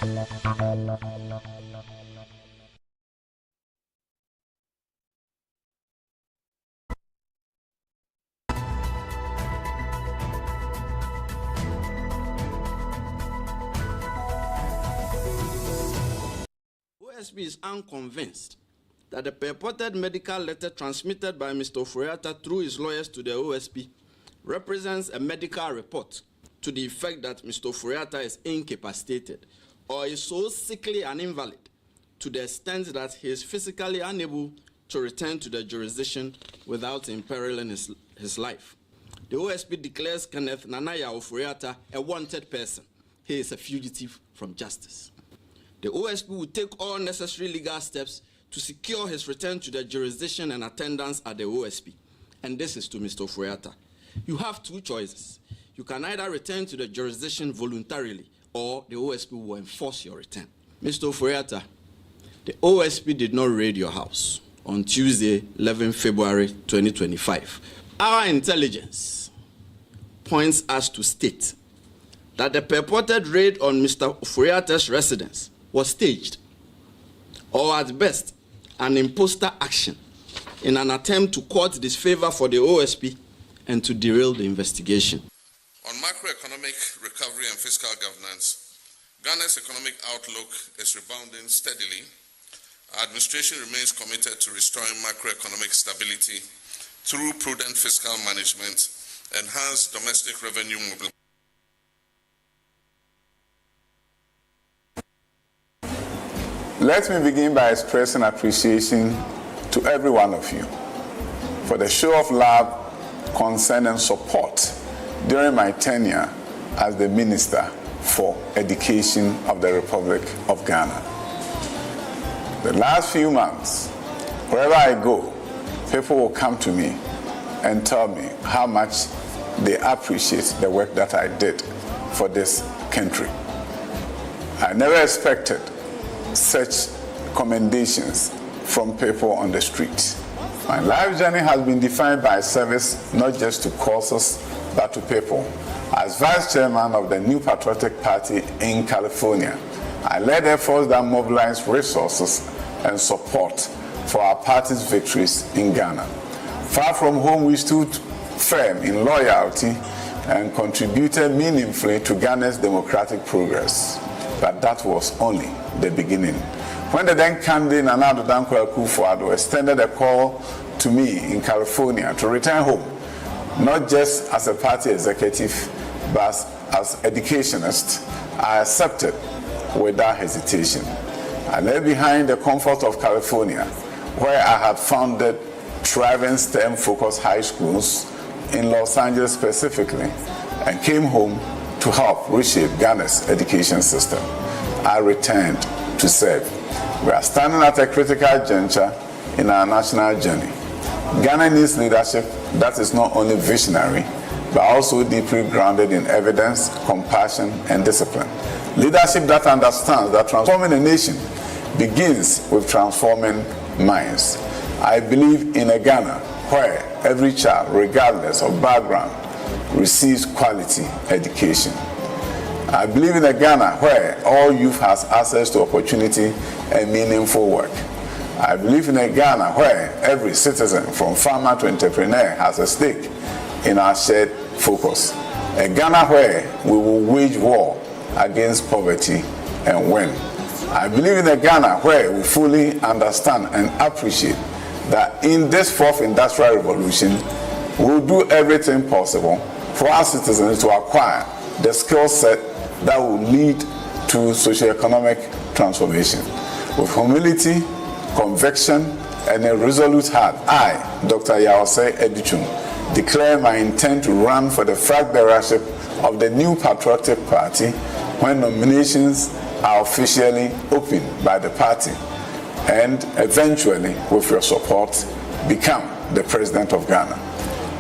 OSP is unconvinced that the purported medical letter transmitted by Mr. Ofori-Atta through his lawyers to the OSP represents a medical report to the effect that Mr. Ofori-Atta is incapacitated or is so sickly and invalid to the extent that he is physically unable to return to the jurisdiction without imperiling his life. The OSP declares Kenneth Nanaya Ofori-Atta a wanted person. He is a fugitive from justice. The OSP will take all necessary legal steps to secure his return to the jurisdiction and attendance at the OSP. And this is to Mr. Ofori-Atta. You have two choices. You can either return to the jurisdiction voluntarily or the OSP will enforce your return. Mr. Ofori-Atta, the OSP did not raid your house on Tuesday, 11 February 2025. Our intelligence points us to state that the purported raid on Mr. Ofori-Atta's residence was staged, or at best, an imposter action in an attempt to court disfavor for the OSP and to derail the investigation. On macroeconomic recovery and fiscal governance, Ghana's economic outlook is rebounding steadily. Our administration remains committed to restoring macroeconomic stability through prudent fiscal management, enhanced domestic revenue mobilization. Let me begin by expressing appreciation to every one of you for the show of love, concern, and support during my tenure as the Minister for Education of the Republic of Ghana. The last few months, wherever I go, people will come to me and tell me how much they appreciate the work that I did for this country. I never expected such commendations from people on the street. My life journey has been defined by service not just to causes but to people. As Vice Chairman of the New Patriotic Party in California, I led efforts that mobilized resources and support for our party's victories in Ghana. Far from home, we stood firm in loyalty and contributed meaningfully to Ghana's democratic progress. But that was only the beginning. When the then candidate Nana Addo Dankwa Akufo-Addo extended a call to me in California to return home, not just as a party executive, but as educationist, I accepted without hesitation. I left behind the comfort of California, where I had founded thriving STEM-focused high schools in Los Angeles specifically, and came home to help reshape Ghana's education system. I returned to serve. We are standing at a critical juncture in our national journey. Ghana needs leadership that is not only visionary, but also deeply grounded in evidence, compassion, and discipline. Leadership that understands that transforming a nation begins with transforming minds. I believe in a Ghana where every child, regardless of background, receives quality education. I believe in a Ghana where all youth has access to opportunity and meaningful work. I believe in a Ghana where every citizen, from farmer to entrepreneur, has a stake in our shared focus. A Ghana where we will wage war against poverty and win. I believe in a Ghana where we fully understand and appreciate that in this fourth industrial revolution, we'll do everything possible for our citizens to acquire the skill set that will lead to socio-economic transformation. With humility, conviction, and a resolute heart, I, Dr. Yaosei Edichum, declare my intent to run for the flag bearership of the New Patriotic Party when nominations are officially opened by the party, and eventually, with your support, become the President of Ghana.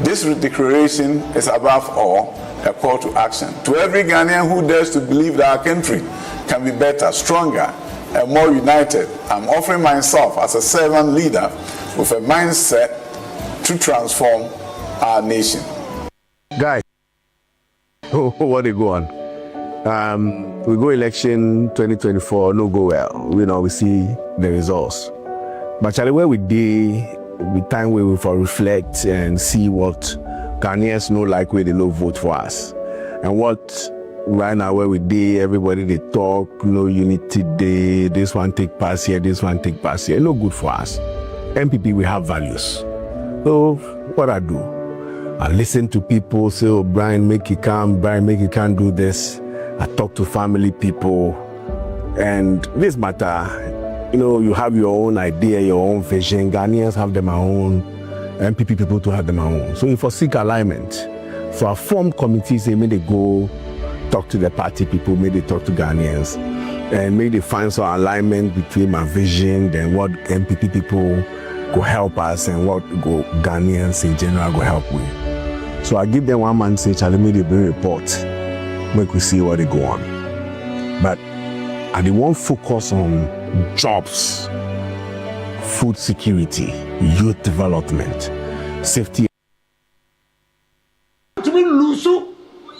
This declaration is above all a call to action to every Ghanaian who dares to believe that our country can be better, stronger, and more united. I'm offering myself as a servant leader with a mindset to transform our nation. Guys, what do you go on? We go election 2024, no go well. We see the results. But Charlie, where we did, we time we will for reflect and see what Ghanaians know like where they no vote for us. And what right now where we did, everybody they talk, no unity day, this one take pass here, this one take pass here. No good for us. MPP, we have values. So what I do? I listen to people say, oh, Brian, make it come, Brian, make it can't do this. I talk to family people, and this matter, you have your own idea, your own vision. Ghanaians have their own, MPP people to have their own. So if I seek alignment, so I form committees, say, may they go talk to the party people, may they talk to Ghanaians, and may they find some alignment between my vision and what MPP people go help us and what go Ghanaians in general go help with. So I give them one man say, Charlie, may they bring report, make we see what they go on. But I they won't focus on jobs, food security, youth development, safety. To me, lose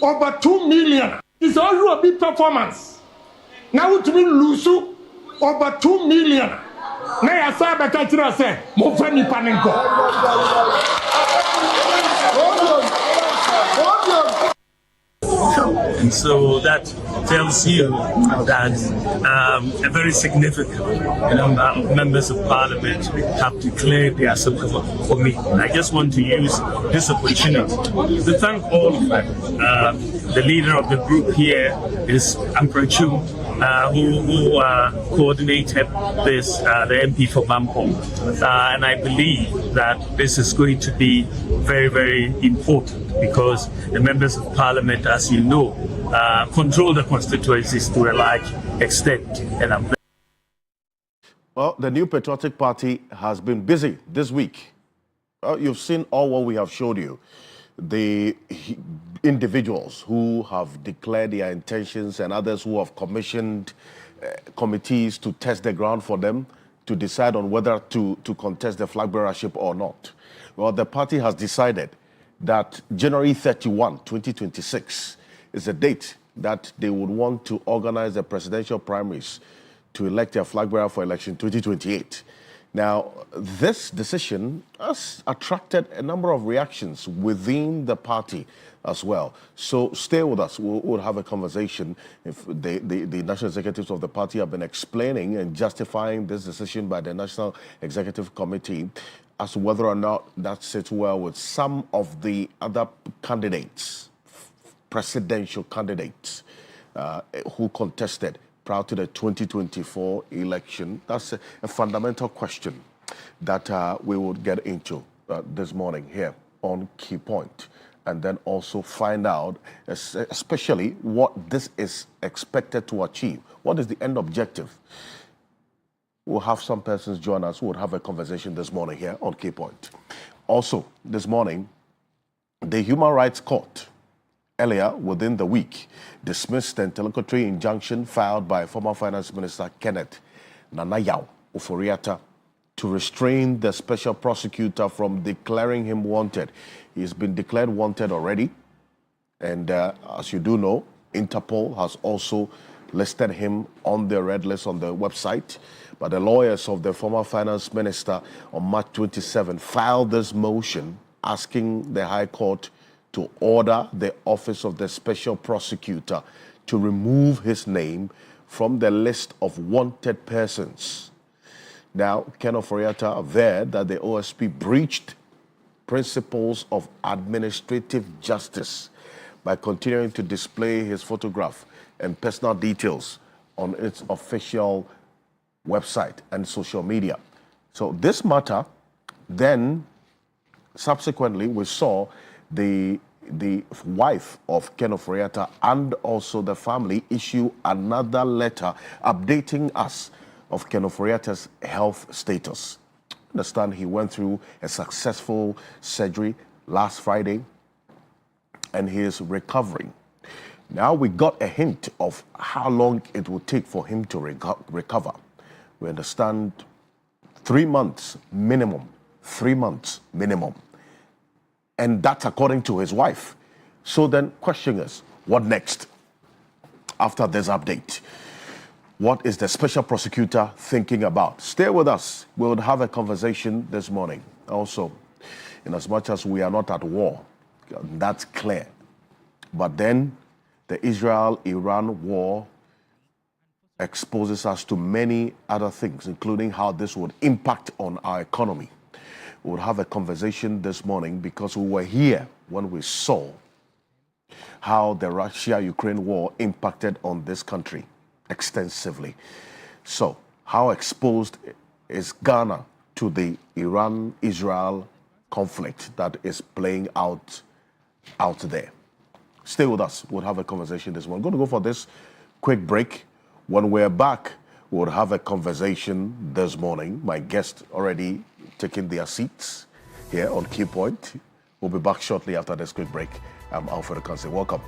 over 2 million. It's also a big performance. Now to me, lose over 2 million. Now I saw the country say, Mofani Panenko. And so that tells you that a very significant members of parliament have declared their support for me. And I just want to use this opportunity to thank all of them. The leader of the group here is Amprechu, who coordinated this, the MP for Bampong. And I believe that this is going to be very, very important because the members of parliament, as you know, control the constituencies to a large extent. And well, the New Patriotic Party has been busy this week. You've seen all what we have showed you. The individuals who have declared their intentions and others who have commissioned committees to test the ground for them to decide on whether to contest the flag bearership or not. Well, the party has decided that January 31, 2026 is a date that they would want to organize the presidential primaries to elect their flag bearer for election 2028. Now, this decision has attracted a number of reactions within the party as well. So stay with us. We'll have a conversation. If the national executives of the party have been explaining and justifying this decision by the National Executive Committee as to whether or not that sits well with some of the other candidates, presidential candidates who contested prior to the 2024 election. That's a fundamental question that we will get into this morning here on Key Point, and then also find out especially what this is expected to achieve. What is the end objective? We'll have some persons join us who would have a conversation this morning here on Key Point. Also, this morning, the Human Rights Court earlier within the week dismissed the interlocutory injunction filed by former Finance Minister Kenneth Nanayao Oforiatta to restrain the special prosecutor from declaring him wanted. He's been declared wanted already, and as you do know, Interpol has also listed him on the red list on the website. But the lawyers of the former Finance Minister on March 27 filed this motion asking the High Court to order the Office of the Special Prosecutor to remove his name from the list of wanted persons. Now, Ken Oforiatta averred that the OSP breached principles of administrative justice by continuing to display his photograph and personal details on its official website and social media. So this matter, then subsequently we saw the wife of Ken Oforiatta and also the family issue another letter updating us of Ken Oforiatta's health status. Understand he went through a successful surgery last Friday and he is recovering. Now we got a hint of how long it will take for him to recover. We understand 3 months minimum, 3 months minimum. And that's according to his wife. So then question is, what next? after this update. What is the special prosecutor thinking about? Stay with us. We'll have a conversation this morning. Also, in as much as we are not at war, that's clear. But then the Israel-Iran war exposes us to many other things, including how this would impact on our economy. We'll have a conversation this morning because we were here when we saw how the Russia-Ukraine war impacted on this country extensively. So, how exposed is Ghana to the Iran-Israel conflict that is playing out there? Stay with us. We'll have a conversation this morning. I'm going to go for this quick break. When we're back, we'll have a conversation this morning. My guests already taking their seats here on Key Point. We'll be back shortly after this quick break. I'm Alfred Ocansey. Welcome.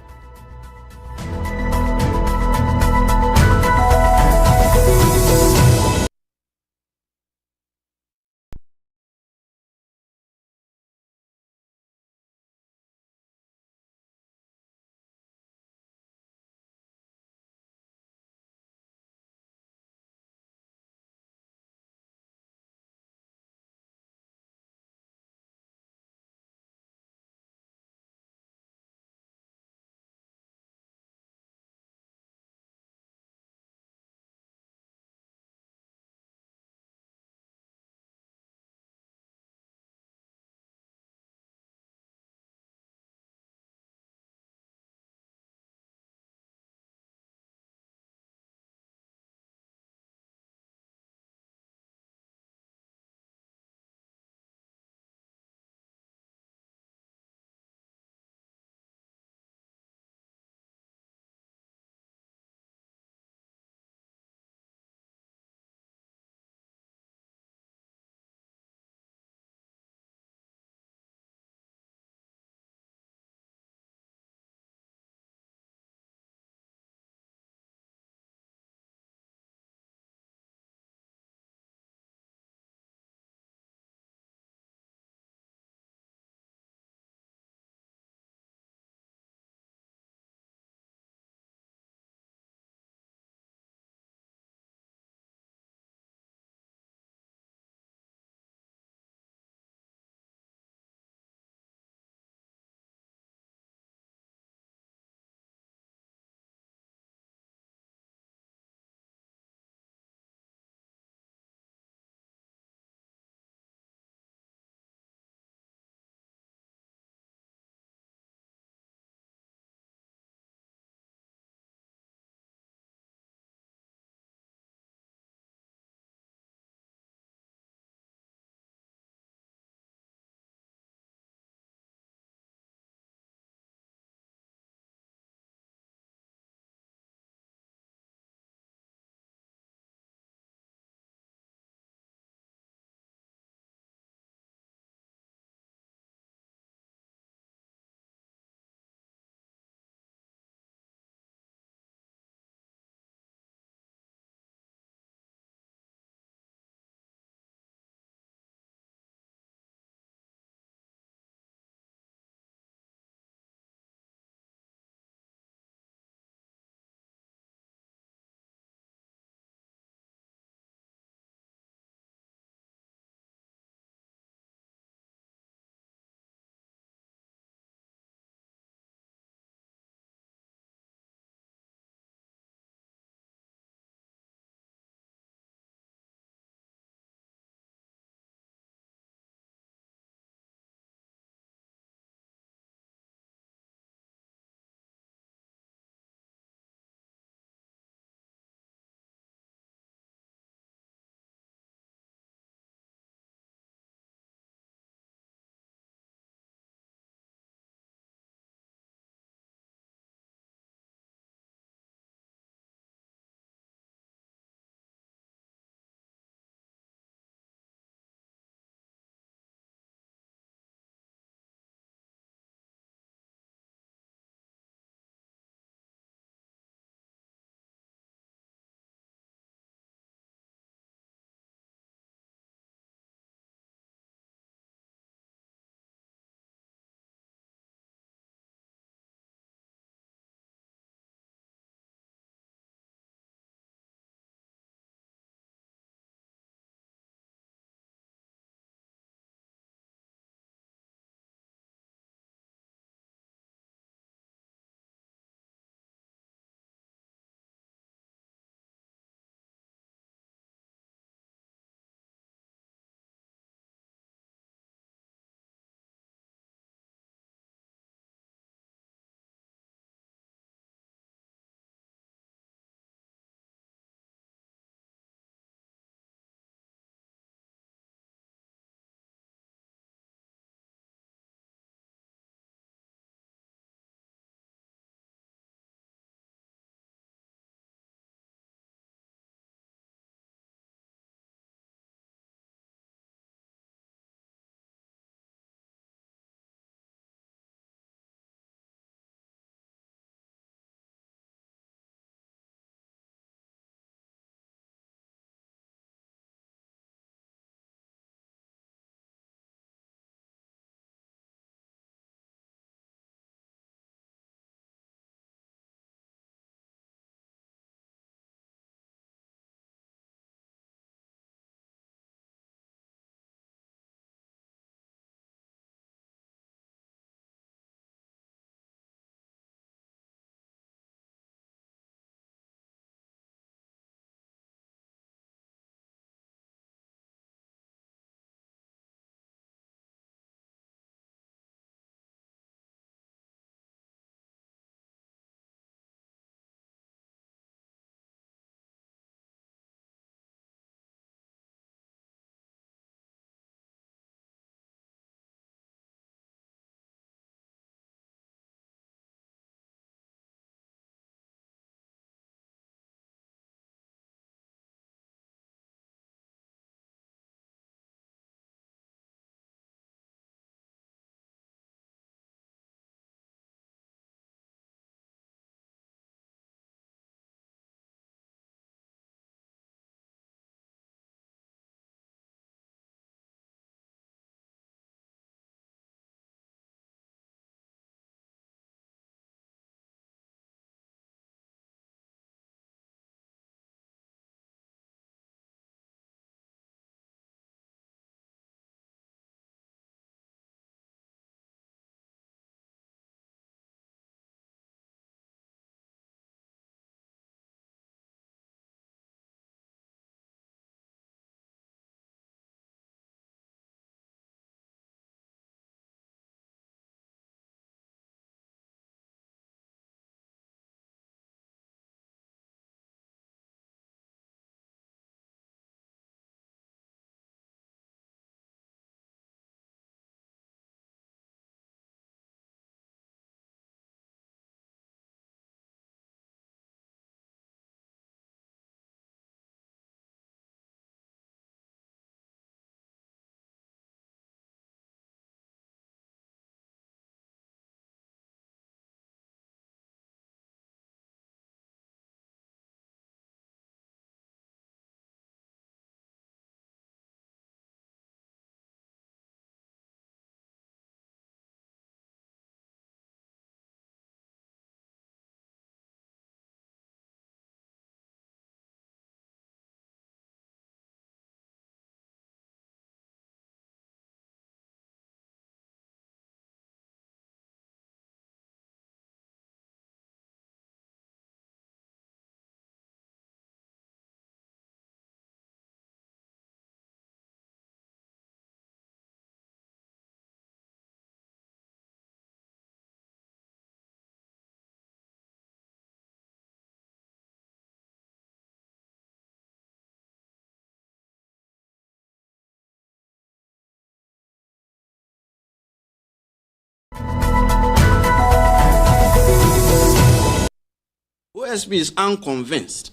OSP is unconvinced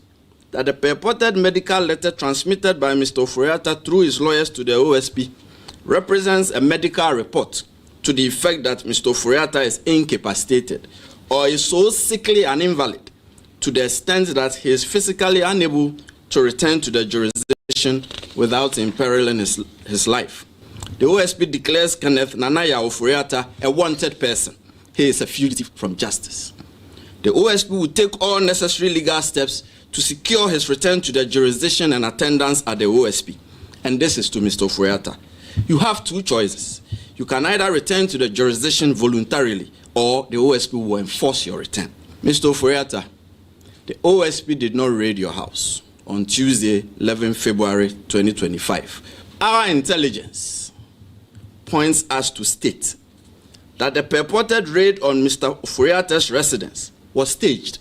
that the purported medical letter transmitted by Mr. Ofori-Atta through his lawyers to the OSP represents a medical report to the effect that Mr. Ofori-Atta is incapacitated or is so sickly and invalid to the extent that he is physically unable to return to the jurisdiction without imperiling his life. The OSP declares Kenneth Nanaya Ofori-Atta a wanted person. He is a fugitive from justice. The OSP will take all necessary legal steps to secure his return to the jurisdiction and attendance at the OSP. And this is to Mr. Ofori-Atta. You have two choices. You can either return to the jurisdiction voluntarily or the OSP will enforce your return. Mr. Ofori-Atta, the OSP did not raid your house on Tuesday, 11 February 2025. Our intelligence points us to state that the purported raid on Mr. Ofori-Atta's residence was staged,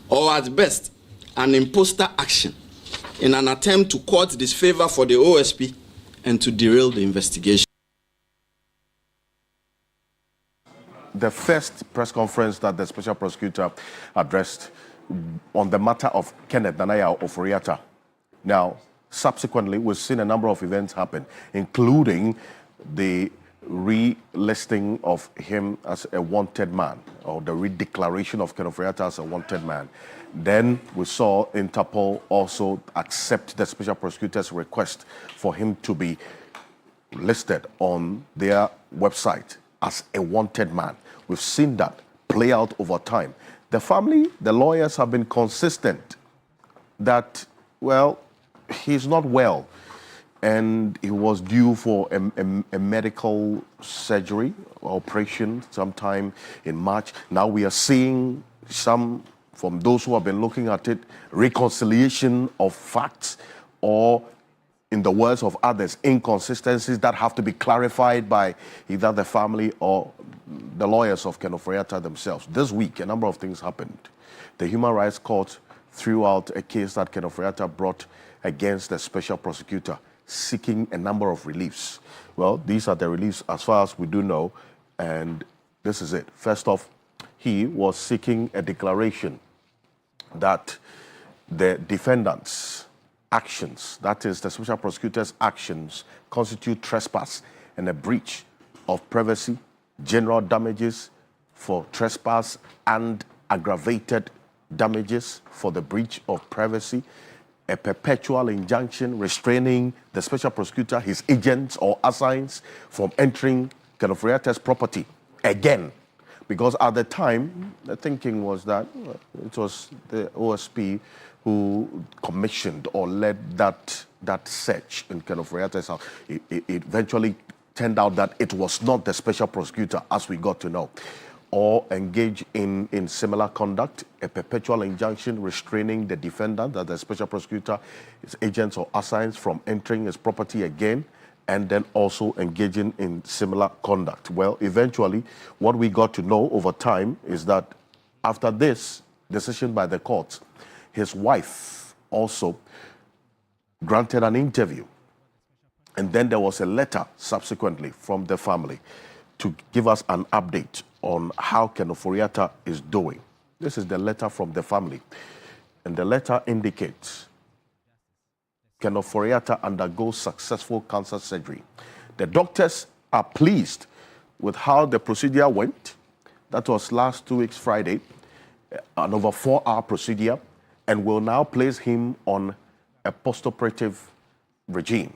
or at best, an imposter action in an attempt to court disfavor for the OSP and to derail the investigation. The first press conference that the special prosecutor addressed on the matter of Kenneth Nanaya Ofori-Atta. Now, subsequently, we've seen a number of events happen, including the relisting of him as a wanted man, or the redeclaration of Kenneth Ofori-Atta as a wanted man. Then we saw Interpol also accept the special prosecutor's request for him to be listed on their website as a wanted man. We've seen that play out over time. The family, the lawyers have been consistent that, well, he's not well and he was due for a medical surgery, operation sometime in March. Now we are seeing some, from those who have been looking at it, reconciliation of facts, or in the words of others, inconsistencies that have to be clarified by either the family or the lawyers of Kenneth Ofori-Atta themselves. This week, a number of things happened. The Human Rights Court threw out a case that Kenneth Ofori-Atta brought against the special prosecutor, seeking a number of reliefs. Well, these are the reliefs as far as we do know, and this is it. First off, he was seeking a declaration that the defendant's actions, that is the special prosecutor's actions, constitute trespass and a breach of privacy, general damages for trespass and aggravated damages for the breach of privacy, a perpetual injunction restraining the special prosecutor, his agents or assigns from entering Kenneth Ofori-Atta's property again. Because at the time, the thinking was that it was the OSP who commissioned or led that search in Kenneth Ofori-Atta's house. It eventually turned out that it was not the special prosecutor, as we got to know, or engage in similar conduct, a perpetual injunction restraining the defendant, that the special prosecutor, his agents or assigns from entering his property again, and then also engaging in similar conduct. Well, eventually, what we got to know over time is that after this decision by the court, his wife also granted an interview. And then there was a letter subsequently from the family to give us an update on how Kenneth Ofori-Atta is doing. This is the letter from the family. And the letter indicates Kenneth Ofori-Atta undergoes successful cancer surgery. The doctors are pleased with how the procedure went. That was last 2 weeks, Friday, an over 4-hour procedure, and will now place him on a postoperative regime.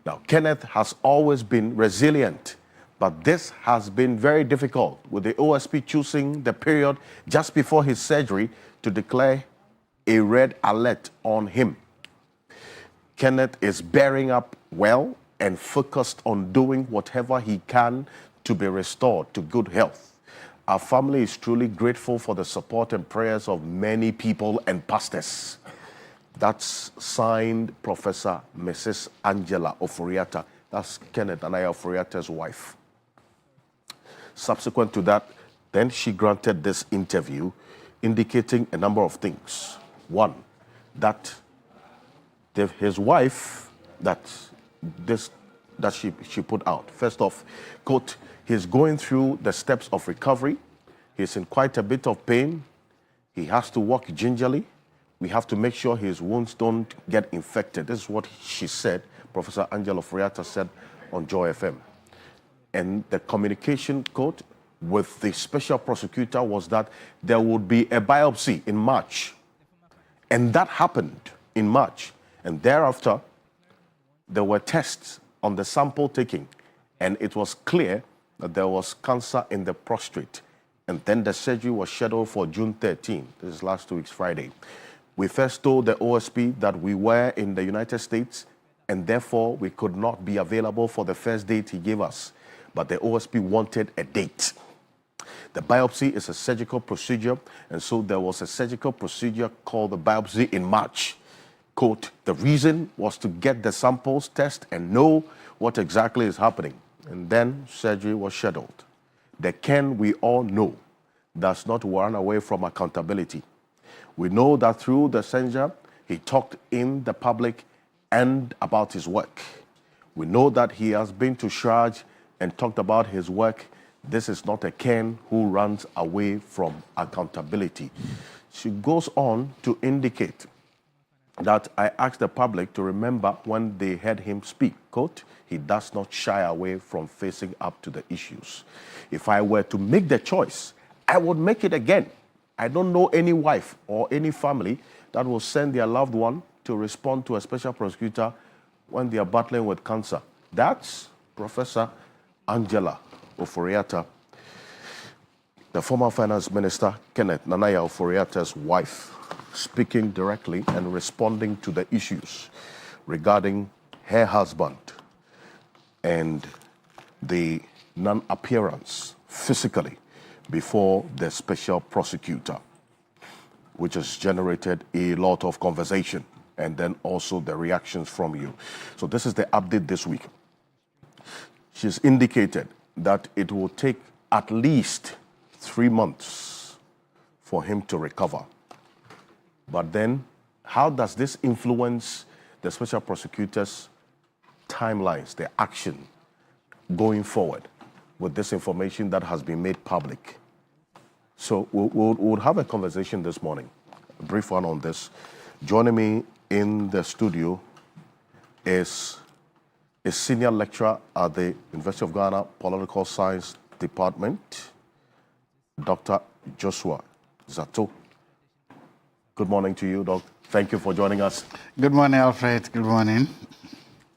Now, Kenneth has always been resilient, but this has been very difficult, with the OSP choosing the period just before his surgery to declare a red alert on him. Kenneth is bearing up well and focused on doing whatever he can to be restored to good health. Our family is truly grateful for the support and prayers of many people and pastors. That's signed Professor Mrs. Angela Ofori-Atta. That's Kenneth Nanaya Ofori-Atta's wife. Subsequent to that, then she granted this interview indicating a number of things. One, that his wife, that she put out. First off, quote, he's going through the steps of recovery. He's in quite a bit of pain. He has to walk gingerly. We have to make sure his wounds don't get infected. This is what she said, Professor Angela Ofori-Atta said on Joy FM. And the communication code with the special prosecutor was that there would be a biopsy in March. And that happened in March. And thereafter, there were tests on the sample taking, and it was clear that there was cancer in the prostate. And then the surgery was scheduled for June 13. This is last 2 weeks, Friday. We first told the OSP that we were in the United States, and therefore we could not be available for the first date he gave us. But the OSP wanted a date. The biopsy is a surgical procedure, and so there was a surgical procedure called the biopsy in March. Quote, the reason was to get the samples test and know what exactly is happening. And then surgery was scheduled. The Ken we all know does not run away from accountability. We know that through the censure, he talked in the public and about his work. We know that he has been to Shraj and talked about his work. This is not a Ken who runs away from accountability. She goes on to indicate that I asked the public to remember when they heard him speak, quote, he does not shy away from facing up to the issues. If I were to make the choice, I would make it again. I don't know any wife or any family that will send their loved one to respond to a special prosecutor when they are battling with cancer. That's Professor Angela Ofori-Atta, the former finance minister, Kenneth Nanaya Ofori-Atta's wife, speaking directly and responding to the issues regarding her husband and the non-appearance physically before the special prosecutor, which has generated a lot of conversation and then also the reactions from you. So this is the update this week. She's indicated that it will take at least 3 months for him to recover. But then, how does this influence the special prosecutor's timelines, their action going forward with this information that has been made public? So we'll have a conversation this morning, a brief one on this. Joining me in the studio is a senior lecturer at the University of Ghana Political Science Department, Dr. Joshua Zato. Good morning to you, Doc. Thank you for joining us. Good morning, Alfred. Good morning.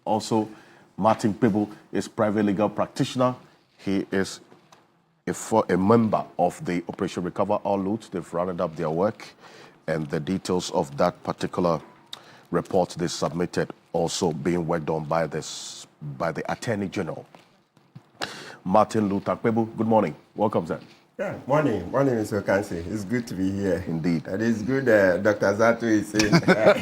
Also, Martin Pebu is private legal practitioner. He is a member of the Operation Recover All Loot. They've rounded up their work, and the details of that particular report they submitted also being worked on by the Attorney General. Martin Luther Pebu, good morning. Welcome, sir. Yeah, morning, Mr. Ocansey. It's good to be here. Indeed. And it's good Dr. Zato is saying today.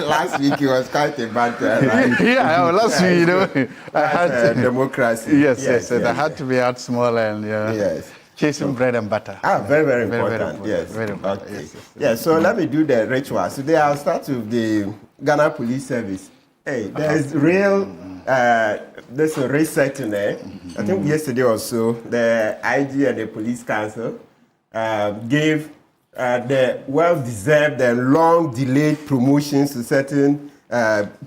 Last week he was quite a banter, right? Yeah, last week, you know, I had democracy. Yes. I had to be out small and yes. Chasing bread and butter. Very important. Yes. Very important. Okay. Yes. So let me do the ritual. Today I'll start with the Ghana Police Service. Hey, there's there's a resetting there. I think yesterday or so, the IG and the Police Council gave the well-deserved and long-delayed promotions to certain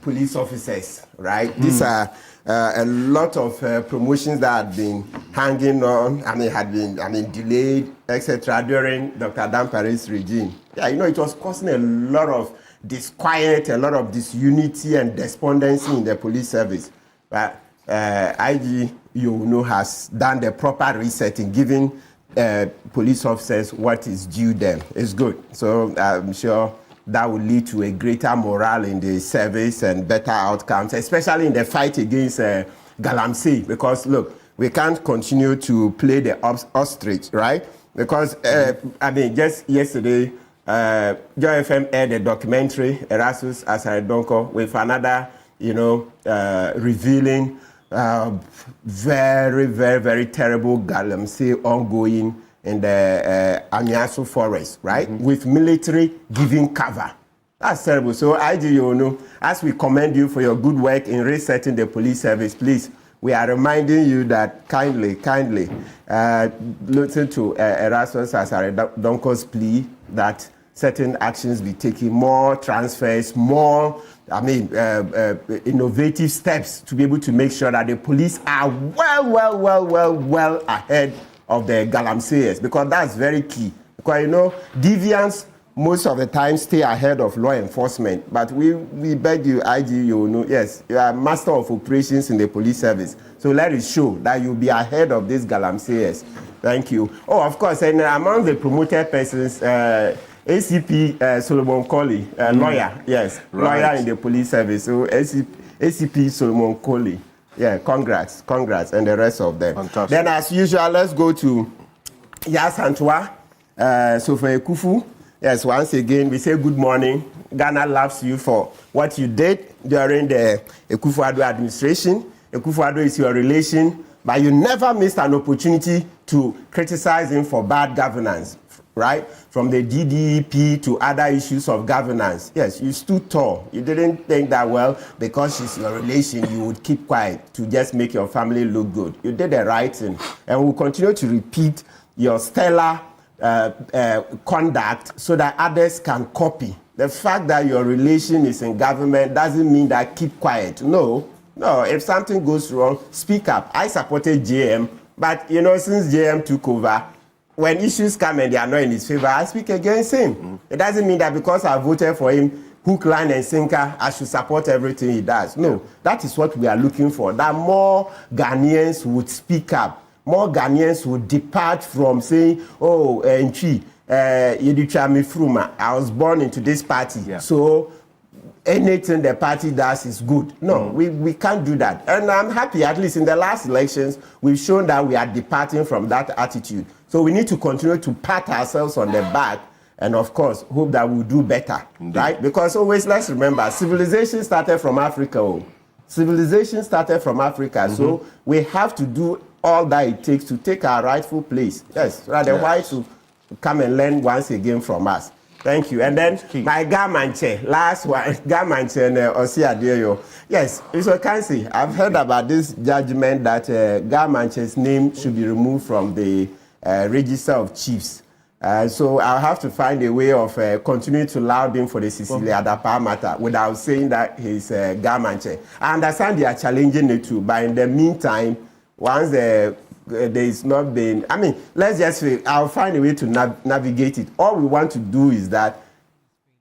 police officers, right? These are a lot of promotions that had been hanging on, had been delayed, etc. during Dr. Dampare's regime. Yeah, you know, it was causing a lot of disquiet, a lot of disunity and despondency in the police service. But IG, you know, has done the proper resetting, giving police officers what is due them. It's good. So I'm sure that will lead to a greater morale in the service and better outcomes, especially in the fight against Galamsey. Because look, we can't continue to play the ostrich, right? Because just yesterday, Joy FM aired a documentary, Erasmus Asaredonko, with another, revealing very, very, very terrible Galamsey ongoing in the Amiaso forest, right? With military giving cover. That's terrible. So IG, as we commend you for your good work in resetting the police service, please we are reminding you that kindly, listen to Erasmus Asaredonko's plea that certain actions be taken, more transfers, more, innovative steps to be able to make sure that the police are well ahead of the Galamseyers, because that's very key. Because, deviants most of the time stay ahead of law enforcement. But we beg you, IG, yes, you are master of operations in the police service. So let it show that you'll be ahead of these Galamseyers. Thank you. Oh, of course, and among the promoted persons, ACP Solomon Colley, lawyer, yes, right. Lawyer in the police service. So ACP Solomon Colley, yeah, congrats, and the rest of them. Fantastic. Then, as usual, let's go to Yas Antwa, Sofa Kufu. Yes, once again, we say good morning. Ghana loves you for what you did during the Akufo-Addo administration. Akufo-Addo is your relation, but you never missed an opportunity to criticize him for bad governance, right? From the DDP to other issues of governance. Yes, you stood tall. You didn't think that, well, because she's your relation, you would keep quiet to just make your family look good. You did the right thing, and we'll continue to repeat your stellar conduct so that others can copy. The fact that your relation is in government doesn't mean that keep quiet. No, if something goes wrong, speak up. I supported JM, but since JM took over, when issues come and they are not in his favor, I speak against him. It doesn't mean that because I voted for him, hook, line, and sinker, I should support everything he does. No, that is what we are looking for, that more Ghanaians would speak up. More Ghanaians would depart from saying, oh, Nchi, I was born into this party, so anything the party does is good. No, we can't do that. And I'm happy, at least in the last elections, we've shown that we are departing from that attitude. So we need to continue to pat ourselves on the back and, of course, hope that we'll do better, right? Because always, let's remember, civilization started from Africa. Civilization started from Africa, so we have to do all that it takes to take our rightful place. Yes, rather why to come and learn once again from us. Thank you. And then my Gamanche, last one, Gamanche and Osia Adeoyo. Yes, it's Ocansey. I've heard about this judgment that Gamanche's name should be removed from the register of chiefs. So I'll have to find a way of continuing to laud him for the Cecilia Adapa matter without saying that he's Gamanche. I understand they are challenging it too, but in the meantime, once there is not been, let's just say, I'll find a way to navigate it. All we want to do is that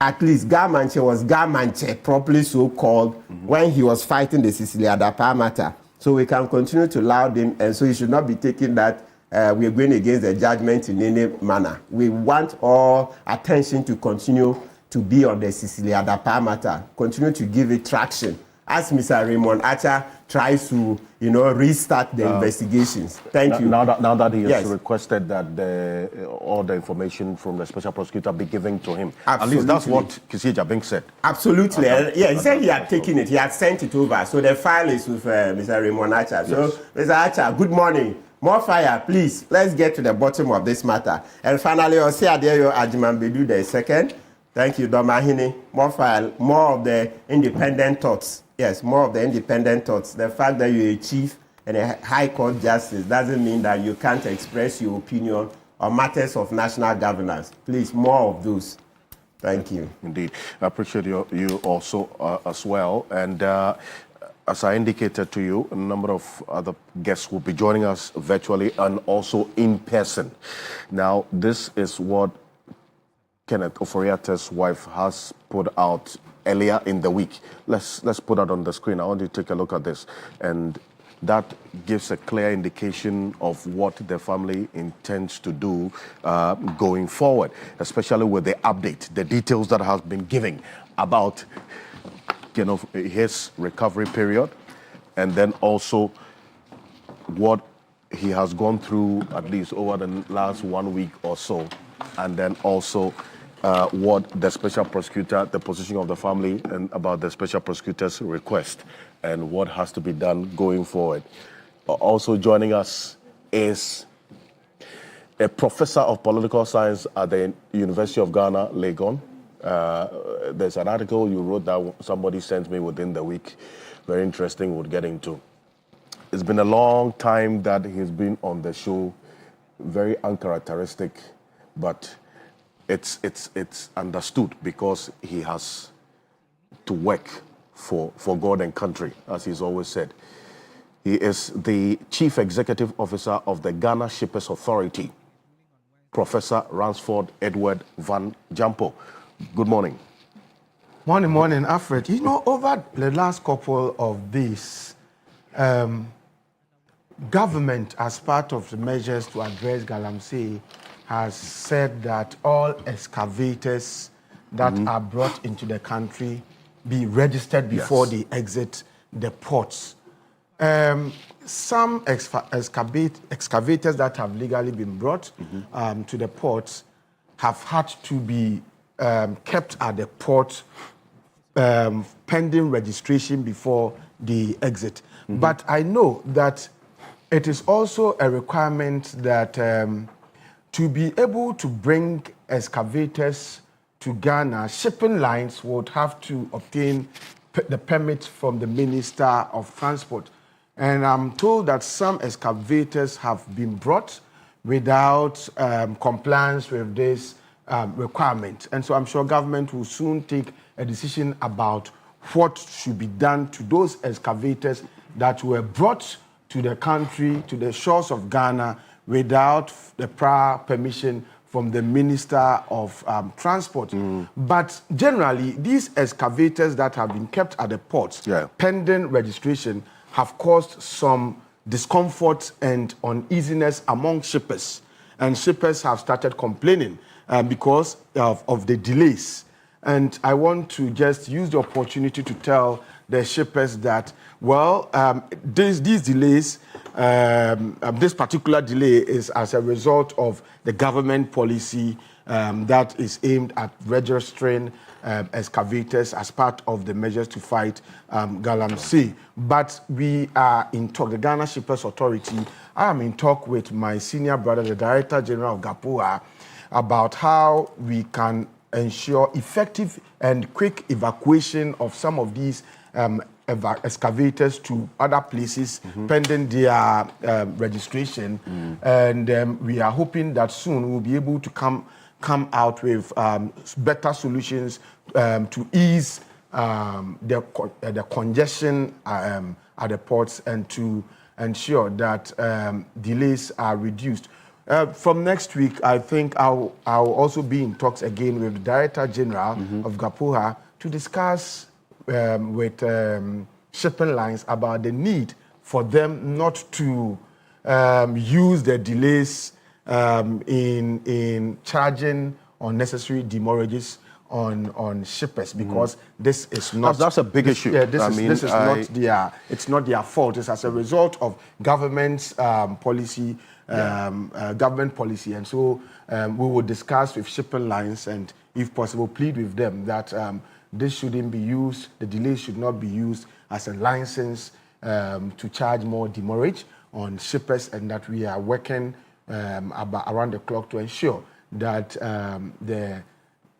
at least Gamanche was Gamanche, properly so called, when he was fighting the Cecilia Adapa matter. So we can continue to laud him, and so he should not be taking that we are going against the judgment in any manner. We want all attention to continue to be on the Cecilia Adapa matter, continue to give it traction. As Mr. Raymond Archer tries to, restart the investigations. Thank you. Now that he has requested that all the information from the special prosecutor be given to him. Absolutely. At least that's what Kisija Bing said. Absolutely. He said he had taken it. He had sent it over. So the file is with Mr. Raymond Archer. So, Mr. Archer, good morning. More fire, please. Let's get to the bottom of this matter. And finally, Osia Adeoyo Ajimambedu the second. Thank you, Domahini. More fire, more of the independent thoughts. Yes, more of the independent thoughts. The fact that you're a chief and a high court justice doesn't mean that you can't express your opinion on matters of national governance. Please, more of those. Thank you. Indeed. I appreciate you also as well. And as I indicated to you, a number of other guests will be joining us virtually and also in person. Now, this is what Kenneth Oforiatta's wife has put out earlier in the week. Let's put that on the screen. I want you to take a look at this. And that gives a clear indication of what the family intends to do going forward, especially with the update, the details that has been given about his recovery period, and then also what he has gone through at least over the last 1 week or so, and then also what the special prosecutor, the position of the family, and about the special prosecutor's request, and what has to be done going forward. Also joining us is a professor of political science at the University of Ghana, Legon. There's an article you wrote that somebody sent me within the week. Very interesting, we'll get into. It's been a long time that he's been on the show, very uncharacteristic, but it's understood because he has to work for God and country, as he's always said. He is the Chief Executive Officer of the Ghana Shippers Authority, Professor Ransford Edward Van Jampo. Good morning. Morning, Alfred. You know, over the last couple of days, government, as part of the measures to address Galamsey, has said that all excavators that are brought into the country be registered before they exit the ports. Some excavators that have legally been brought to the ports have had to be kept at the port pending registration before the exit. But I know that it is also a requirement that to be able to bring excavators to Ghana, shipping lines would have to obtain the permit from the Minister of Transport. And I'm told that some excavators have been brought without compliance with this requirement. And so I'm sure government will soon take a decision about what should be done to those excavators that were brought to the country, to the shores of Ghana, without the prior permission from the Minister of Transport. But generally, these excavators that have been kept at the ports, pending registration, have caused some discomfort and uneasiness among shippers. And shippers have started complaining because of the delays. And I want to just use the opportunity to tell the shippers that, well, these delays, this particular delay is as a result of the government policy that is aimed at registering excavators as part of the measures to fight Galamsey. But we are in talk, the Ghana Shippers Authority, I am in talk with my senior brother, the Director General of GAPUA, about how we can ensure effective and quick evacuation of some of these excavators to other places pending their registration. And we are hoping that soon we'll be able to come out with better solutions to ease the congestion at the ports and to ensure that delays are reduced. From next week, I think I'll also be in talks again with the Director General of GAPUA to discuss with shipping lines about the need for them not to use the delays in charging unnecessary demurrages on shippers, because this is not... That's a big issue. Yeah, this is not their fault. It's as a result of government's policy, government policy. And so we will discuss with shipping lines and, if possible, plead with them that this shouldn't be used, the delay should not be used as a license to charge more demurrage on shippers, and that we are working around the clock to ensure that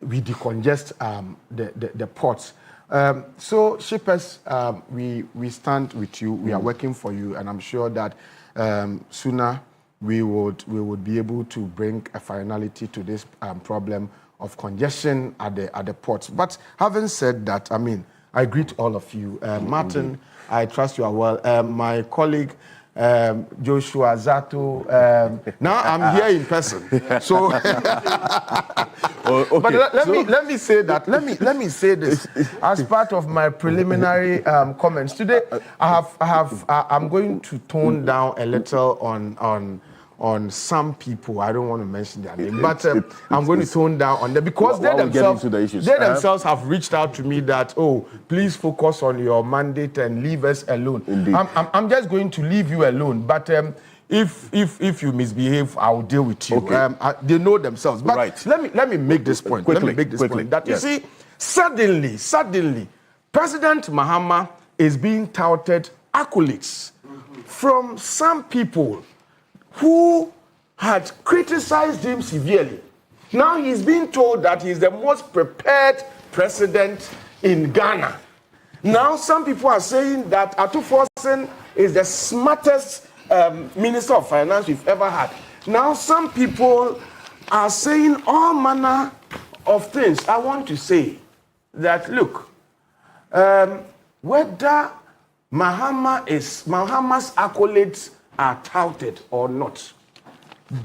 we decongest the ports. So shippers, we stand with you, we are working for you, and I'm sure that sooner we would be able to bring a finality to this problem of congestion at the ports. But having said that, I mean, I greet all of you. Martin, I trust you are well. My colleague, Joshua Zato. Now I'm here in person. So, but let me say that. Let me say this as part of my preliminary comments today. I'm going to tone down a little on some people. I don't want to mention their name, but I'm going to tone down on them because they themselves have reached out to me that, oh, please focus on your mandate and leave us alone. Indeed. I'm just going to leave you alone, but if you misbehave, I will deal with you. Okay. They know themselves. But right. let me make this point. Quickly, let me make this quickly. point. That yes. You see, suddenly, President Mahama is being touted accolades from some people who had criticized him severely. Now he's being told that he's the most prepared president in Ghana. Now some people are saying that Atuforsen is the smartest Minister of Finance we've ever had. Now, some people are saying all manner of things. I want to say that, look, whether Mahama's accolades are touted or not,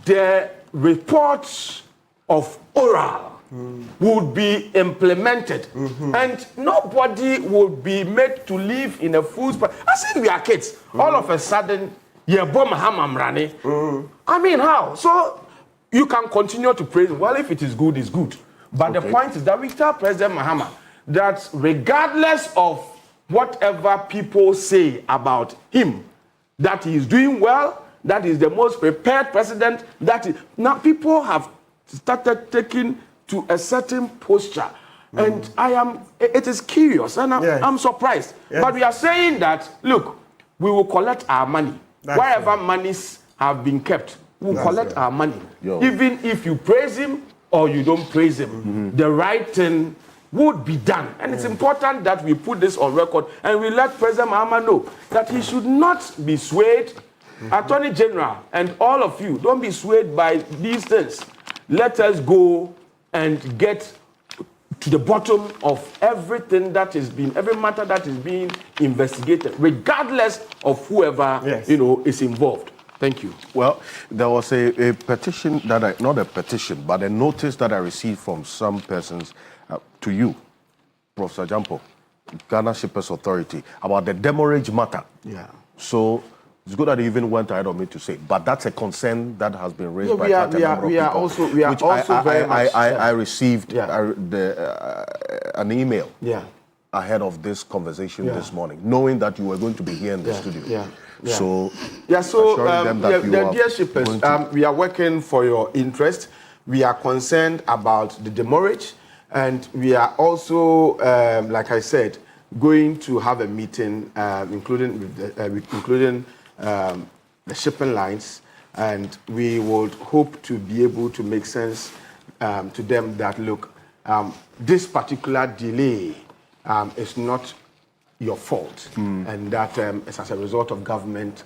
the reports of oral would be implemented, and nobody would be made to live in a fool's paradise. As if we are kids, all of a sudden, I mean, how? So you can continue to praise him. Well, if it is good, it's good. But the point is that we tell President Mahama that regardless of whatever people say about him, that he is doing well, that he is the most prepared president, now people have started taking to a certain posture. And it is curious, and I'm surprised. Yes. But we are saying that, look, we will collect our money. Wherever monies have been kept, we'll collect our money. Even if you praise him or you don't praise him, the right thing would be done. And it's important that we put this on record and we let President Mahama know that he should not be swayed. Attorney General and all of you, don't be swayed by these things. Let us go and get to the bottom of everything that is being, every matter that is being investigated, regardless of whoever is involved. Thank you. Well, there was a petition that not a petition, but a notice that I received from some persons to you, Professor Jampo, Ghana Shippers Authority, about the demurrage matter. Yeah. So it's good that you even went ahead of me to say, but that's a concern that has been raised by quite a number of people. I received an email ahead of this conversation this morning, knowing that you were going to be here in the studio. So the dear shippers, we are working for your interest. We are concerned about the demurrage, and we are also, like I said, going to have a meeting, including the shipping lines, and we would hope to be able to make sense to them that, look, this particular delay is not your fault, and that it's as a result of government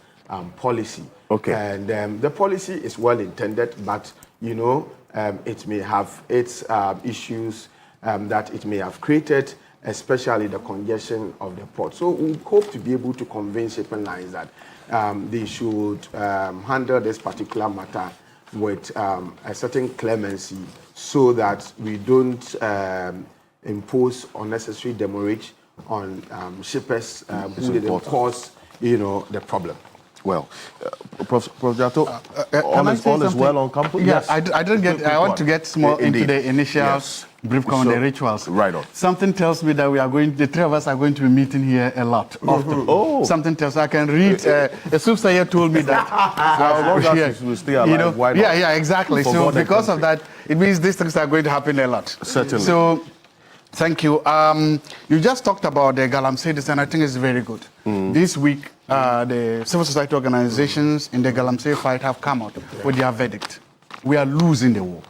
policy. Okay. And the policy is well intended, but it may have its issues that it may have created, especially the congestion of the port. So we hope to be able to convince shipping lines that they should handle this particular matter with a certain clemency, so that we don't impose unnecessary demurrage on shippers who didn't cause, the problem. Well, Prof. Jato, all is well on campus? Yes, I didn't get. I want to get more into the initial brief comment, the rituals. Right on. Something tells me that the three of us are going to be meeting here a lot, often. Oh. Something tells I can read. A soothsayer told me that. We'll stay alive. Why not? Yeah, exactly. So because of that, it means these things are going to happen a lot. Certainly. So. Thank you. You just talked about the Galamsey, and I think it's very good. This week, the civil society organizations in the Galamsey fight have come out with their verdict. We are losing the war.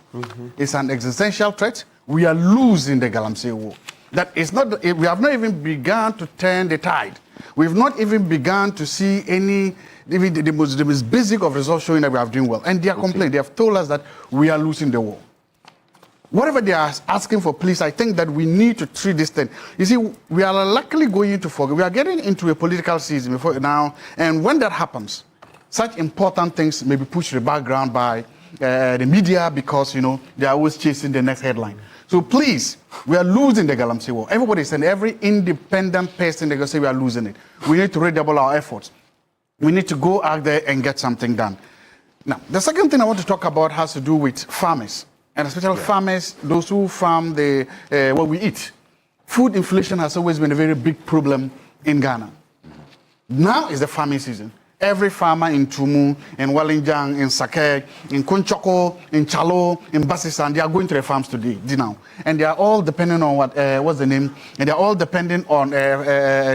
It's an existential threat. We are losing the Galamsey war. That is not. We have not even begun to turn the tide. We've not even begun to see any. The most basic of results showing that we are doing well. And they are complaining. They have told us that we are losing the war. Whatever they are asking for, please, I think that we need to treat this thing. You see, we are likely going to forget. We are getting into a political season before now, and when that happens, such important things may be pushed to the background by the media because, they are always chasing the next headline. So please, we are losing the Galamsey war. Everybody is saying, every independent person, they say we are losing it. We need to redouble our efforts. We need to go out there and get something done. Now, the second thing I want to talk about has to do with farmers. And especially farmers, those who farm what we eat. Food inflation has always been a very big problem in Ghana. Now is the farming season. Every farmer in Tumu, in Wellington, in Sake, in Kunchoko, in Chalo, in Basisan, they are going to the farms today, now. And they are all depending on what's the name? And they are all depending on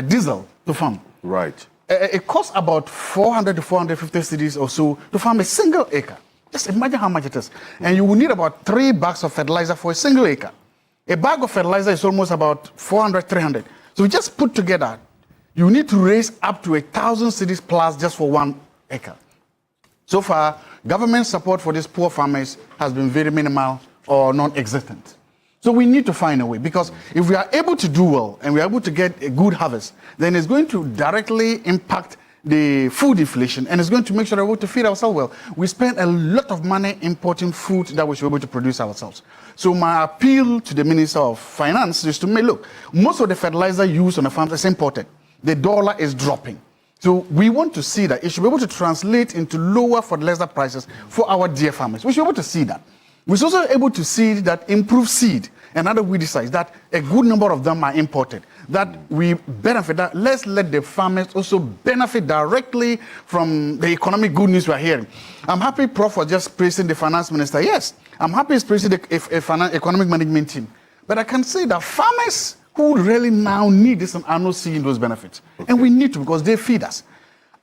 diesel to farm. Right. It costs about 400 to 450 cedis or so to farm a single acre. Just imagine how much it is. And you will need about 3 bags of fertilizer for a single acre. A bag of fertilizer is almost about 400, 300. So we just put together you need to raise up to 1,000 cedis plus just for 1 acre. So far, government support for these poor farmers has been very minimal or non-existent. So we need to find a way, because if we are able to do well and we are able to get a good harvest, then it's going to directly impact the food inflation, and it's going to make sure that we're able to feed ourselves well. We spend a lot of money importing food that we should be able to produce ourselves. So my appeal to the Minister of Finance is to make, look, most of the fertilizer used on the farms is imported. The dollar is dropping. So we want to see that it should be able to translate into lower fertilizer prices for our dear farmers. We should be able to see that. We're also able to see that improved seed and other weedicides, that a good number of them are imported, that we benefit, that let's let the farmers also benefit directly from the economic good news we're hearing. I'm happy Prof was just praising the finance minister. Yes, I'm happy he's praising the economic management team. But I can say that farmers who really now need this are not seeing those benefits. Okay. And we need to, because they feed us.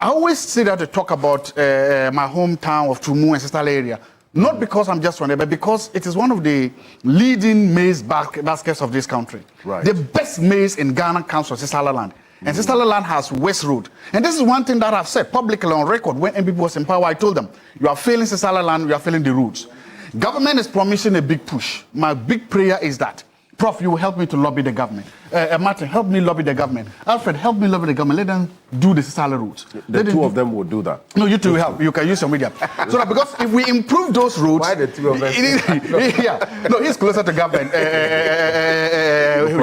I always say that to talk about my hometown of Tumu and Sistala area. Not because I'm just from there, but because it is one of the leading maize baskets of this country. Right. The best maize in Ghana comes from Sistala land. And Sistala land has West Road. And this is one thing that I've said publicly on record. When MPP was in power, I told them, you are failing Sistala land, you are failing the roads. Government is promising a big push. My big prayer is that, Prof, you will help me to lobby the government. Martin, help me lobby the government. Alfred, help me lobby the government. Let them do the salary routes. The two of them will do that. No, you two will help. You can use your media. So that, because if we improve those routes... Why the two of us? Yeah. No, he's closer to government.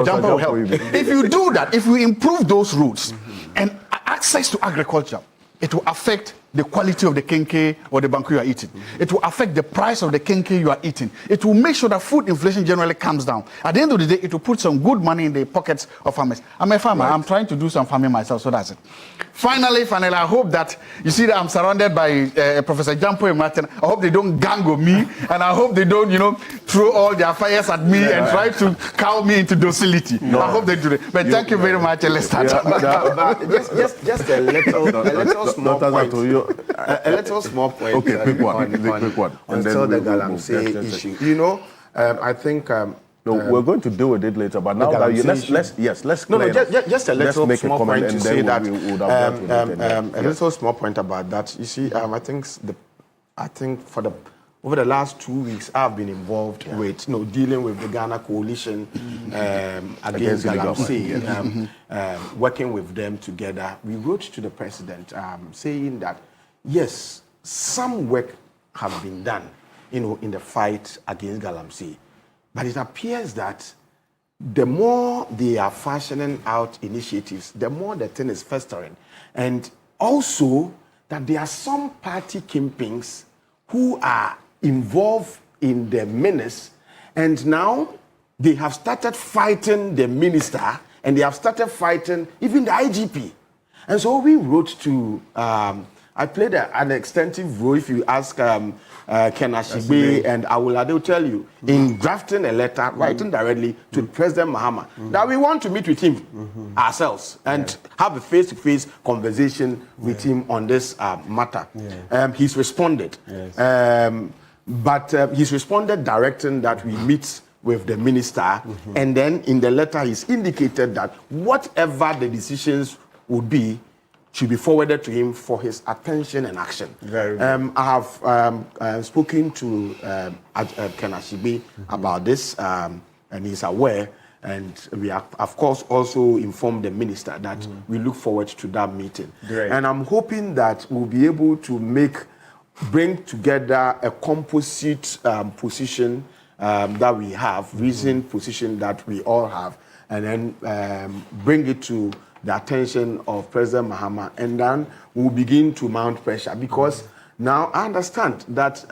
Jumper will help. If you do that, if we improve those routes and access to agriculture, it will affect the quality of the kenke or the banku you are eating. It will affect the price of the kenke you are eating. It will make sure that food inflation generally comes down. At the end of the day, it will put some good money in the pockets of farmers. I'm a farmer. Right. I'm trying to do some farming myself, so that's it. Finally, I hope that, you see that I'm surrounded by Professor Jampo and Martin. I hope they don't gang on me, and I hope they don't, throw all their fires at me and try to cow me into docility. No. I hope they do it. But thank you very much, and let's start. Just a little small point. A little small point. Okay, quick one. On the Galamsey issue. I think. We're going to deal with it later, but now that let's just a little small point to say that a little small point about that. You see, I think over the last 2 weeks, I've been involved with dealing with the Ghana coalition against Galamsey, working with them together. We wrote to the president saying that yes, some work has been done, in the fight against Galamsey. But it appears that the more they are fashioning out initiatives, the more the thing is festering. And also that there are some party kingpins who are involved in the menace, and now they have started fighting the minister, and they have started fighting even the IGP. And so we wrote to, I played an extensive role, if you ask Ken Ashigbe and Awula, they will tell you, in drafting a letter, writing directly to President Mahama, that we want to meet with him ourselves and have a face-to-face conversation with him on this matter. He's responded. But he's responded directing that we meet with the minister, and then in the letter he's indicated that whatever the decisions would be should be forwarded to him for his attention and action. I have spoken to Ken Ashigbe about this, and he's aware, and we have, of course, also informed the minister that we look forward to that meeting. And I'm hoping that we'll be able to bring together a composite position that we have, reasoned position that we all have, and then bring it to the attention of President Mahama, and then we'll begin to mount pressure, because now I understand that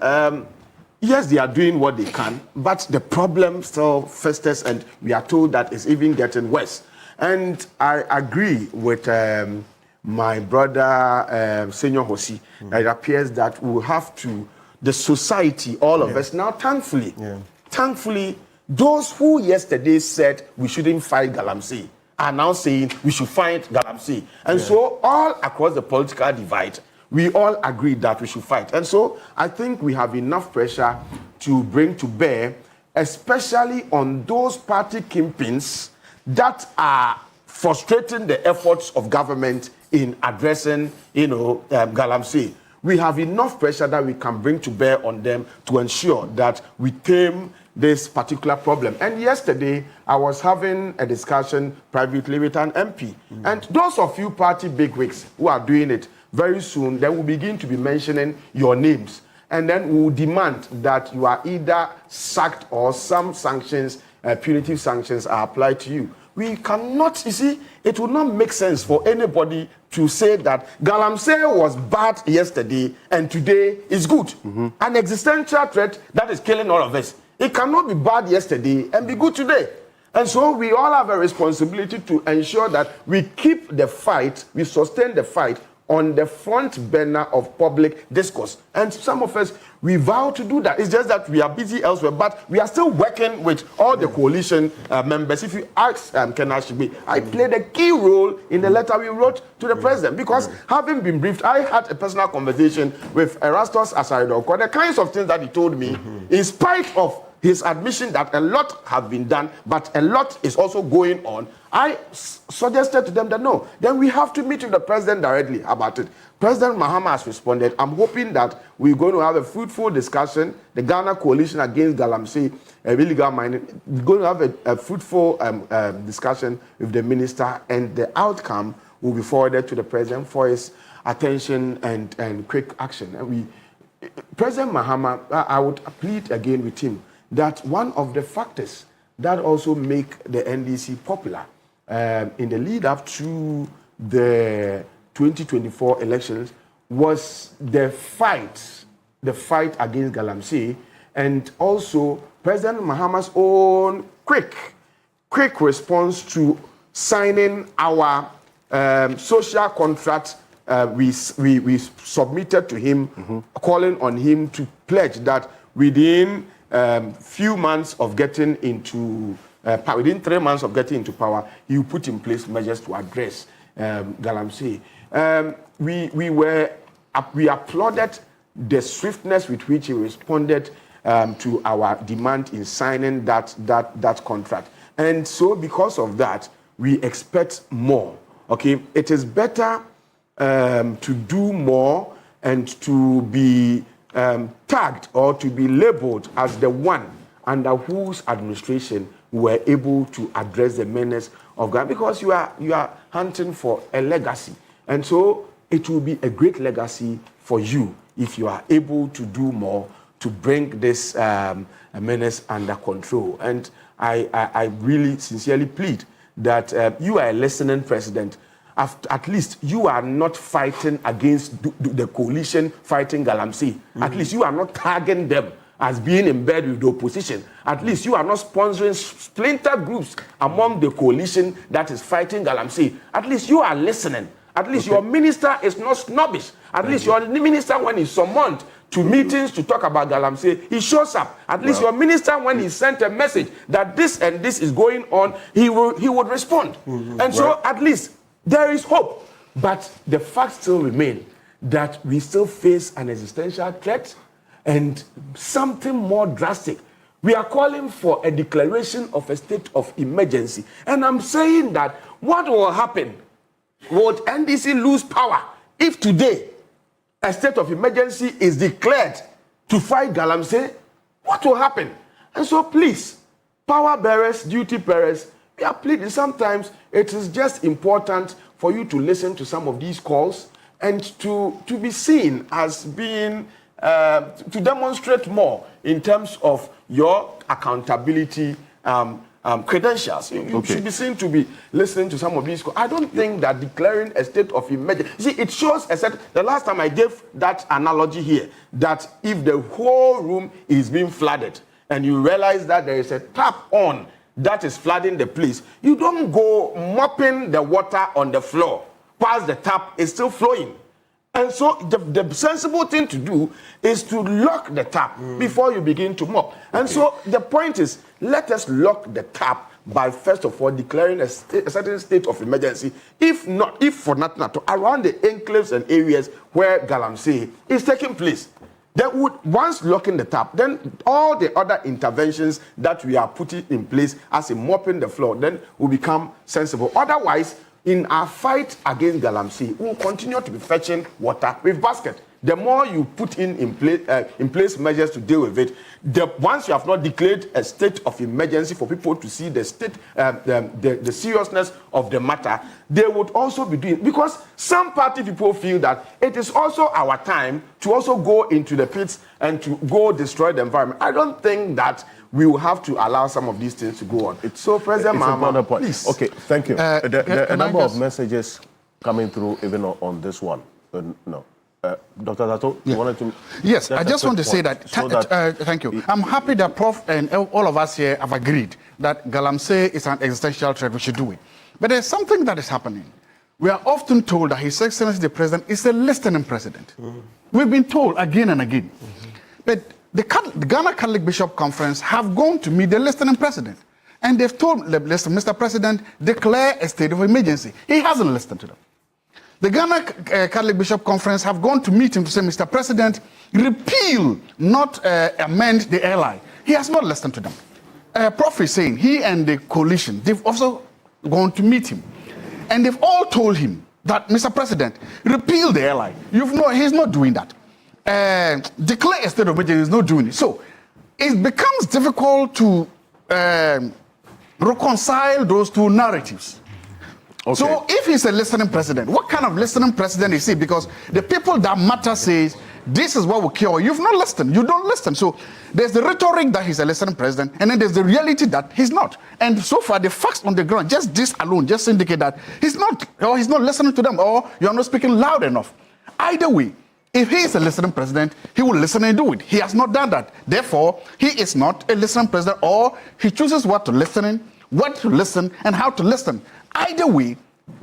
yes, they are doing what they can, but the problem still festers, and we are told that it's even getting worse. And I agree with my brother Senior Hosi, that it appears that we will have to, the society, all of us now, thankfully, those who yesterday said we shouldn't fight Galamsey are now saying we should fight Galamsey. And so all across the political divide, we all agree that we should fight. And so I think we have enough pressure to bring to bear, especially on those party kingpins that are frustrating the efforts of government in addressing, Galamsey. We have enough pressure that we can bring to bear on them to ensure that we tame this particular problem. And yesterday, I was having a discussion privately with an MP. And those of you party bigwigs who are doing it, very soon, they will begin to be mentioning your names. And then we will demand that you are either sacked or some sanctions, punitive sanctions are applied to you. We cannot, you see, it would not make sense for anybody to say that Galamsey was bad yesterday and today is good. An existential threat that is killing all of us. It cannot be bad yesterday and be good today. And so we all have a responsibility to ensure that we keep the fight, we sustain the fight on the front burner of public discourse. And some of us, we vow to do that. It's just that we are busy elsewhere, but we are still working with all the coalition members. If you ask Ken Ashigbe, I played a key role in the letter we wrote to the president, because having been briefed, I had a personal conversation with Erastus Asaridoko. The kinds of things that he told me, in spite of his admission that a lot have been done, but a lot is also going on, I suggested to them that no, then we have to meet with the president directly about it. President Mahama has responded. I'm hoping that we're going to have a fruitful discussion. The Ghana Coalition Against Galamsey, illegal mining, we're going to have a fruitful discussion with the minister, and the outcome will be forwarded to the president for his attention and quick action. And President Mahama, I would plead again with him that one of the factors that also make the NDC popular in the lead up to the 2024 elections was the fight against Galamsey, and also President Mahama's own quick response to signing our social contract we submitted to him, calling on him to pledge that within few months of getting into within 3 months of getting into power, he will put in place measures to address Galamsey. We applauded the swiftness with which he responded to our demand in signing that contract, and so because of that, we expect more. Okay, it is better to do more and to be tagged or to be labeled as the one under whose administration we were able to address the menace of Ghana, because you are hunting for a legacy, and so it will be a great legacy for you if you are able to do more to bring this menace under control. And I really sincerely plead that you are a listening president. At least you are not fighting against the coalition fighting Galamsey. At least you are not tagging them as being in bed with the opposition. At least you are not sponsoring splinter groups among the coalition that is fighting Galamsey. At least you are listening. At least your minister is not snobbish. At least your minister, when he's summoned to meetings to talk about Galamsey, he shows up. At least your minister, when he sent a message that this and this is going on, he would respond. And so at least there is hope. But the facts still remain that we still face an existential threat and something more drastic. We are calling for a declaration of a state of emergency. And I'm saying that what will happen? Would NDC lose power if today a state of emergency is declared to fight Galamsey? What will happen? And so please, power bearers, duty bearers, we are pleading. Sometimes it is just important for you to listen to some of these calls and to be seen as being to demonstrate more in terms of your accountability credentials. You should be seen to be listening to some of these calls. I don't think that declaring a state of emergency, see, it shows the last time I gave that analogy here, that if the whole room is being flooded and you realize that there is a tap on that is flooding the place, you don't go mopping the water on the floor whilst the tap is still flowing. And so the sensible thing to do is to lock the tap before you begin to mop. And so the point is, let us lock the tap by first of all declaring a certain state of emergency, if for nothing at all, around the enclaves and areas where Galamsey is taking place. Then once locking the tap, then all the other interventions that we are putting in place as a mopping the floor, then will become sensible. Otherwise, in our fight against Galamsey, we will continue to be fetching water with basket. The more you put in place measures to deal with it, once you have not declared a state of emergency for people to see the seriousness of the matter, they would also be doing, because some party people feel that it is also our time to also go into the pits and to go destroy the environment. I don't think that we will have to allow some of these things to go on. So, President Mahama, please. Okay, thank you. A number of messages coming through even on this one. No. Dr. Zato, you wanted to... Yes, I just want to say that, thank you. I'm happy that Prof and all of us here have agreed that Galamsey is an existential threat, we should do it. But there's something that is happening. We are often told that His Excellency the President is a listening president. We've been told again and again. But the Ghana Catholic Bishop Conference have gone to meet the listening president. And they've told, listen, Mr. President, declare a state of emergency. He hasn't listened to them. The Ghana Catholic Bishop Conference have gone to meet him to say, Mr. President, repeal, not amend the LI. He has not listened to them. Prof is saying, he and the coalition, they've also gone to meet him. And they've all told him that, Mr. President, repeal the LI. He's not doing that. Declare a state of emergency, he's not doing it. So it becomes difficult to reconcile those two narratives. Okay. So if he's a listening president, what kind of listening president is he? Because the people that matter says, this is what will cure. You've not listened. You don't listen. So there's the rhetoric that he's a listening president, and then there's the reality that he's not. And so far, the facts on the ground, just this alone, just indicate that he's not listening to them, or you're not speaking loud enough. Either way, if he is a listening president, he will listen and do it. He has not done that. Therefore, he is not a listening president, or he chooses what to listen, and how to listen. Either way,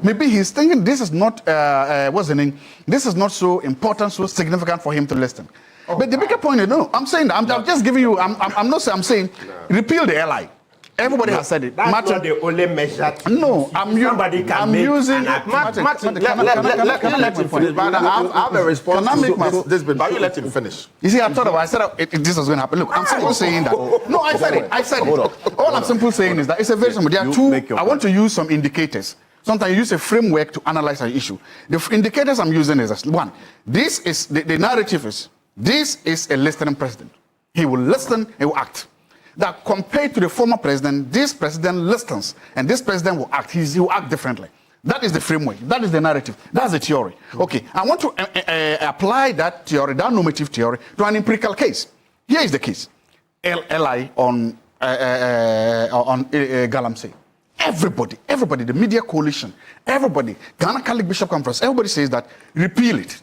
maybe he's thinking this is not this is not so important, so significant for him to listen. But the bigger point is, no, I'm saying that, I'm just giving you, I'm saying repeal the LI. Everybody has said it. That's not the only measure. No, I'm using. Martin, let him finish. But I have a response to this, but you let him finish. You see, I said this was going to happen. Look, I'm simply saying that. No, I said it. All I'm simply saying is that it's a very simple. There are two. I want to use some indicators. Sometimes you use a framework to analyze an issue. The indicators I'm using is this. One, this is the narrative is this is a listening president. He will listen, he will act. That compared to the former president, this president listens, and this president will act. He will act differently. That is the framework. That is the narrative. That's the theory. Okay, I want to apply that theory, that normative theory, to an empirical case. Here is the case. LI on Galamsey. Everybody, the media coalition, everybody, Ghana Catholic Bishop Conference, everybody says that repeal it.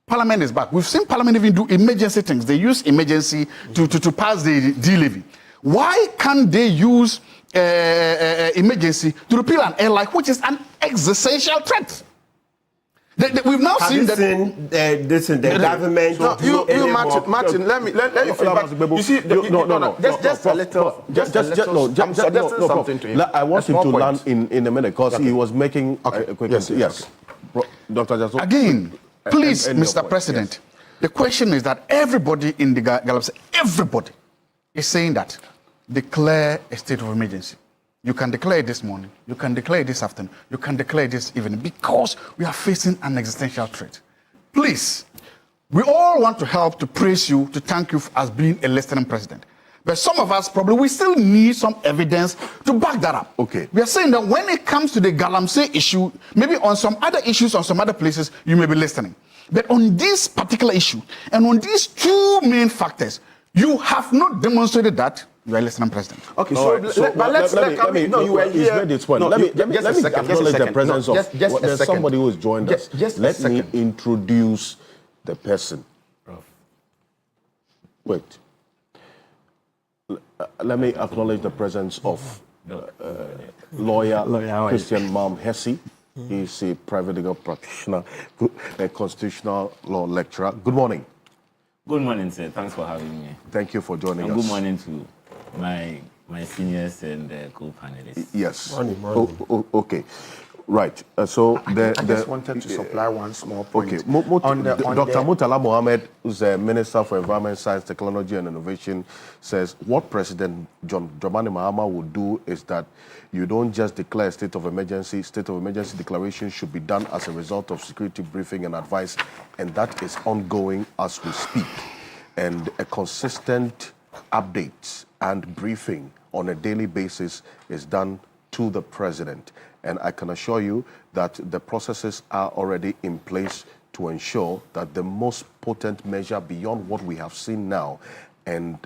Parliament is back. We've seen Parliament even do emergency things. They use emergency to pass the D-levy. Why can't they use emergency to repeal an LI, which is an existential threat? We've now seen that. This in the government. No, you Martin, let me you see, just a little. I want him to land in a minute because he was making a quick. Yes. Dr. Jasso. Again, please, Mr. President, the question is that everybody in the Galamsey, everybody is saying that declare a state of emergency. You can declare it this morning, you can declare it this afternoon, you can declare it this evening, because we are facing an existential threat. Please, we all want to help to praise you, to thank you as being a listening president. But some of us probably, we still need some evidence to back that up. Okay. We are saying that when it comes to the Galamsey issue, maybe on some other issues, on some other places, you may be listening. But on this particular issue, and on these two main factors, you have not demonstrated that you are listening president. Okay, let me you were here. Let me acknowledge the presence of there's somebody who has joined us. Let me introduce the person. Wait. Let me acknowledge the presence of lawyer Christian Mam Hesse. He's a private legal practitioner, a constitutional law lecturer. Good morning. Good morning, sir. Thanks for having me. Thank you for joining us. Good morning to my seniors and co-panelists. Yes. Morning. Okay. Right. So I just wanted to supply one small point. Okay. Dr. Murtala Mohammed, who's the Minister for Environment, Science, Technology and Innovation, says what President John Dramani Mahama would do is that you don't just declare a state of emergency. State of emergency declaration should be done as a result of security briefing and advice, and that is ongoing as we speak. And a consistent update and briefing on a daily basis is done to the president. And I can assure you that the processes are already in place to ensure that the most potent measure beyond what we have seen now and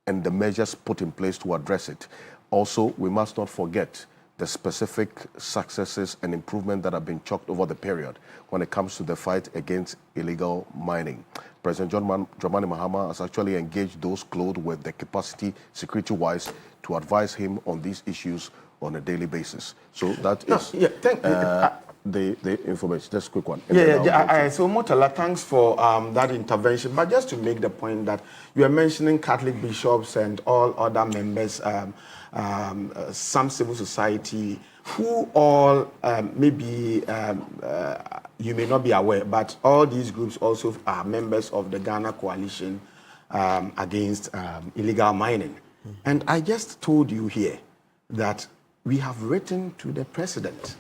the measures put in place to address it. Also, we must not forget the specific successes and improvements that have been chalked over the period when it comes to the fight against illegal mining. President Dramani Mahama has actually engaged those clothed with the capacity, security-wise, to advise him on these issues on a daily basis. So that is the information. Just a quick one. So Murtala, thanks for that intervention. But just to make the point that you are mentioning Catholic bishops and all other members, some civil society, who all maybe you may not be aware, but all these groups also are members of the Ghana Coalition against illegal mining. And I just told you here that we have written to the president,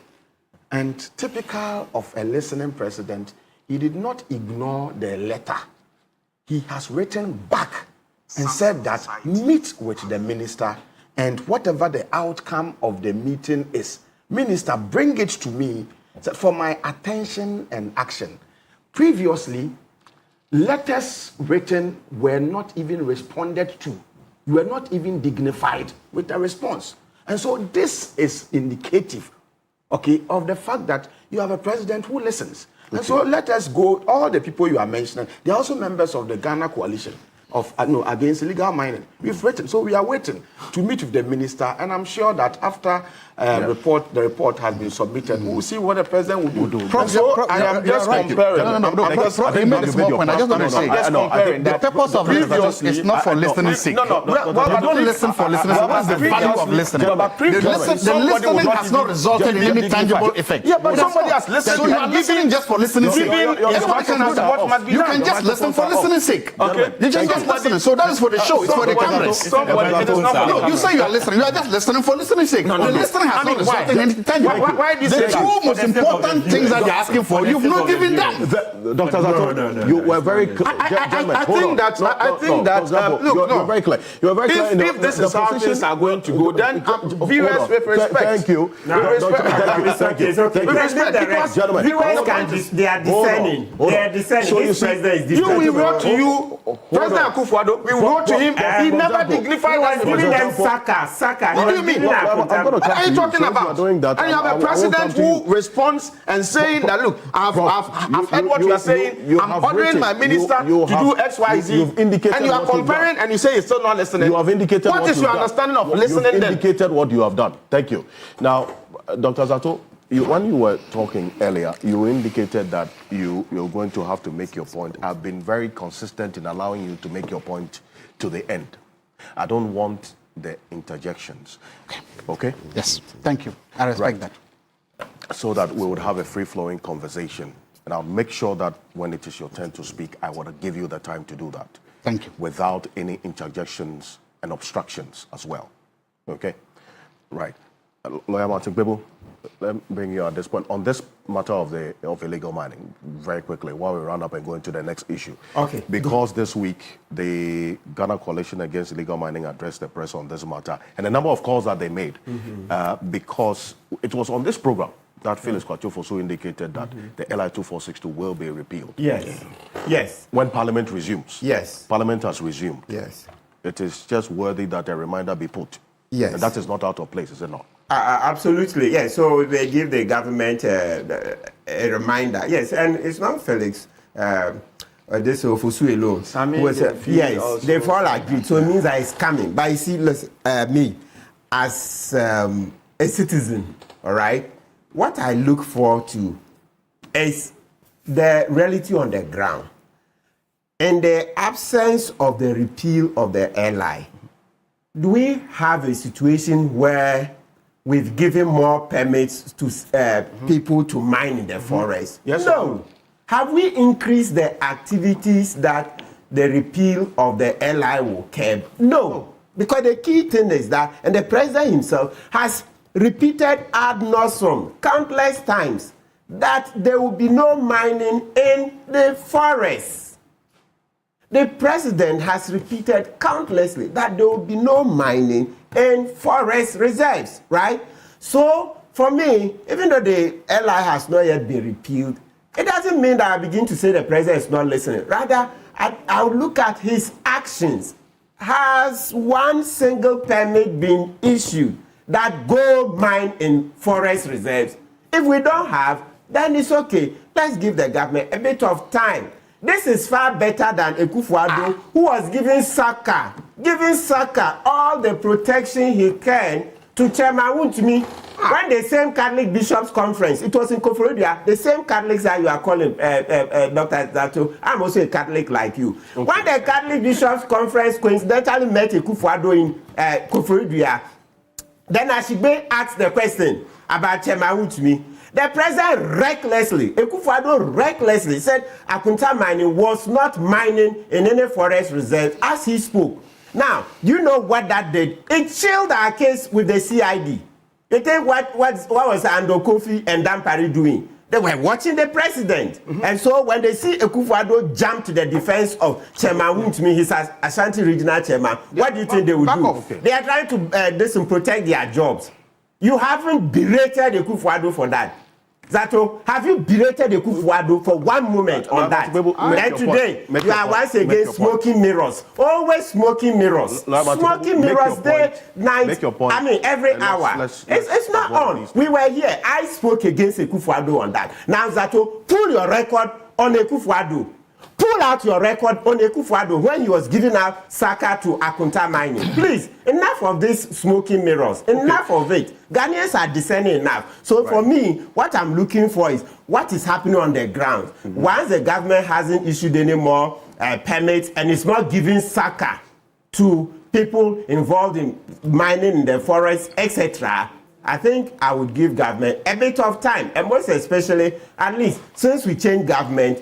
and typical of a listening president, he did not ignore the letter. He has written back and said that meet with the minister, and whatever the outcome of the meeting is, minister, bring it to me for my attention and action. Previously, letters written were not even responded to. You were not even dignified with a response. And so this is indicative, okay, of the fact that you have a president who listens. Okay. And so let us go, all the people you are mentioning, they are also members of the Ghana Coalition of against illegal mining. We've written, so we are waiting to meet with the minister, and I'm sure that after the report has been submitted, we'll see what the president will do. I am just comparing. The purpose of this is not for listening sake. We don't listen for listening sake. What's the value of listening? The listening has not resulted in any tangible effect. Yeah, but somebody has listened. So you are listening just for listening sake. You can just listen for listening sake. Okay. You just listening. So that is for the show. It's for the cameras. No, you say you are listening. You are just listening for listening sake. The listening has not resulted in anything tangible. The two most important things that you're asking for, you've not given them. Dr. Zato, you were very clear. I think that you're very clear. You are very clear. If this is how things are going to go, then viewers with respect. Thank you. Thank you. Because viewers they are discerning. They are discerning. This president is different. We wrote to you, President Akufo-Addo, we wrote to him, he never dignified us. Giving them Saka. What do you mean? What are you talking about? And you have a president who responds and saying that, look, I've heard what you are saying. I'm ordering my minister to do X, Y, Z. And you are comparing and you say you're still not listening. You have indicated what is your understanding of listening then? You have indicated what you have done. Thank you. Now, Dr. Zato, when you were talking earlier, you indicated that you're going to have to make your point. I've been very consistent in allowing you to make your point to the end. I don't want the interjections. Okay? Yes. Thank you. I respect that. So that we would have a free-flowing conversation. And I'll make sure that when it is your turn to speak, I will give you the time to do that. Thank you. Without any interjections and obstructions as well. Okay? Right. Lawyer Martin Bebo, let me bring you at this point. On this matter of illegal mining, very quickly, while we round up and go into the next issue. Okay. Because this week, the Ghana Coalition Against Illegal Mining addressed the press on this matter, and a number of calls that they made, because it was on this program that Phyllis Kwatiofosu indicated that the LI 2462 will be repealed. Yes. Yes. When Parliament resumes. Yes. Parliament has resumed. Yes. It is just worthy that a reminder be put. Yes. And that is not out of place, is it not? Absolutely, yes. So they give the government a reminder. Yes, and it's not Felix, this Ofosu alone. Yes, they've all agreed. So it means that it's coming. But you see, listen, me, as a citizen, all right, what I look forward to is the reality on the ground. In the absence of the repeal of the LI, do we have a situation where with giving more permits to people to mine in the forest? Yes, no. Have we increased the activities that the repeal of the LI will curb? No. Because the key thing is that, and the president himself has repeated ad nauseum countless times, that there will be no mining in the forest. The president has repeated countlessly that there will be no mining in forest reserves, right? So, for me, even though the LI has not yet been repealed, it doesn't mean that I begin to say the president is not listening. Rather, I'll look at his actions. Has one single permit been issued that go mine in forest reserves? If we don't have, then it's okay. Let's give the government a bit of time. This is far better than Akufo-Addo, who was giving Saka all the protection he can to Chairman Wontumi. When the same Catholic Bishops Conference, it was in Koforidua, the same Catholics that you are calling, Dr. Zato, I'm also a Catholic like you. Okay. When the Catholic Bishops Conference coincidentally met Akufo-Addo in Koforidua, then Ashibe asked the question about Chairman Wontumi. The president recklessly, Akufo-Addo recklessly said Akunta mining was not mining in any forest reserve as he spoke. Now, you know what that did? It chilled our case with the CID. You think what was Ando Kofi and Dampari doing? They were watching the president. And so when they see Akufo-Addo jump to the defense of Chairman Wontumi, his Ashanti regional chairman, what do you think they will do? Off, okay. They are trying to protect their jobs. You haven't berated Akufo-Addo for that. Zato, have you berated Akufo-Addo for one moment on that? Then today, you are once again smoking mirrors. Always smoking mirrors. Smoking mirrors day, night, I mean every hour. It's not on. We were here. I spoke against Akufo-Addo on that. Now, Zato, pull your record on Akufo-Addo. Pull out your record on Akufo-Addo when he was giving out Saka to Akunta mining. Please, enough of these smoking mirrors. Enough of it. Ghanaians are discerning enough. So for me, what I'm looking for is what is happening on the ground. Once the government hasn't issued any more permits and it's not giving Saka to people involved in mining in the forest, etc., I think I would give government a bit of time. And most especially, at least since we changed government,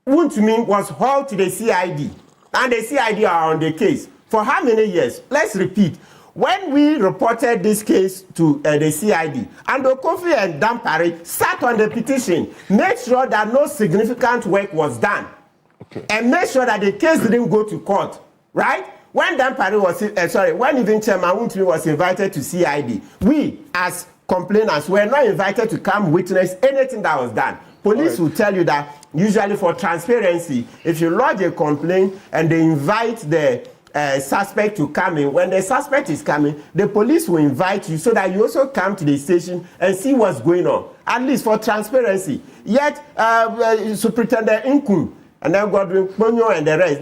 Wontumi was hauled to the CID, and the CID are on the case. For how many years? Let's repeat. When we reported this case to the CID, Ando Kofi and Dampari sat on the petition, made sure that no significant work was done, and made sure that the case didn't go to court, right? When Dampari was, when even Chairman Wontumi was invited to CID, we as complainants were not invited to come witness anything that was done. Police will tell you that usually for transparency, if you lodge a complaint and they invite the suspect to come in, when the suspect is coming, the police will invite you so that you also come to the station and see what's going on, at least for transparency. Yet, Superintendent Nkum and then Godwin Ponyo and the rest,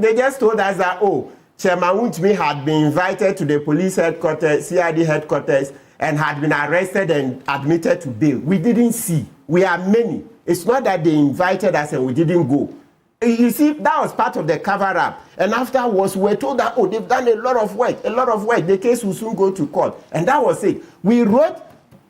they just told us that, oh, Chairman Wontumi had been invited to the police headquarters, CID headquarters, and had been arrested and admitted to bail. We didn't see. We are many. It's not that they invited us and we didn't go. You see, that was part of the cover-up. And afterwards, we were told that, oh, they've done a lot of work. The case will soon go to court. And that was it. We wrote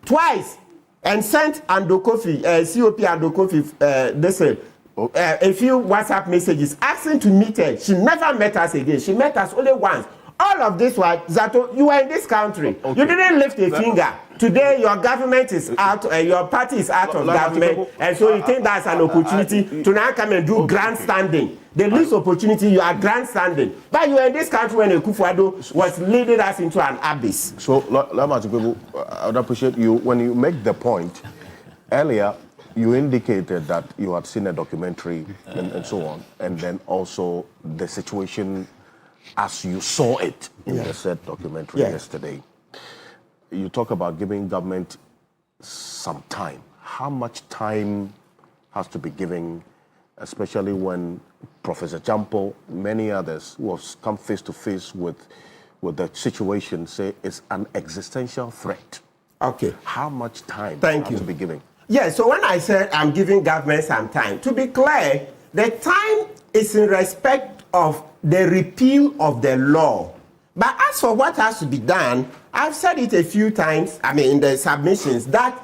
twice and sent Ando Kofi, COP Ando Kofi, a few WhatsApp messages asking to meet her. She never met us again. She met us only once. All of this was, Zato, you were in this country. Okay. You didn't lift a finger. Today, your government is out, your party is out of government, and so you think that's an opportunity to now come and do grandstanding. The least opportunity, you are grandstanding. But you were in this country when Akufo-Addo was leading us into an abyss. So, I would appreciate you, when you make the point, earlier, you indicated that you had seen a documentary and so on, and then also the situation as you saw it in the said documentary yesterday. You talk about giving government some time. How much time has to be given, especially when Professor Jampo, many others who have come face to face with the situation say it's an existential threat? Okay. How much time has to be given? Yeah, so when I said I'm giving government some time, to be clear, the time is in respect of the repeal of the law. But as for what has to be done, I've said it a few times, in the submissions, that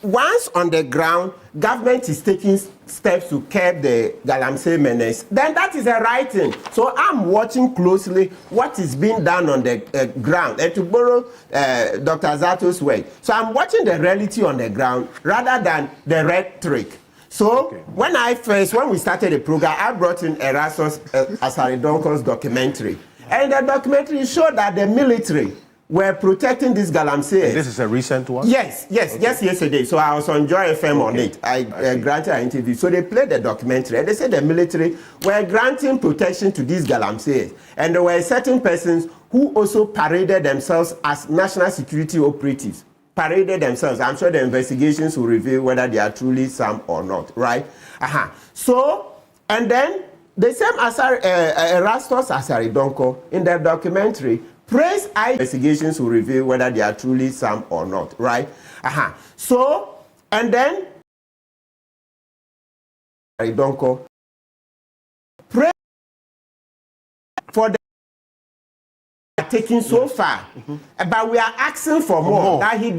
once on the ground, government is taking steps to curb the Galamsey menace, then that is a right thing. So I'm watching closely what is being done on the ground. And to borrow Dr. Zato's word, so I'm watching the reality on the ground rather than the rhetoric. So when we started the program, I brought in Erastus Asaridonko's documentary. And the documentary showed that the military were protecting these Galamsey. This is a recent one? Yes, just yesterday. So I was on Joy FM on it. I granted an interview. So they played the documentary and they said the military were granting protection to these Galamsey. And there were certain persons who also paraded themselves as national security operatives. Paraded themselves. I'm sure the investigations will reveal whether they are truly some or not, right? So, and then the same Erastus Asaridonko in the documentary praise investigations will reveal whether they are truly some or not, right? So, and then Asaridonko praise for the taking so far, but we are asking for more. That he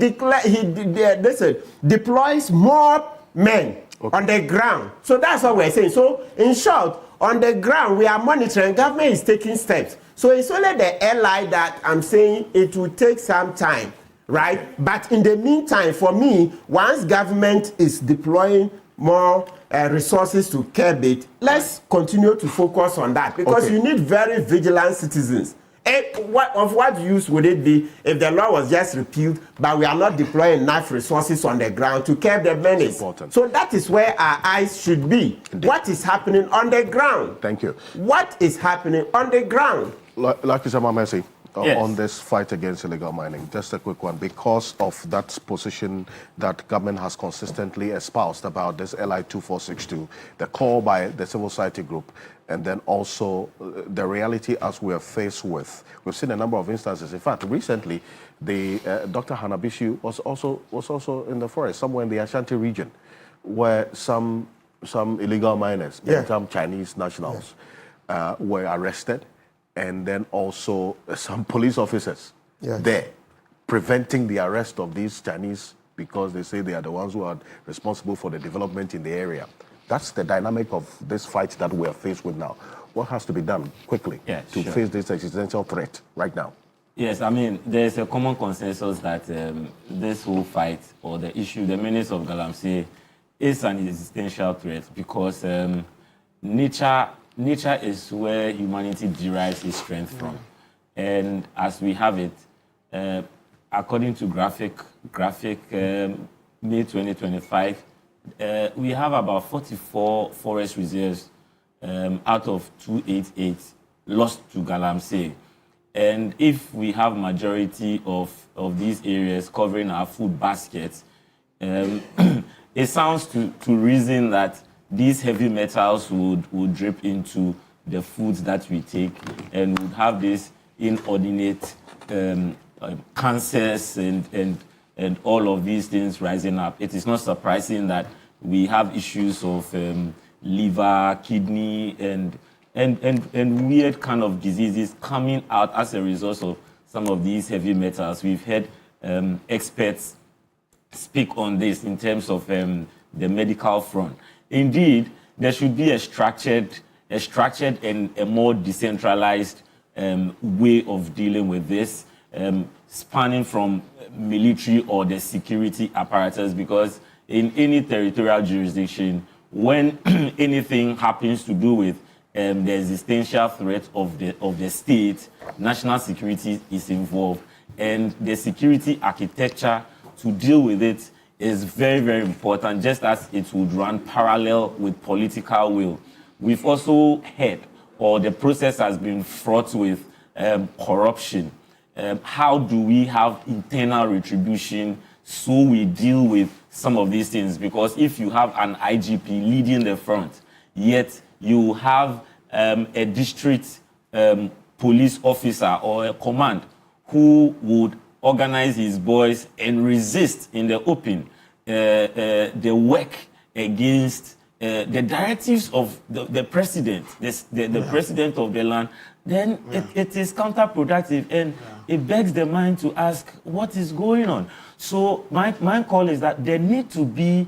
deploys more men on the ground. So that's what we're saying. So in short, on the ground we are monitoring. Government is taking steps. So it's only the ally that I'm saying it will take some time, right? But in the meantime, for me, once government is deploying more resources to curb it, let's continue to focus on that, because you need very vigilant citizens. Of what use would it be if the law was just repealed, but we are not deploying enough resources on the ground to curb the menace? So that is where our eyes should be. Indeed. What is happening on the ground? Thank you. What is happening on the ground? Like you said, Messi, on this fight against illegal mining, just a quick one. Because of that position that government has consistently espoused about this LI 2462, the call by the civil society group, and then also the reality as we are faced with. We've seen a number of instances. In fact, recently, the Dr. Hanabishi was also in the forest, somewhere in the Ashanti region, where some illegal miners, some Chinese nationals, were arrested, and then also some police officers there, preventing the arrest of these Chinese because they say they are the ones who are responsible for the development in the area. That's the dynamic of this fight that we are faced with now. What has to be done quickly to face this existential threat right now? Yes, there's a common consensus that this whole fight or the issue, the menace of Galamsey, is an existential threat because nature is where humanity derives its strength from. And as we have it, according to graphic May 2025, we have about 44 forest reserves out of 288 lost to Galamsey. And if we have majority of these areas covering our food baskets, it sounds to reason that these heavy metals would drip into the foods that we take and would have this inordinate cancers and all of these things rising up. It is not surprising that we have issues of liver, kidney, and weird kind of diseases coming out as a result of some of these heavy metals. We've had experts speak on this in terms of the medical front. Indeed, there should be a structured and a more decentralized way of dealing with this, spanning from military or the security apparatus, because in any territorial jurisdiction, when anything happens to do with the existential threat of the state, national security is involved, and the security architecture to deal with it is very, very important, just as it would run parallel with political will. We've also heard, or the process has been fraught with corruption. How do we have internal retribution so we deal with some of these things? Because if you have an IGP leading the front, yet you have a district police officer or a command who would organize his boys and resist in the open the work against the directives of the president, the president of the land, then it is counterproductive, and it begs the mind to ask what is going on. So my call is that there need to be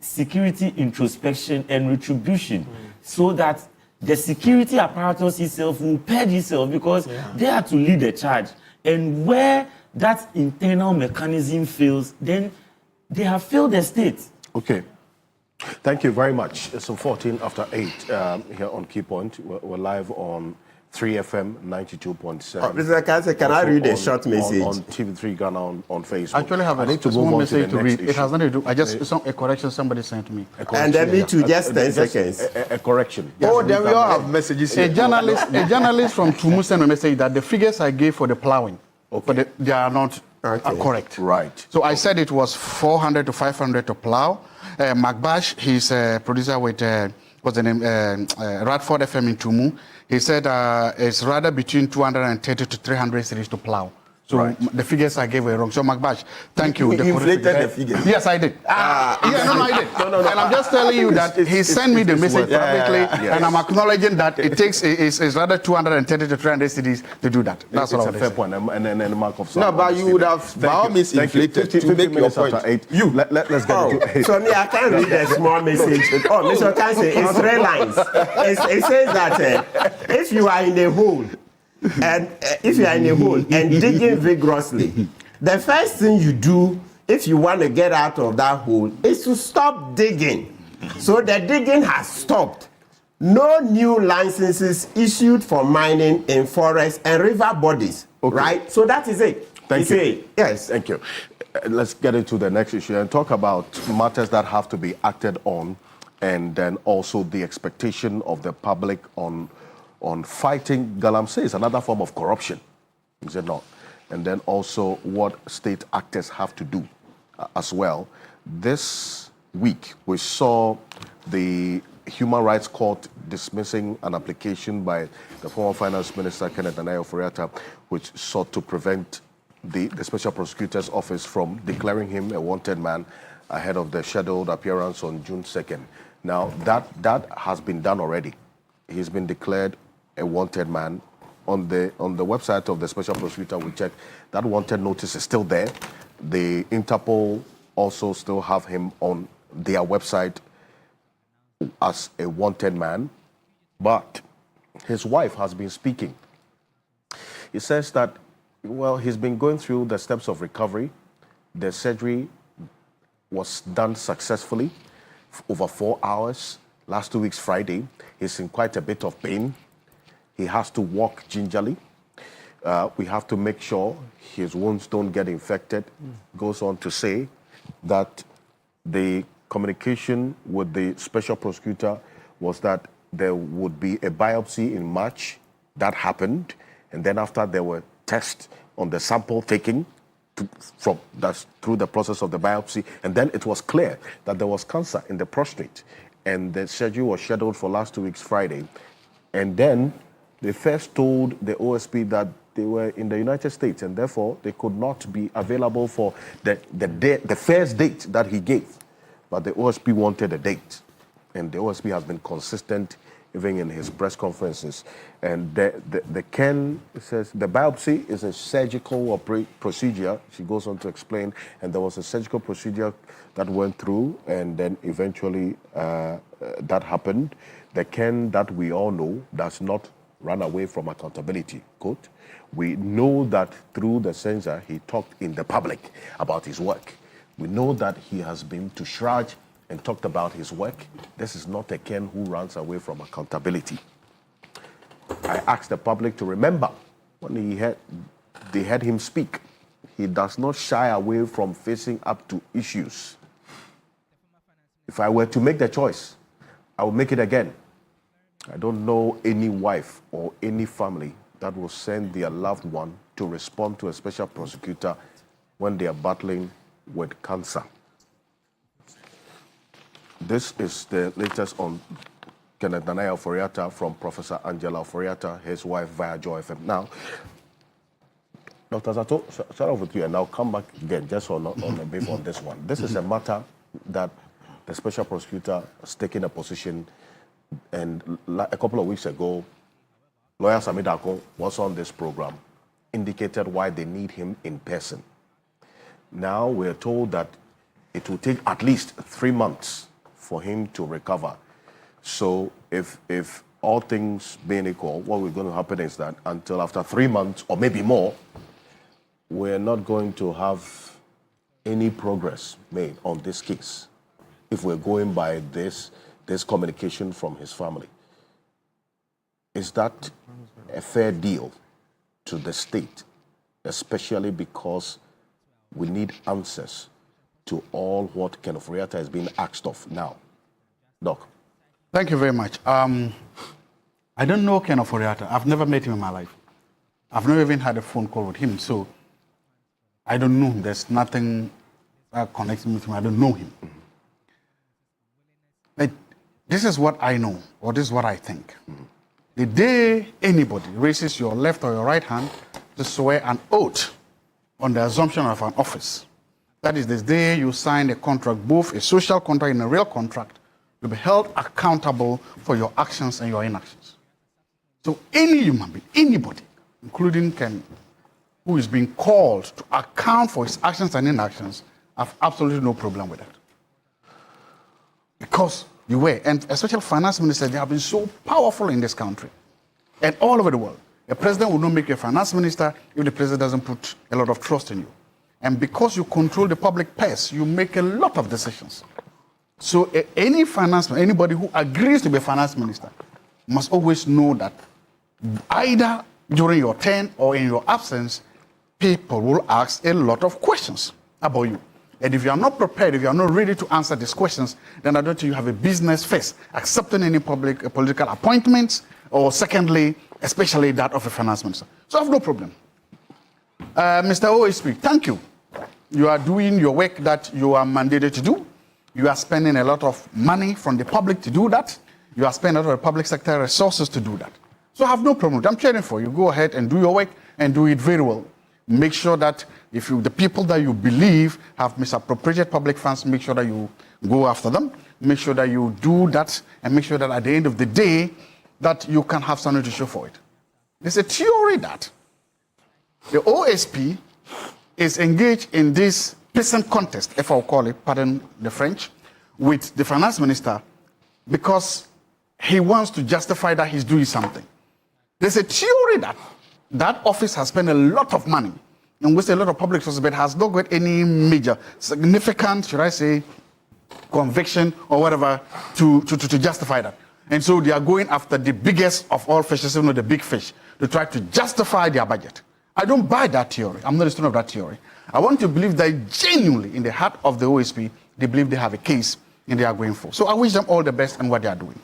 security introspection and retribution, so that the security apparatus itself will purge itself, because they are to lead the charge. And where that internal mechanism fails, then they have failed the state. Okay. Thank you very much. It's 14 after 8 here on Key Point. We're live on 3FM 92.7. Mr. Kanse, can I read a short message? On TV3 Ghana on Facebook. I actually have a small message to read. It has nothing to do. A correction somebody sent to me. And then me too, just 10 seconds. A correction. Oh, then we all have messages here. A journalist from Tumu sent a message that the figures I gave for the plowing, but they are not correct. Right. So I said it was 400 to 500 to plow. Macbash, he's a producer with what's the name? Radford FM in Tumu. He said it's rather between 230 to 300 cities to plow. So the figures I gave were wrong. So Macbash, thank you. You inflated the figures. Yes, I did. I did. No. And I'm just telling you that he sent me the message publicly, and I'm acknowledging that it takes it's rather 230 to 300 cities to do that. That's all. It's a fair point, and then the mark of. No, but you would have by all means inflated to make your point. Let's get into it. So me, I can't read a small message. Mr. Kanse, it's 3 lines. It says that if you are in a hole, and digging vigorously, the first thing you do if you want to get out of that hole is to stop digging. So the digging has stopped. No new licenses issued for mining in forests and river bodies. Okay. Right? So that is it. Thank you. Yes. Thank you. Let's get into the next issue and talk about matters that have to be acted on, and then also the expectation of the public on fighting Galamsey is another form of corruption, is it not? And then also what state actors have to do as well. This week, we saw the Human Rights Court dismissing an application by the former Finance Minister, Kenneth Nanayo-Ofori-Atta, which sought to prevent the Special Prosecutor's Office from declaring him a wanted man ahead of the scheduled appearance on June 2nd. Now, that has been done already. He's been declared a wanted man. On the website of the Special Prosecutor, we checked, that wanted notice is still there. The Interpol also still have him on their website as a wanted man, but his wife has been speaking. He says that, well, he's been going through the steps of recovery. The surgery was done successfully over 4 hours. Last 2 weeks, Friday, he's in quite a bit of pain. He has to walk gingerly. We have to make sure his wounds don't get infected. Goes on to say that the communication with the Special Prosecutor was that there would be a biopsy in March. That happened. And then after there were tests on the sample taken through the process of the biopsy. And then it was clear that there was cancer in the prostate. And the surgery was scheduled for last 2 weeks, Friday. And then they first told the OSP that they were in the United States and therefore they could not be available for the first date that he gave. But the OSP wanted a date. And the OSP has been consistent even in his press conferences. And the Ken says the biopsy is a surgical procedure. She goes on to explain, and there was a surgical procedure that went through, and then eventually that happened. The Ken that we all know does not run away from accountability. Quote, we know that through the censor, he talked in the public about his work. We know that he has been to Shraj and talked about his work. This is not a Ken who runs away from accountability. I asked the public to remember when they heard him speak. He does not shy away from facing up to issues. If I were to make the choice, I would make it again. I don't know any wife or any family that will send their loved one to respond to a special prosecutor when they are battling with cancer. This is the latest on Kenneth Nanayo-Ofori-Atta from Professor Angela Ofori-Atta, his wife, via Joy FM. Now, Dr. Zato, start off with you, and I'll come back again just on a brief on this one. This is a matter that the special prosecutor has taken a position, and a couple of weeks ago, Lawyer Samidako was on this program, indicated why they need him in person. Now we're told that it will take at least 3 months for him to recover. So if all things being equal, what we're going to happen is that until after 3 months or maybe more, we're not going to have any progress made on this case if we're going by this communication from his family. Is that a fair deal to the state, especially because we need answers to all what Ken Ofori-Atta is being asked of now? Doc. Thank you very much. I don't know Ken Ofori-Atta. I've never met him in my life. I've never even had a phone call with him, so I don't know him. There's nothing that connects me with him. I don't know him. But this is what I know, or this is what I think. The day anybody raises your left or your right hand to swear an oath on the assumption of an office, that is the day you sign a contract, both a social contract and a real contract, you'll be held accountable for your actions and your inactions. So any human being, anybody, including Ken, who is being called to account for his actions and inactions, have absolutely no problem with that. Because you were, and especially finance ministers, they have been so powerful in this country and all over the world. A president will not make you a finance minister if the president doesn't put a lot of trust in you. And because you control the public purse, you make a lot of decisions. So any finance, anybody who agrees to be a finance minister must always know that either during your term or in your absence, people will ask a lot of questions about you. And if you are not prepared, if you are not ready to answer these questions, then I don't think you have a business first, accepting any political appointments, or secondly, especially that of a finance minister. So I have no problem. Mr. OSP, thank you. You are doing your work that you are mandated to do. You are spending a lot of money from the public to do that. You are spending a lot of public sector resources to do that. So I have no problem. I'm cheering for you. Go ahead and do your work and do it very well. Make sure that if the people that you believe have misappropriated public funds, make sure that you go after them. Make sure that you do that, and make sure that at the end of the day, that you can have something to show for it. There's a theory that the OSP is engaged in this peasant contest, if I'll call it, pardon the French, with the finance minister because he wants to justify that he's doing something. There's a theory that that office has spent a lot of money and wasted a lot of public resources, but has not got any major, significant, should I say, conviction or whatever to justify that. And so they are going after the biggest of all fishes, even though the big fish, to try to justify their budget. I don't buy that theory. I'm not a student of that theory. I want to believe that genuinely, in the heart of the OSP, they believe they have a case and they are going for. So I wish them all the best in what they are doing.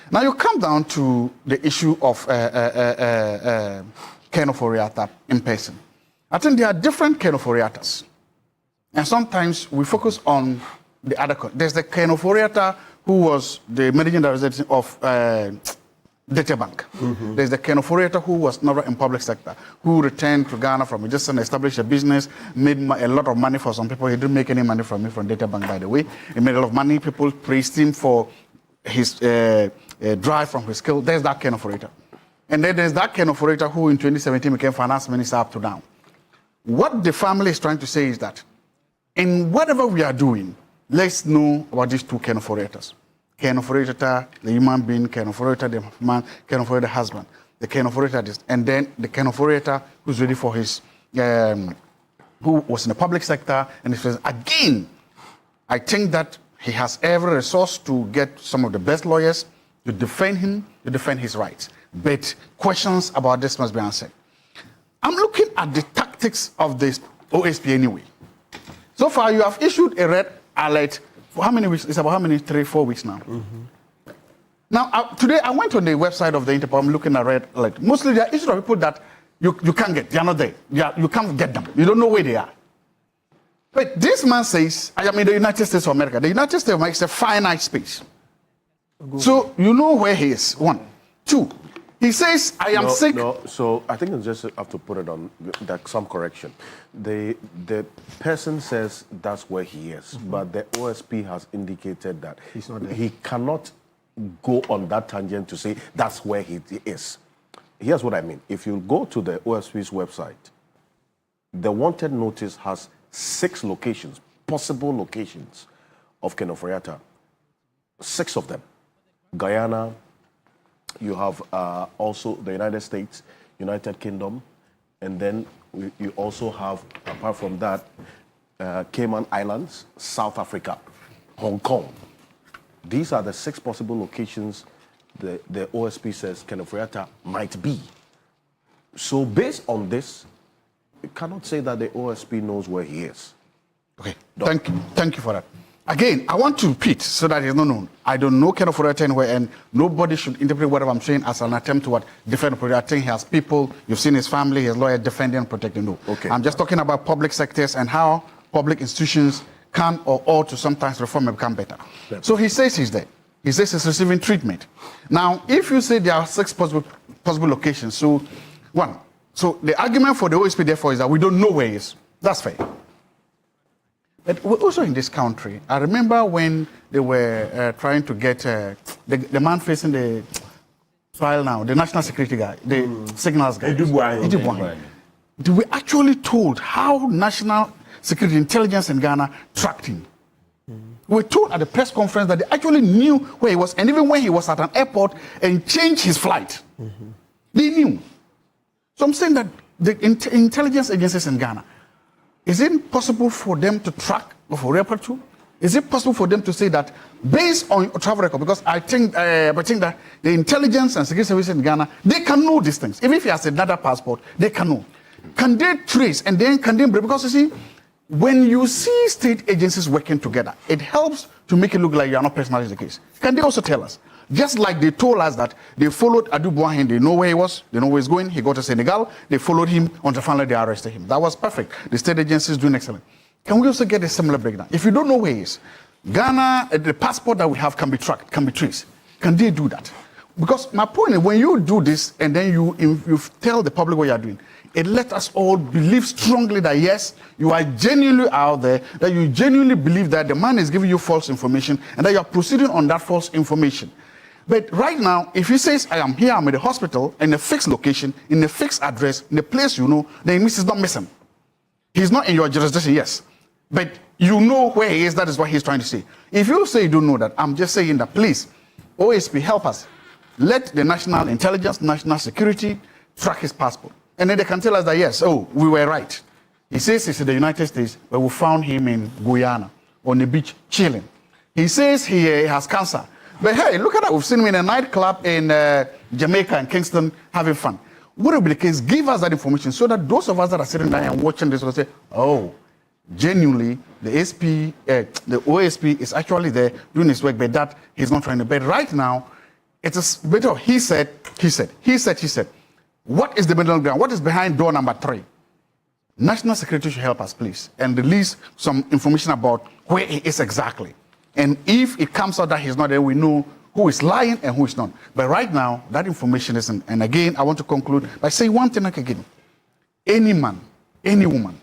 Now you come down to the issue of Ken Ofori-Atta in person. I think there are different Ken Ofori-Attas. And sometimes we focus on the other. There's the Ken Ofori-Atta who was the managing director of Data Bank. Mm-hmm. There's the Ken Ofori-Atta who was never in public sector, who returned to Ghana from just an established a business, made a lot of money for some people. He didn't make any money from me from Data Bank, by the way. He made a lot of money. People praised him for his drive from his skill. There's that Ken Ofori-Atta. And then there's that Ken Ofori-Atta who in 2017 became finance minister up to now. What the family is trying to say is that in whatever we are doing, let's know about these two Ken Ofori-Attas. Ken Ofori-Atta, the human being, Ken Ofori-Atta, the man, Ken Ofori-Atta, the husband, the Ken Ofori-Atta, and then the Ken Ofori-Atta who's ready for his, who was in the public sector, and again, I think that he has every resource to get some of the best lawyers to defend him, to defend his rights. But questions about this must be answered. I'm looking at the tactics of this OSP anyway. So far, you have issued a red alert for how many weeks? It's about how many? 3-4 weeks now. Mm-hmm. Now, today I went on the website of the Interpol. I'm looking at red alert. Mostly, there are issues of people that you can't get. They are not there. You can't get them. You don't know where they are. But this man says, I am in the United States of America. The United States of America is a finite space. So you know where he is. 1. 2. He says, I am sick. No, so I think I just have to put it on that some correction. The person says that's where he is, mm-hmm. but the OSP has indicated that he cannot go on that tangent to say that's where he is. here's what I mean. If you go to the OSP's website, the wanted notice has 6 locations, possible locations of Ken Ofori-Atta. 6 of them. Guyana, you have also the United States, United Kingdom, and then you also have, apart from that, Cayman Islands, South Africa, Hong Kong. These are the 6 possible locations the OSP says Ken Ofori-Atta might be. So based on this, you cannot say that the OSP knows where he is. Okay, thank you for that. Again, I want to repeat so that it's not known. I don't know Ken Ofori-Atta anywhere, and nobody should interpret whatever I'm saying as an attempt to defend Ofori-Atta. I think he has people, you've seen his family, his lawyer defending and protecting. No. Okay. I'm just talking about public sectors and how public institutions can or ought to sometimes reform and become better. Yeah. So he says he's there. He says he's receiving treatment. Now, if you say there are 6 possible locations, so the argument for the OSP therefore is that we don't know where he is. That's fair. But we're also in this country. I remember when they were trying to get the man facing the trial now, the national security guy, the signals guy. They were actually told how national security intelligence in Ghana tracked him. We were told at the press conference that they actually knew where he was, and even when he was at an airport and changed his flight, they knew. So I'm saying that the intelligence agencies in Ghana, is it possible for them to track Ofori-Atta too? Is it possible for them to say that based on travel record? Because I think that the intelligence and security services in Ghana, they can know these things. Even if he has another passport, they can know. Can they trace and then can they break? Because you see, when you see state agencies working together, it helps to make it look like you are not personally the case. Can they also tell us? Just like they told us that they followed Adu Boahen, they know where he was, they know where he's going, he got to Senegal, they followed him until finally they arrested him. That was perfect. The state agencies doing excellent. Can we also get a similar breakdown? If you don't know where he is, Ghana, the passport that we have can be tracked, can be traced. Can they do that? Because my point is, when you do this and then you tell the public what you are doing, it lets us all believe strongly that yes, you are genuinely out there, that you genuinely believe that the man is giving you false information and that you are proceeding on that false information. But right now, if he says, I am here, I'm at the hospital, in a fixed location, in a fixed address, in a place you know, then it means he's not missing. He's not in your jurisdiction, yes. But you know where he is, that is what he's trying to say. If you say you don't know that, I'm just saying that please, OSP, help us. Let the national intelligence, national security track his passport. And then they can tell us that, yes, we were right. He says he's in the United States, but we found him in Guyana, on the beach, chilling. He says he has cancer. But hey, look at that. We've seen him in a nightclub in Jamaica and Kingston having fun. What will be the case? Give us that information so that those of us that are sitting there and watching this will say, genuinely, the OSP is actually there doing his work, but that he's not trying to. But right now, it is better. He said. What is the middle ground? What is behind door number 3? National security should help us, please, and release some information about where he is exactly. And if it comes out that he's not there, we know who is lying and who is not. But right now, that information isn't. And again, I want to conclude by saying one thing again. Any man, any woman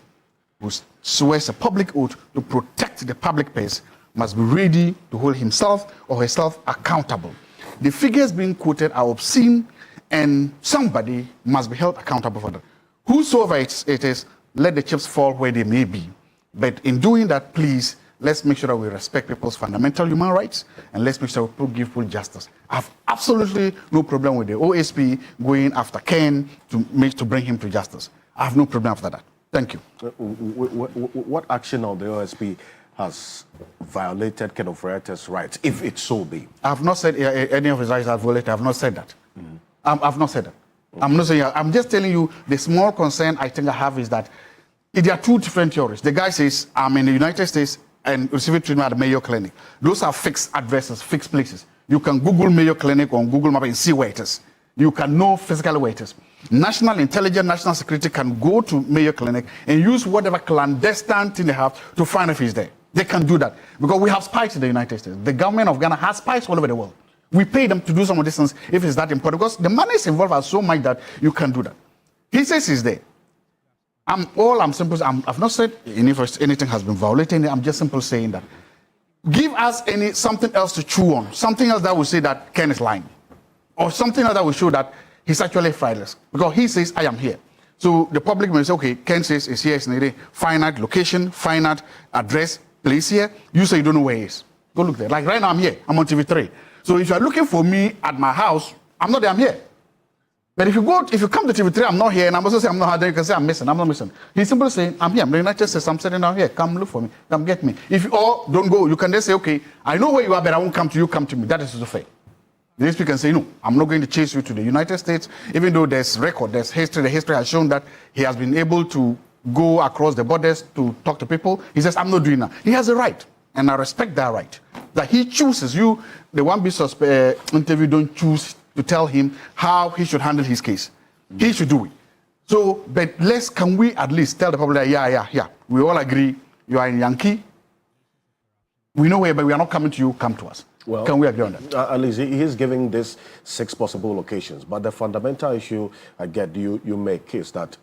who swears a public oath to protect the public peace must be ready to hold himself or herself accountable. The figures being quoted are obscene, and somebody must be held accountable for that. Whosoever it is, let the chips fall where they may be. But in doing that, please, let's make sure that we respect people's fundamental human rights, and let's make sure we give full justice. I have absolutely no problem with the OSP going after Ken to bring him to justice. I have no problem after that. Thank you. What action of the OSP has violated Ken Ofori-Atta's rights, if it so be? I have not said any of his rights are violated. I have not said that. I've not said that. I'm not saying. I'm just telling you the small concern I think I have is that there are 2 different theories. The guy says, I'm in the United States and receiving treatment at the Mayo Clinic. Those are fixed addresses, fixed places. You can Google Mayo Clinic on Google Maps and see where it is. You can know physically where it is. National intelligence, national security can go to Mayo Clinic and use whatever clandestine thing they have to find if he's there. They can do that because we have spies in the United States. The government of Ghana has spies all over the world. We pay them to do some of these things if it's that important because the money is involved are so much that you can do that. He says he's there. I've not said anything has been violated. I'm just simply saying that. Give us something else to chew on. Something else that will say that Ken is lying. Or something else that will show that he's actually fileless because he says, I am here. So the public may say, okay, Ken says is here, it's in the finite location, finite address, place here. You say you don't know where he is. Go look there. Like right now, I'm here. I'm on TV3. So if you're looking for me at my house, I'm not there, I'm here. But if you come to TV3, I'm not here, and I'm also saying I'm not here, you can say I'm missing. I'm not missing. He's simply saying, I'm here. I'm the United States. I'm sitting down here. Come look for me. Come get me. If you all don't go, you can just say, okay, I know where you are, but I won't come to you. Come to me. That is also fair. The DSP can say, no, I'm not going to chase you to the United States, even though there's record, there's history. The history has shown that he has been able to go across the borders to talk to people. He says, I'm not doing that. He has a right, and I respect that right. That he chooses you, the one be interview, don't choose to tell him how he should handle his case. He should do it. So, but can we at least tell the public that, yeah, we all agree, you are in Yankee. We know where, but we are not coming to you, come to us. Well, can we agree on that? At least he is giving this 6 possible locations. But the fundamental issue I get you make is that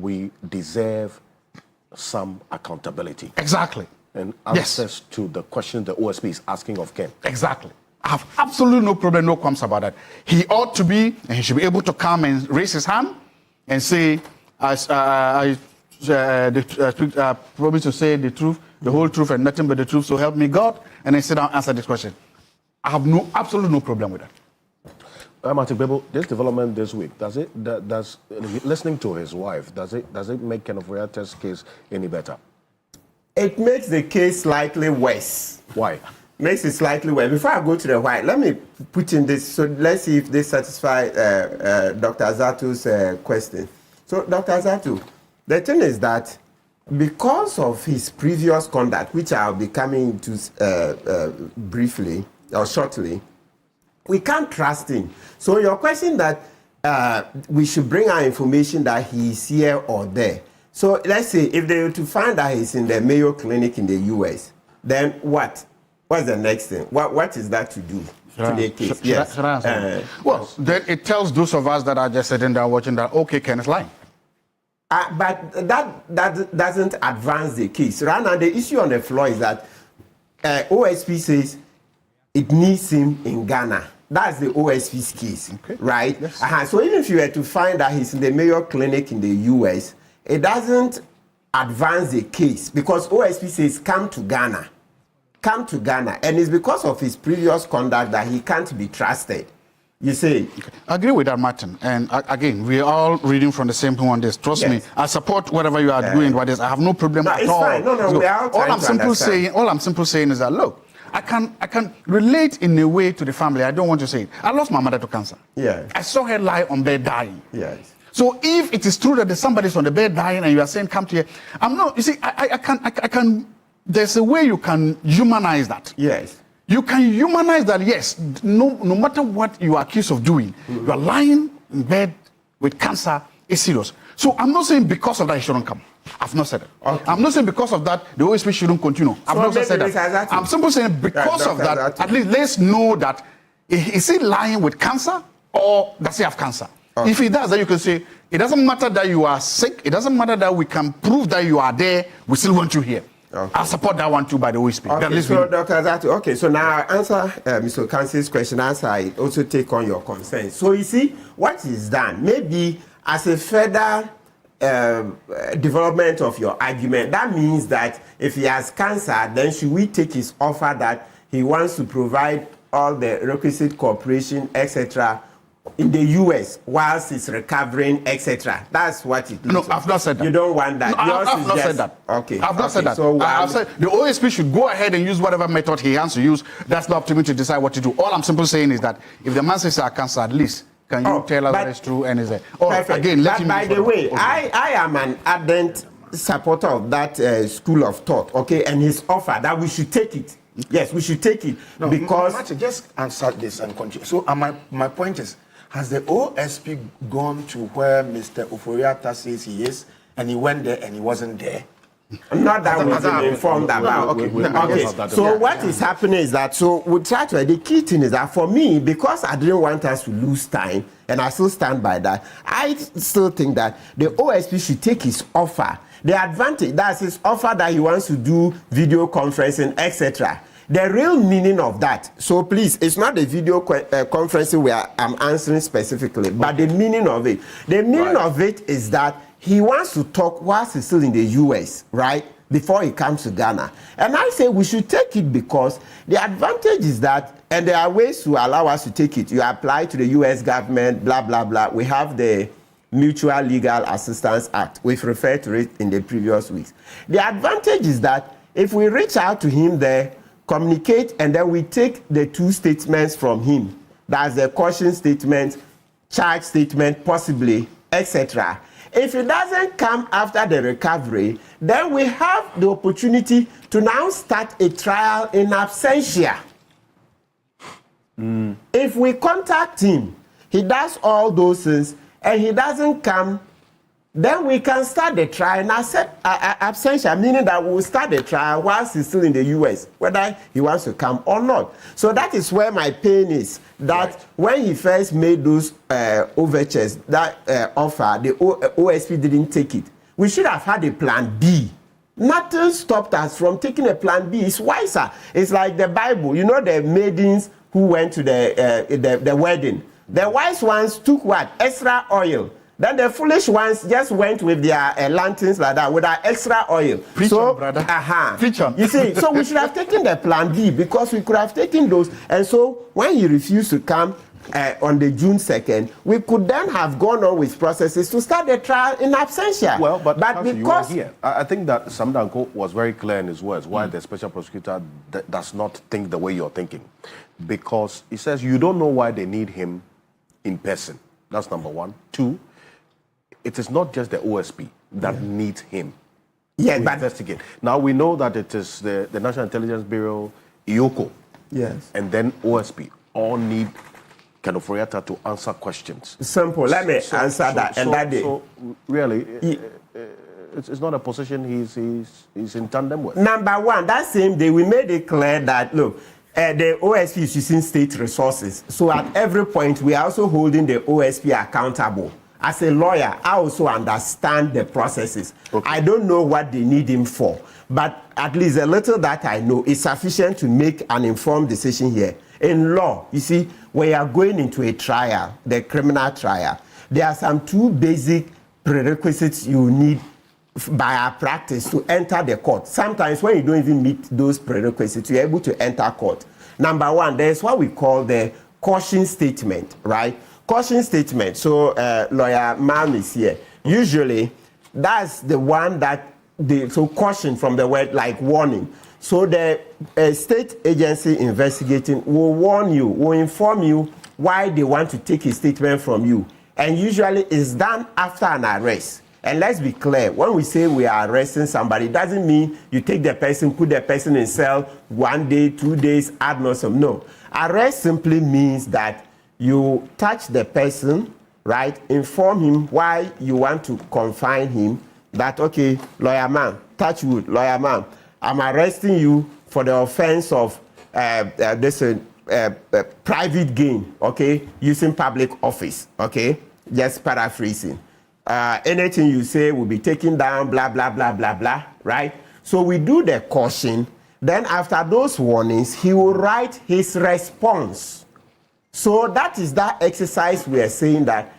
we deserve some accountability. Exactly. And answers to the question the OSP is asking of Ken. Exactly. I have absolutely no problem, no qualms about that. He ought to be, and he should be able to come and raise his hand and say, I promise to say the truth, the whole truth, and nothing but the truth, so help me God, and then sit down and answer this question. I have absolutely no problem with that. Martin Bebo, this development this week, does listening to his wife, does it make Ken Ofori-Atta's case any better? It makes the case slightly worse. Why? Makes it slightly worse. Before I go to the why, let me put in this. So let's see if this satisfies Dr. Azato's question. So, Dr. Azato, the thing is that because of his previous conduct, which I'll be coming into briefly or shortly, we can't trust him. So your question that we should bring our information that he's here or there. So let's say if they were to find that he's in the Mayo Clinic in the US, then what? What's the next thing? What is that to do to the case? Yes. Well, then it tells those of us that are just sitting there watching that, okay, Ken is lying. But that doesn't advance the case. Right now, the issue on the floor is that OSP says it needs him in Ghana. That's the OSP's case, okay. Right? Yes. So even if you were to find that he's in the Mayo Clinic in the US, it doesn't advance the case because OSP says come to Ghana. Come to Ghana. And it's because of his previous conduct that he can't be trusted. You see? Okay. I agree with that, Martin. And again, we're all reading from the same thing on this. Trust me, I support whatever you are doing with this. I have no problem at all. Fine. No, we are all I'm simply saying is that, look, I can relate in a way to the family. I don't want to say it. I lost my mother to cancer. Yeah. I saw her lie on bed dying. Yes. So if it is true that there's somebody's on the bed dying and you are saying, come to here, I'm not, you see, I can, there's a way you can humanize that. Yes. You can humanize that, yes, no matter what you are accused of doing, you are lying in bed with cancer, it's serious. So I'm not saying because of that he shouldn't come. I've not said it. Okay. I'm not saying because of that the OSP shouldn't continue. I've not said that. I'm simply saying because of that, at least let's know that is he lying with cancer or does he have cancer? Okay. If he does, then you can say, it doesn't matter that you are sick, it doesn't matter that we can prove that you are there, we still want you here. Okay. I support that one too by the OSP. Okay, so Dr. Azato, so now I answer Mr. Ocansey's question, I also take on your concern. So you see, what is done, maybe as a further development of your argument, that means that if he has cancer, then should we take his offer that he wants to provide all the requisite cooperation, etc., in the US whilst he's recovering, etc. That's what it looks No, I've not said that. You don't want that. No, I've not said that. Okay. I've not said that. So I've said the OSP should go ahead and use whatever method he has to use. That's not up to me to decide what to do. All I'm simply saying is that if the man says he has cancer, at least can you tell us that it's true and is it? Again, let him. By the way, I am an ardent supporter of that school of thought. Okay, and his offer that we should take it. Yes, we should take it because. Martin, just answer this and continue. So my point is. Has the OSP gone to where Mr. Ofori-Atta says he is, and he went there and he wasn't there? Not that we've been informed about. Okay. So what is happening is that, so we try to, the key thing is that for me, because I didn't want us to lose time, and I still stand by that, I still think that the OSP should take his offer. The advantage, that's his offer that he wants to do video conferencing, etc. The real meaning of that, so please, it's not a video conferencing where I'm answering specifically, but the meaning of it. The meaning of it is that he wants to talk whilst he's still in the US, right? Before he comes to Ghana. And I say we should take it because the advantage is that, and there are ways to allow us to take it. You apply to the US government, blah, blah, blah. We have the Mutual Legal Assistance Act. We've referred to it in the previous weeks. The advantage is that if we reach out to him there, communicate, and then we take the two statements from him. That's the caution statement, charge statement, possibly, etc. If it doesn't come after the recovery, then we have the opportunity to now start a trial in absentia. If we contact him, he does all those things, and he doesn't come, then we can start the trial in absentia, meaning that we'll start the trial whilst he's still in the US, whether he wants to come or not. So that is where my pain is, that when he first made those overtures, that offer, the OSP didn't take it. We should have had a plan B. Nothing stopped us from taking a plan B. It's wiser. It's like the Bible. You know the maidens who went to the wedding. The wise ones took what? Extra oil. Then the foolish ones just went with their lanterns like that, with our extra oil. Preach on, brother. Preach on. You see, so we should have taken the plan B because we could have taken those. And so when he refused to come on the June 2nd, we could then have gone on with processes to start the trial in absentia. Well, but because you were here, I think that Samdanko was very clear in his words why the special prosecutor does not think the way you're thinking. Because he says you don't know why they need him in person. That's number one. Two, it is not just the OSP that needs him to investigate. Now, we know that it is the National Intelligence Bureau, IOCO, and then OSP all need Kenneth Ofori-Atta to answer questions. Simple. Let me answer that. So really, it's not a position he's in tandem with. Number one, that same day, we made it clear that, look, the OSP is using state resources. So at every point, we are also holding the OSP accountable. As a lawyer, I also understand the processes. I don't know what they need him for, but at least a little that I know is sufficient to make an informed decision here. In law, you see, when you are going into a trial, the criminal trial, there are some two basic prerequisites you need by our practice to enter the court. Sometimes when you don't even meet those prerequisites, you're able to enter court. Number one, there's what we call the caution statement, right? Caution statement. So lawyer Mam is here. Usually, that's the one that so caution from the word like warning. So the state agency investigating will warn you, will inform you why they want to take a statement from you. And usually it's done after an arrest. And let's be clear, when we say we are arresting somebody, it doesn't mean you take the person, put the person in cell 1 day, 2 days, ad nauseam. No. Arrest simply means that you touch the person, right? Inform him why you want to confine him. That, okay, lawyer man, touch wood, lawyer man, I'm arresting you for the offense of private gain, okay? Using public office, okay? Just paraphrasing. Anything you say will be taken down, blah, blah, blah, blah, blah, right? So we do the caution. Then after those warnings, he will write his response. So that is that exercise we are saying that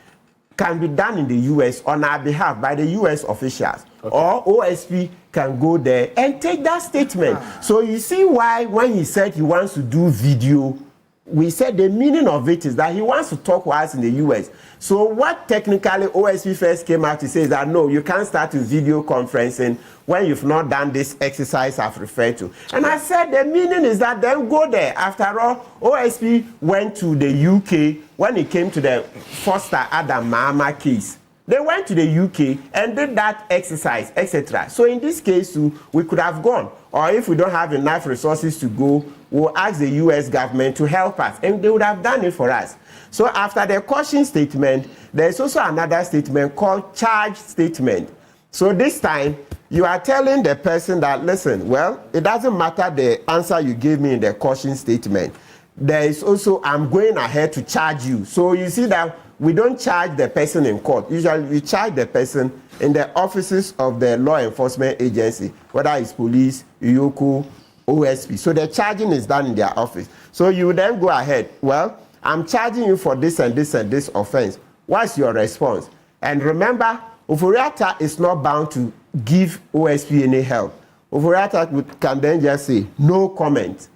can be done in the U.S. on our behalf by the U.S. officials. Or OSP can go there and take that statement. So you see why when he said he wants to do video, we said the meaning of it is that he wants to talk to us in the U.S. So what technically OSP first came out to say is that no, you can't start with video conferencing when you've not done this exercise I've referred to. And I said the meaning is that then go there. After all, OSP went to the UK when it came to the Foster Adam Mahama case. They went to the UK and did that exercise, etc. So in this case, we could have gone. Or if we don't have enough resources to go, we'll ask the US government to help us. And they would have done it for us. So after the caution statement, there's also another statement called charge statement. So this time, you are telling the person that, listen, well, it doesn't matter the answer you gave me in the caution statement. There is also, I'm going ahead to charge you. So you see that we don't charge the person in court. Usually we charge the person in the offices of the law enforcement agency, whether it's police, IOCO, OSP. So the charging is done in their office. So you then go ahead. Well, I'm charging you for this and this and this offense. What's your response? And remember, Oforiatta is not bound to give OSP any help. Oforiatta can then just say, no comment.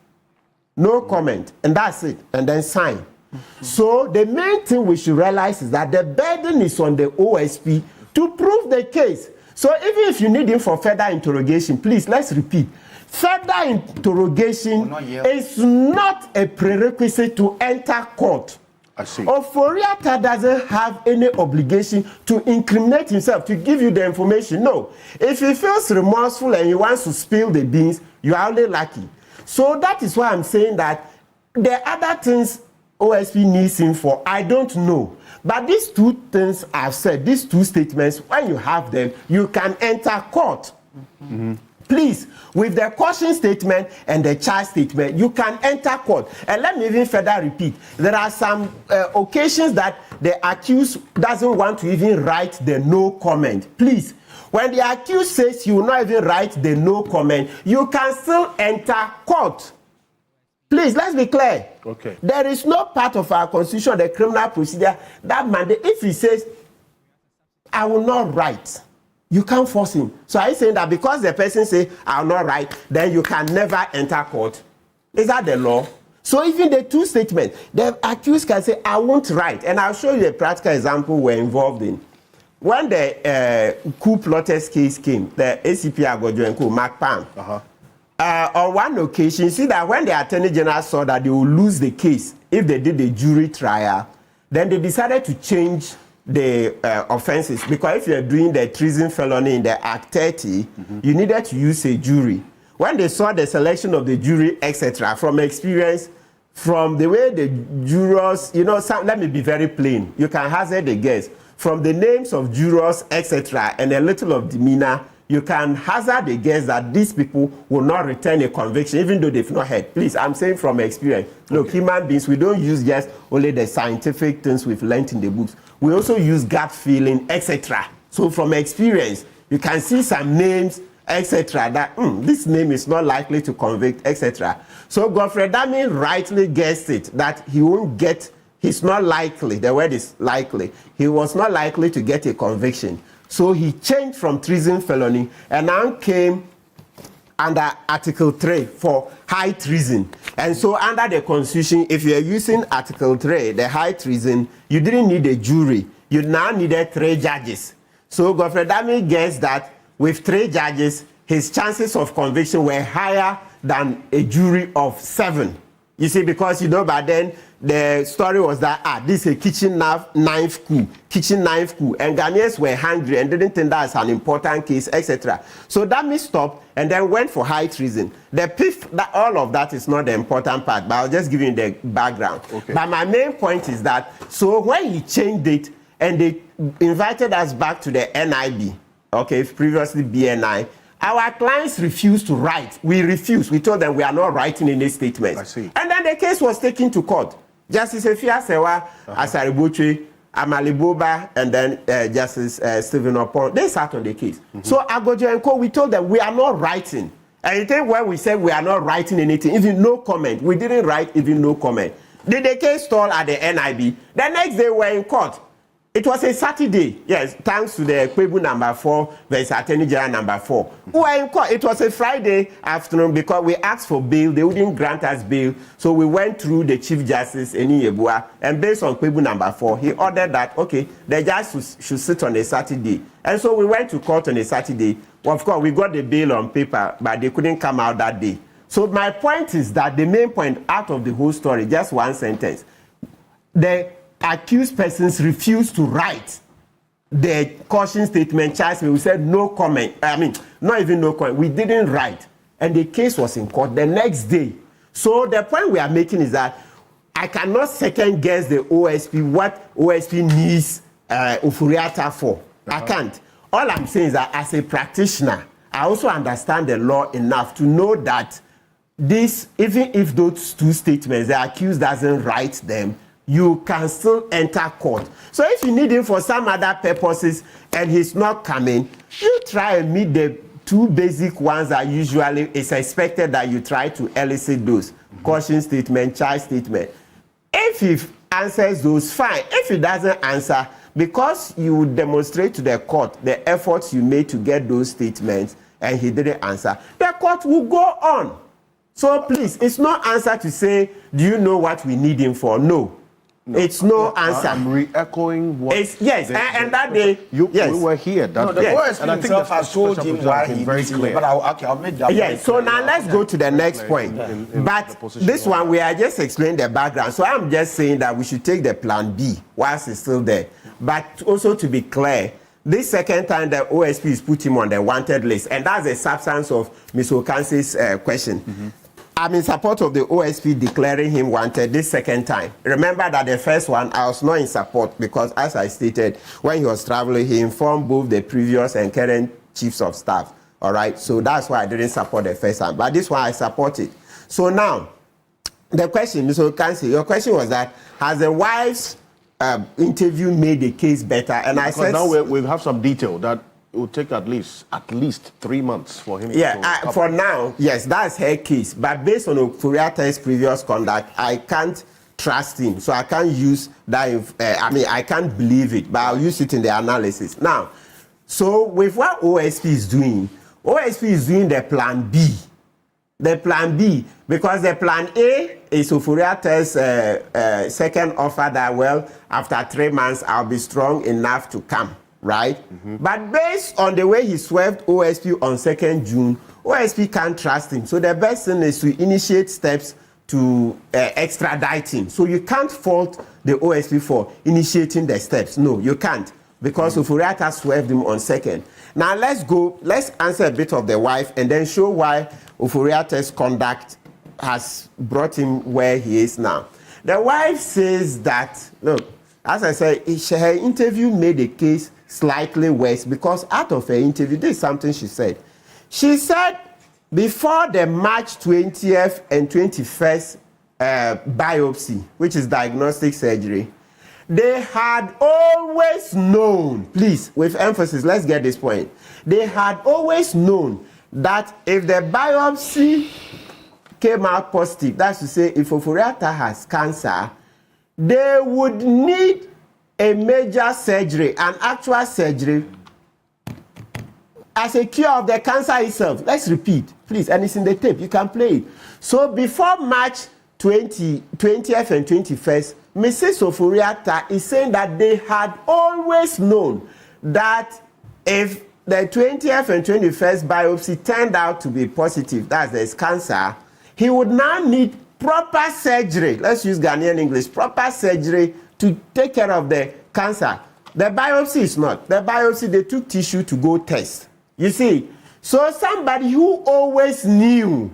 No comment. And that's it. And then sign. So the main thing we should realize is that the burden is on the OSP to prove the case. So even if you need him for further interrogation, please, let's repeat. Further interrogation is not a prerequisite to enter court. I see. Oforiatta doesn't have any obligation to incriminate himself, to give you the information. No. If he feels remorseful and he wants to spill the beans, you are only lucky. So that is why I'm saying that the other things OSP needs him for, I don't know. But these two things I've said, these two statements, when you have them, you can enter court. Mm-hmm. Please, with the caution statement and the charge statement, you can enter court. And let me even further repeat. There are some occasions that the accused doesn't want to even write the no comment. Please, when the accused says you will not even write the no comment, you can still enter court. Please, let's be clear. Okay. There is no part of our constitution, the criminal procedure, that mandate. If he says, I will not write, you can't force him. So are you saying that because the person says, I will not write, then you can never enter court? Is that the law? So even the two statements, the accused can say, I won't write. And I'll show you a practical example we're involved in. When the coup plotters case came, the ACP Agojo and Mark Pam, on one occasion, you see that when the Attorney General saw that they would lose the case if they did the jury trial, then they decided to change the offenses. Because if you're doing the treason felony in the Act 30, you needed to use a jury. When they saw the selection of the jury, etc., from experience, from the way the jurors, you know, let me be very plain. You can hazard a guess. From the names of jurors, etc., and a little of demeanor, you can hazard a guess that these people will not return a conviction, even though they've not heard. Please, I'm saying from experience. Look, human beings, we don't use just only the scientific things we've learned in the books. We also use gut feeling, etc. So from experience, you can see some names, etc., that this name is not likely to convict, etc. So Godfrey Dami rightly guessed it, that he won't get, he's not likely, the word is likely, he was not likely to get a conviction. So he changed from treason felony and now came under Article 3 for high treason. And so under the Constitution, if you're using Article 3, the high treason, you didn't need a jury. You now needed 3 judges. So Godfrey Dami guessed that with 3 judges, his chances of conviction were higher than a jury of 7. You see, because, you know, by then, the story was that, this is a kitchen knife coup, and Ghanaians were hungry and didn't think that's an important case, etc. So that stopped and then went for high treason. The PIF, all of that is not the important part, but I'll just give you the background. Okay. But my main point is that, so when he changed it and they invited us back to the NIB, okay, previously BNI, our clients refused to write. We refused. We told them we are not writing any statements. I see. And then the case was taken to court. Justice Efia Sewa, Asariboche, Amaliboba, and then Justice Stephen Opon, they sat on the case. So Agojo and Co, we told them we are not writing. And you think when we said we are not writing anything, even no comment, we didn't write even no comment. Did the case stall at the NIB? The next day we're in court. It was a Saturday, yes, thanks to the Kwebu number 4 versus Attorney General number 4. We were in court. It was a Friday afternoon because we asked for bail. They wouldn't grant us bail. So we went through the Chief Justice, Eni Yebua, and based on Kwebu number 4, he ordered that, okay, the judge should sit on a Saturday. And so we went to court on a Saturday. Well, of course, we got the bail on paper, but they couldn't come out that day. So my point is that the main point out of the whole story, just one sentence, the accused persons refused to write the caution statement charge. We said no comment. I mean, not even no comment. We didn't write. And the case was in court the next day. So the point we are making is that I cannot second guess the OSP, what OSP needs Oforiatta for. I can't. All I'm saying is that as a practitioner, I also understand the law enough to know that this, even if those 2 statements, the accused doesn't write them, you can still enter court. So if you need him for some other purposes and he's not coming, you try and meet the two basic ones are usually, it's expected that you try to elicit those. Caution statement, charge statement. If he answers those, fine. If he doesn't answer, because you demonstrate to the court the efforts you made to get those statements and he didn't answer, the court will go on. So please, it's no answer to say, do you know what we need him for? No. It's no answer. I'm re-echoing what... Yes, and that day... We were here. The OSP himself has told him why he very clear. But I'll make that point. Yes, so now let's go to the next point. But this one, we are just explaining the background. So I'm just saying that we should take the plan B whilst it's still there. But also to be clear, this second time the OSP is put him on the wanted list, and that's the substance of Ms. Ocansey's question. I'm in support of the OSP declaring him wanted this second time. Remember that the first one, I was not in support because, as I stated, when he was traveling, he informed both the previous and current chiefs of staff. All right, so that's why I didn't support the first time. But this one, I support it. So now, the question, Ms. Ocansey, your question was that, has the wife's interview made the case better? And because I said... now we have some detail that it will take at least 3 months for him to... for now, yes, that's her case. But based on Ofori-Atta's previous conduct, I can't trust him. So I can't use that. I can't believe it, but I'll use it in the analysis. Now, so with what OSP is doing the plan B. The plan B, because the plan A is Ofori-Atta's second offer that, well, after 3 months, I'll be strong enough to come. Right? But based on the way he swerved OSP on 2nd June, OSP can't trust him. So the best thing is to initiate steps to extradite him. So you can't fault the OSP for initiating the steps. No, you can't. Because Ofori-Atta swerved him on 2nd. Now let's answer a bit of the wife and then show why Ofori-Atta's conduct has brought him where he is now. The wife says that, look, as I said, her interview made the case slightly worse because out of her interview, this is something she said. She said before the March 20th and 21st biopsy, which is diagnostic surgery, they had always known, please, with emphasis, let's get this point. They had always known that if the biopsy came out positive, that's to say, if Ofori-Atta has cancer, they would need a major surgery, an actual surgery, as a cure of the cancer itself. Let's repeat, please, and it's in the tape. You can play it. So before March 20th and 21st, Mrs. Ofori-Atta is saying that they had always known that if the 20th and 21st biopsy turned out to be positive, that's there's cancer, he would now need proper surgery. Let's use Ghanaian English. Proper surgery to take care of the cancer. The biopsy is not. The biopsy, they took tissue to go test. You see? So somebody who always knew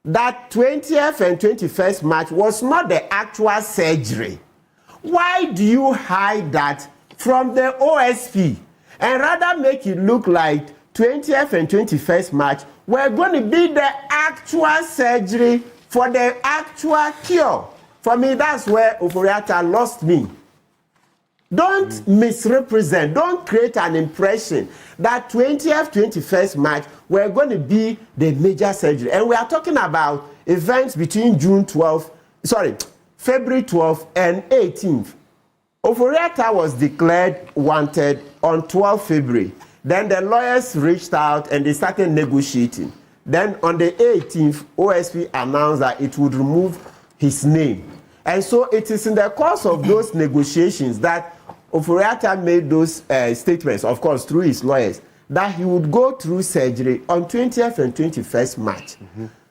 that 20th and 21st March was not the actual surgery. Why do you hide that from the OSP and rather make it look like 20th and 21st March were going to be the actual surgery for the actual cure? For me, that's where Ofori-Atta lost me. Don't misrepresent. Don't create an impression that 20th, 21st March were going to be the major surgery. And we are talking about events between February 12th and 18th. Ofori-Atta was declared wanted on 12th February. Then the lawyers reached out and they started negotiating. Then on the 18th, OSP announced that it would remove his name. And so it is in the course of those negotiations that Ofori-Atta made those statements, of course, through his lawyers, that he would go through surgery on 20th and 21st March.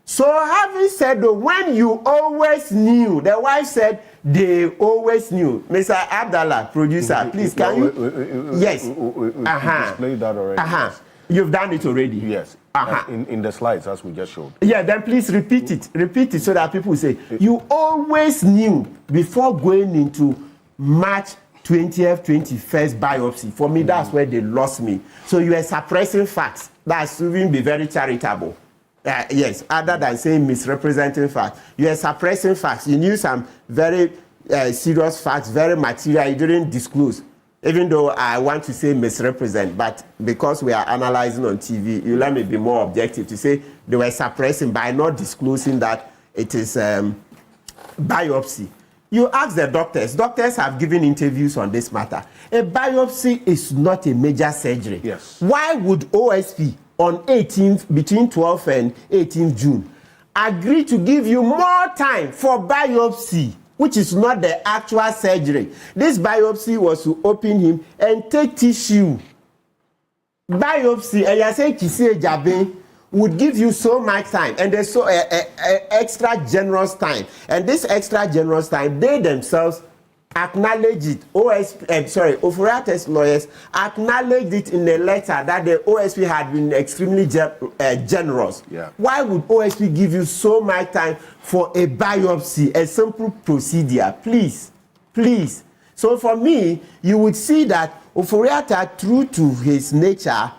So having said that, when you always knew, the wife said they always knew. Mr. Abdallah, producer, please, can you? Yes. Explain that already. You've done it already. Yes. In the slides, as we just showed. Yeah, then please repeat it. Repeat it so that people say, you always knew before going into March 20th, 21st biopsy. For me, that's where they lost me. So you are suppressing facts. That's even be very charitable. Yes, other than saying misrepresenting facts. You are suppressing facts. You knew some very serious facts, very material. You didn't disclose. even though I want to say misrepresent, but because we are analyzing on TV, you let me be more objective to say they were suppressing by not disclosing that it is biopsy. You ask the doctors. Doctors have given interviews on this matter. A biopsy is not a major surgery. Yes. Why would OSP on 18th, between 12th and 18th June, agree to give you more time for biopsy, which is not the actual surgery? This biopsy was to open him and take tissue. Biopsy, and you say Kisi Jabe, would give you so much time, and there's so extra generous time. And this extra generous time, they themselves acknowledge it. Oforiatta's lawyers acknowledged it in a letter that the OSP had been extremely generous. Yeah. Why would OSP give you so much time for a biopsy, a simple procedure? Please, please. So for me, you would see that Oforiatta, true to his nature,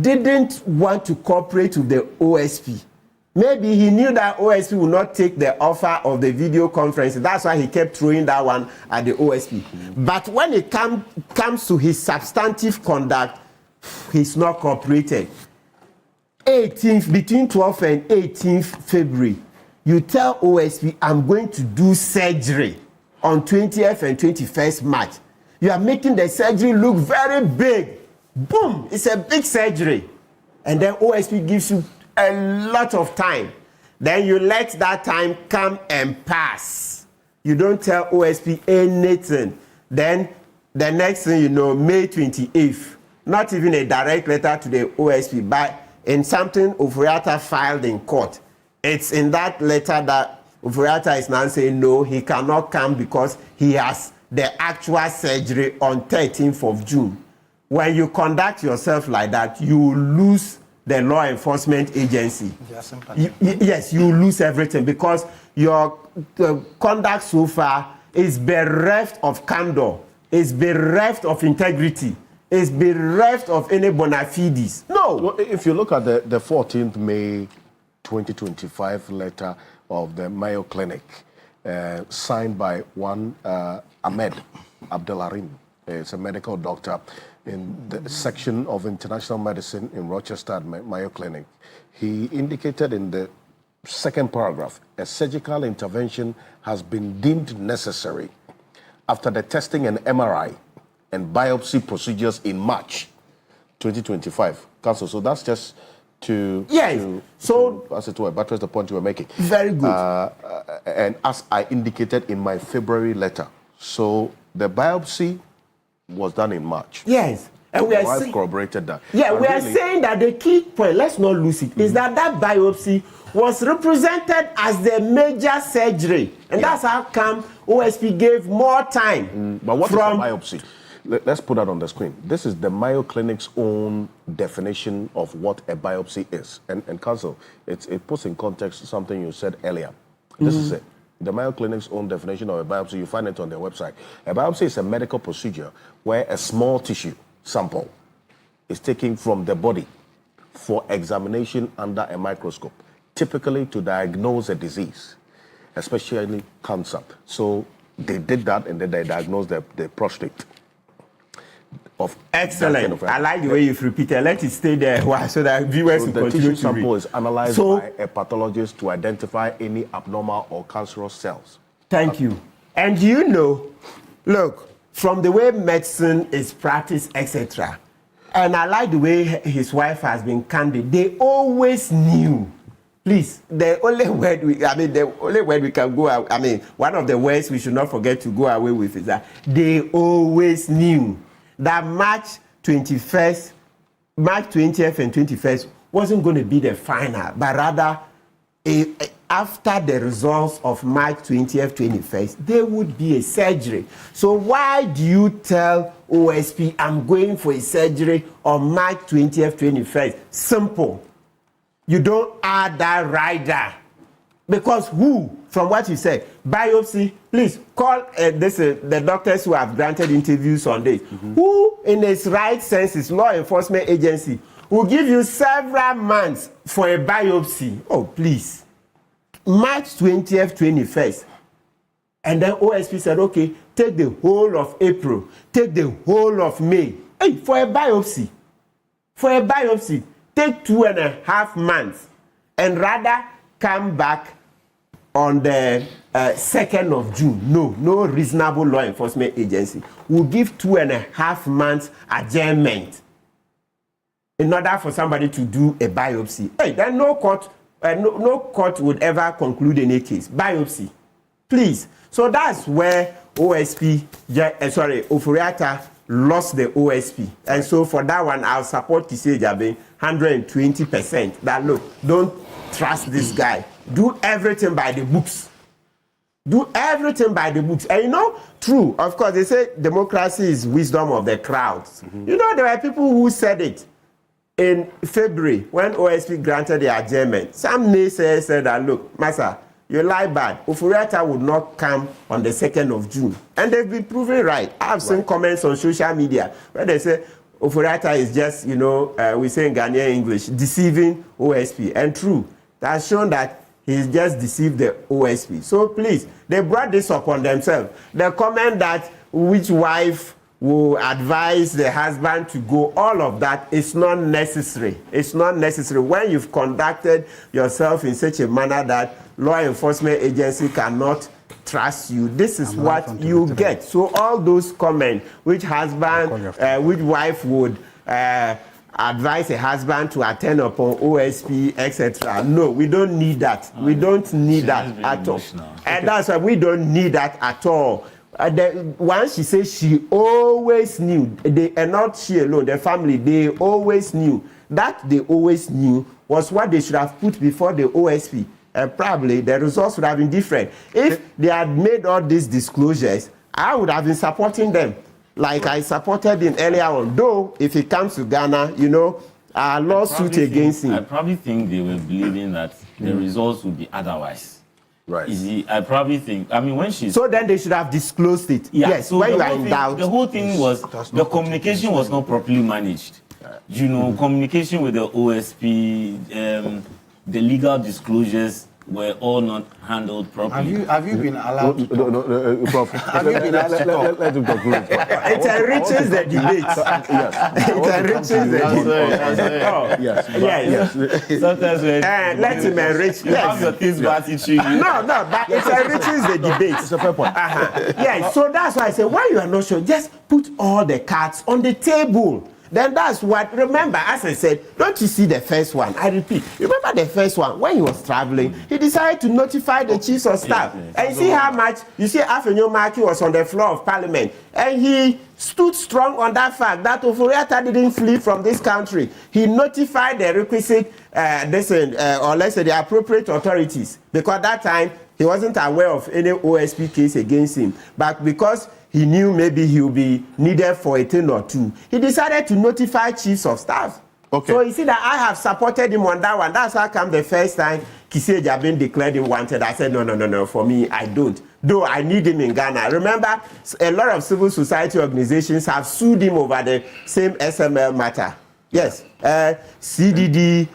didn't want to cooperate with the OSP. Maybe he knew that OSP would not take the offer of the video conference. That's why he kept throwing that one at the OSP. But when it comes to his substantive conduct, he's not cooperated. 18th, between 12th and 18th February, you tell OSP, I'm going to do surgery on 20th and 21st March. You are making the surgery look very big. Boom, it's a big surgery. And then OSP gives you a lot of time. Then you let that time come and pass. You don't tell OSP anything. Then the next thing you know, May 28th, not even a direct letter to the OSP, but in something Oforiatta filed in court. It's in that letter that Oforiatta is now saying no, he cannot come because he has the actual surgery on 13th of June. When you conduct yourself like that, you lose the law enforcement agency. Yes, you lose everything because your conduct so far is bereft of candor, is bereft of integrity, is bereft of any bona fides. No. Well, if you look at the 14th May 2025 letter of the Mayo Clinic, signed by one Ahmed Abdelarim, it's a medical doctor in the section of international medicine in Rochester at Mayo Clinic. He indicated in the second paragraph, a surgical intervention has been deemed necessary after the testing and MRI and biopsy procedures in March 2025. Council, so that's just to as it were, buttress the point you were making. Very good. And as I indicated in my February letter, so the biopsy was done in March. Yes. And we are corroborated that. Yeah, we are saying that the key point, let's not lose it, is that biopsy was represented as the major surgery. And that's how come OSP gave more time. But what is a biopsy? Let's put that on the screen. This is the Mayo Clinic's own definition of what a biopsy is. And Council, it puts in context something you said earlier. This is it. The Mayo Clinic's own definition of a biopsy, you find it on their website. A biopsy is a medical procedure where a small tissue sample is taken from the body for examination under a microscope, typically to diagnose a disease, especially cancer. So they did that and then they diagnosed the prostate. Excellent. I like the way you've repeated. Let it stay there so that viewers will continue to read. The tissue sample is analyzed by a pathologist to identify any abnormal or cancerous cells. Thank you. And you know, look, from the way medicine is practiced, etc., and I like the way his wife has been candid, they always knew. Please, the only word we can go, one of the words we should not forget to go away with is that they always knew that March 20th and 21st wasn't going to be the final, but rather after the results of March 20th, 21st, there would be a surgery. So why do you tell OSP, I'm going for a surgery on March 20th, 21st? Simple. You don't add that rider. Because who, from what you said, biopsy, please call the doctors who have granted interviews on this. Who, in its right senses, law enforcement agency, will give you several months for a biopsy? Oh, please. March 20th, 21st. And then OSP said, okay, take the whole of April, take the whole of May. Hey, for a biopsy, take 2.5 months and rather come back on the 2nd of June. No reasonable law enforcement agency will give 2.5 months adjournment in order for somebody to do a biopsy. Hey, then no court would ever conclude any case. Biopsy, please. So that's where Oforiatta lost the OSP. And so for that one, I'll support Kisei Jabe 120%. That look, don't trust this guy. Do everything by the books. Do everything by the books. And you know, true, of course, they say democracy is wisdom of the crowds. You know, there were people who said it in February when OSP granted the adjournment. Some naysayers said that, look, Massa, you lie bad. Oforiatta would not come on the 2nd of June. And they've been proven right. I've seen comments on social media where they say Oforiatta is just, you know, we say in Ghanaian English, deceiving OSP. And true, that's shown that he's just deceived the OSP. So please, they brought this upon themselves. The comment that which wife will advise the husband to go, all of that is not necessary. It's not necessary. When you've conducted yourself in such a manner that law enforcement agency cannot trust you, this is what you get. So all those comments, which husband, which wife would advise a husband to attend upon OSP, etc. No, we don't need that. We don't need that at all. And that's why we don't need that at all. Once she says she always knew, and not she alone, the family, they always knew. That they always knew was what they should have put before the OSP. And probably the results would have been different. If they had made all these disclosures, I would have been supporting them. Like I supported him earlier on. Though, if he comes to Ghana, you know, a lawsuit against him. I probably think they were believing that the results would be otherwise. Right. I probably think, I mean, when she's... So then they should have disclosed it. Yeah, yes, so when you are in doubt. The whole thing was, the communication was not properly managed. You know, communication with the OSP, the legal disclosures were all not handled properly. Have you been allowed to talk? Prof, have you been asked to talk? Let him conclude. It enriches the debate. Yes. It enriches the debate. Yes. Sometimes let him enrich. You have your things back issue. No, but it enriches the debate. It's a fair point. Yes, so that's why I say, when you are not sure, just put all the cards on the table. Then that's what, remember, as I said, don't you see the first one? I repeat, remember the first one, when he was traveling, he decided to notify the chiefs of staff. And you see how much, you see Afenyo Maki was on the floor of parliament, and he stood strong on that fact that Oforiatta didn't flee from this country. He notified the requisite, or let's say the appropriate authorities, because that time, he wasn't aware of any OSP case against him. But because he knew maybe he would be needed for a thing or two, he decided to notify chiefs of staff. Okay. So you see that I have supported him on that one. That's how come the first time Kisei Jabe declared him wanted. I said, no, for me, I don't. Though I need him in Ghana. Remember, a lot of civil society organizations have sued him over the same SML matter. Yes. CDD,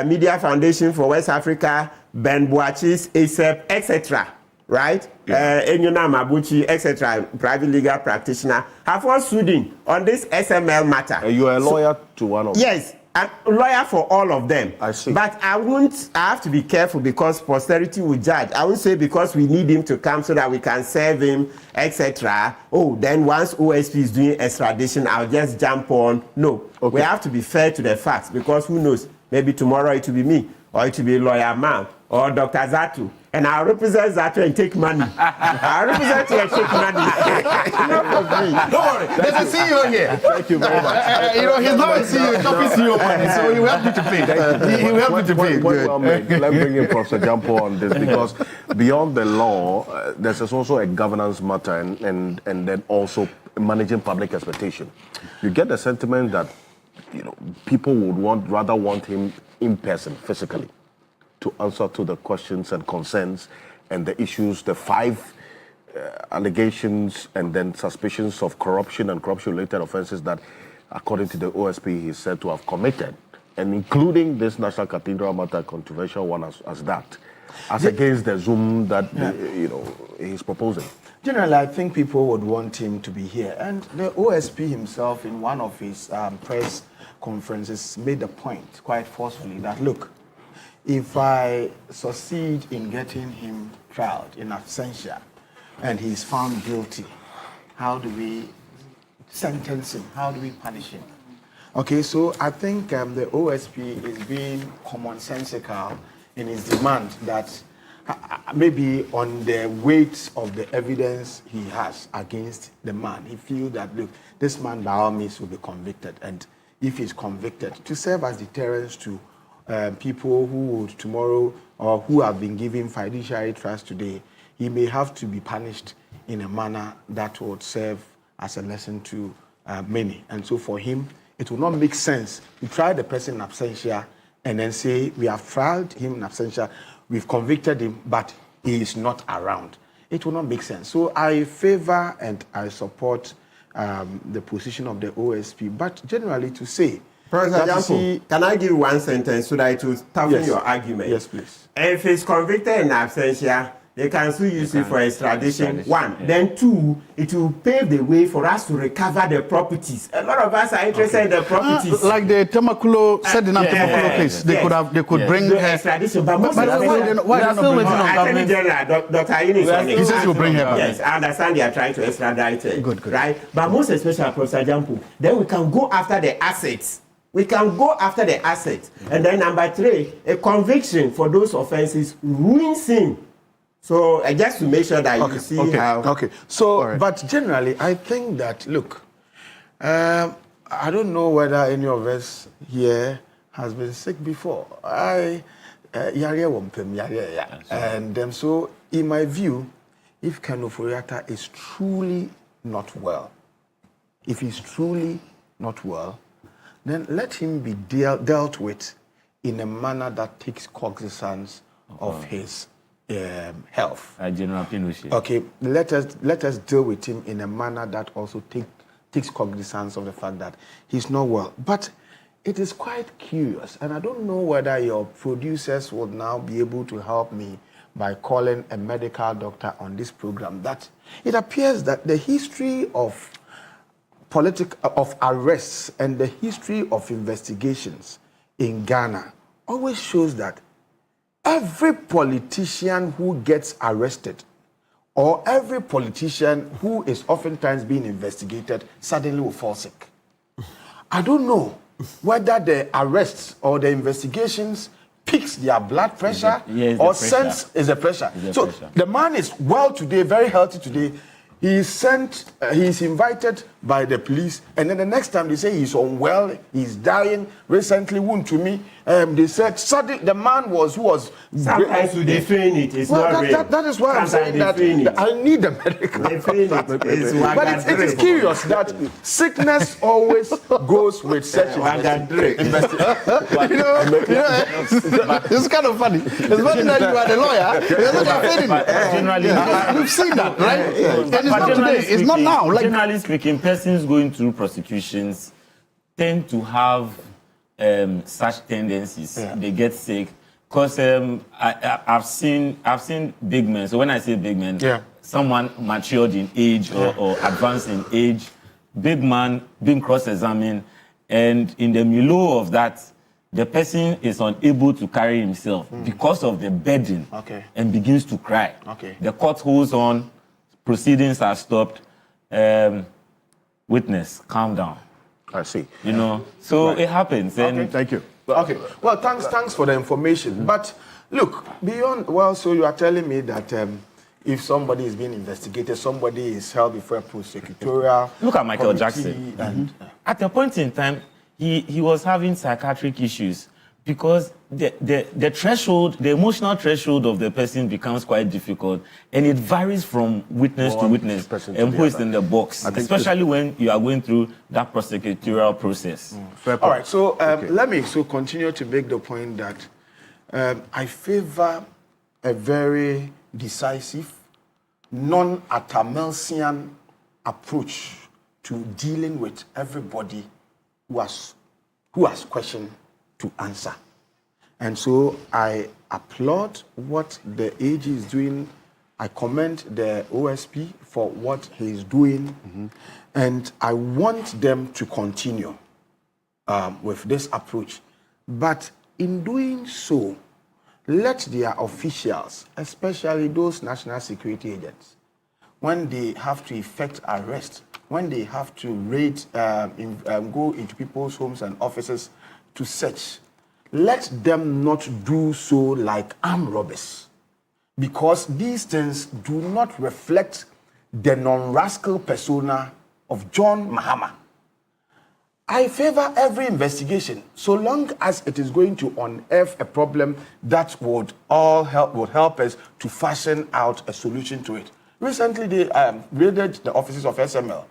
Media Foundation for West Africa, Ben Boachis, ASEP, etc. Right? Enyona Mabuchi, etc., private legal practitioner, have all sued him on this SML matter. You are a lawyer to one of them? Yes, I'm a lawyer for all of them. I see. But I have to be careful because posterity will judge. I won't say because we need him to come so that we can serve him, etc. Oh, then once OSP is doing extradition, I'll just jump on. No, we have to be fair to the facts because who knows? Maybe tomorrow it will be me, or it will be Lawyer Man, or Dr. Zatu. And I'll represent Zatu and take money. I'll represent you and take money. Don't worry, there's a CEO here. Thank you very much. You know, he's not a CEO, he's not CEO money, so he will help you to pay. He will help you to pay. Well made. Let's bring in Professor Jampo on this because beyond the law, there's also a governance matter and then also managing public expectation. You get the sentiment that people would rather want him in person, physically, to answer to the questions and concerns and the issues, the 5 allegations and then suspicions of corruption and corruption-related offenses that, according to the OSP, he's said to have committed, and including this National Cathedral matter, controversial one as that, as against the Zoom that he's proposing. Generally, I think people would want him to be here. And the OSP himself, in one of his press conferences, made the point quite forcefully that, look, if I succeed in getting him trialed in absentia and he's found guilty, how do we sentence him? How do we punish him? Okay, so I think the OSP is being commonsensical in his demand that maybe on the weight of the evidence he has against the man, he feels that, look, this man by all means will be convicted. And if he's convicted, to serve as deterrence to people who would tomorrow or who have been given fiduciary trust today, he may have to be punished in a manner that would serve as a lesson to many. And so for him, it will not make sense to try the person in absentia and then say, we have tried him in absentia, we've convicted him, but he is not around. It will not make sense. So I favor and I support the position of the OSP, but generally to say, Professor Jampo, can I give one sentence so that it will toughen your argument? Yes, please. If he's convicted in absentia, they can still use it for extradition. One. Then two, it will pave the way for us to recover the properties. A lot of us are interested in the properties. Like the Temakulo, setting up Temakulo case. They could bring the extradition. But most Attorney General, Dr. Ayin is on it. He says he'll bring her back. Yes, I understand they are trying to extradite her. Good. Right? But most especially, Professor Jampo, then we can go after the assets. We can go after the assets. And then number three, a conviction for those offenses ruins him. So just to make sure that you see how... Okay, so, but generally, I think that, look, I don't know whether any of us here has been sick before. And so, in my view, if Ken Ofori-Atta is truly not well, if he's truly not well, then let him be dealt with in a manner that takes cognizance of his health. General Pinochet. Okay, let us deal with him in a manner that also takes cognizance of the fact that he's not well. But it is quite curious, and I don't know whether your producers will now be able to help me by calling a medical doctor on this program, that it appears that the history of arrests and the history of investigations in Ghana always shows that every politician who gets arrested or every politician who is oftentimes being investigated suddenly will fall sick. I don't know whether the arrests or the investigations picks their blood pressure or sense is a pressure. So the man is well today, very healthy today. He is invited by the police, and then the next time they say he's unwell, he's dying. Recently, they said suddenly the man who was. Sometimes you define it. It's not real. That is why I'm saying that I need a medical doctor. But it is curious that sickness always goes with such It's kind of funny. It's funny that you are the lawyer. You've seen that, right? It's not today. It's not now. Generally speaking, persons going through prosecutions tend to have such tendencies. They get sick. Because I've seen big men. So when I say big men, someone matured in age or advanced in age, big man being cross-examined, and in the milieu of that, the person is unable to carry himself because of the burden and begins to cry. The court holds on, proceedings are stopped. Witness, calm down. I see. So it happens. Okay, thank you. Okay. Well, thanks for the information. But look, so you are telling me that if somebody is being investigated, somebody is held before a prosecutorial. Look at Michael Jackson. And, at a point in time, he was having psychiatric issues because the threshold, the emotional threshold of the person becomes quite difficult, and it varies from witness to witness and who is in the box, especially when you are going through that prosecutorial process. All right, so let me continue to make the point that I favor a very decisive, non-Atamelsian approach to dealing with everybody who has question to answer. And so I applaud what the AG is doing I commend the OSP for what he is doing, and I want them to continue with this approach. But in doing so, let their officials, especially those national security agents, when they have to effect arrest, when they have to raid, go into people's homes and offices to search, let them not do so like armed robbers, because these things do not reflect the non-rascal persona of John Mahama. I favor every investigation so long as it is going to unearth a problem that would help us to fashion out a solution to it. Recently, they raided the offices of SML.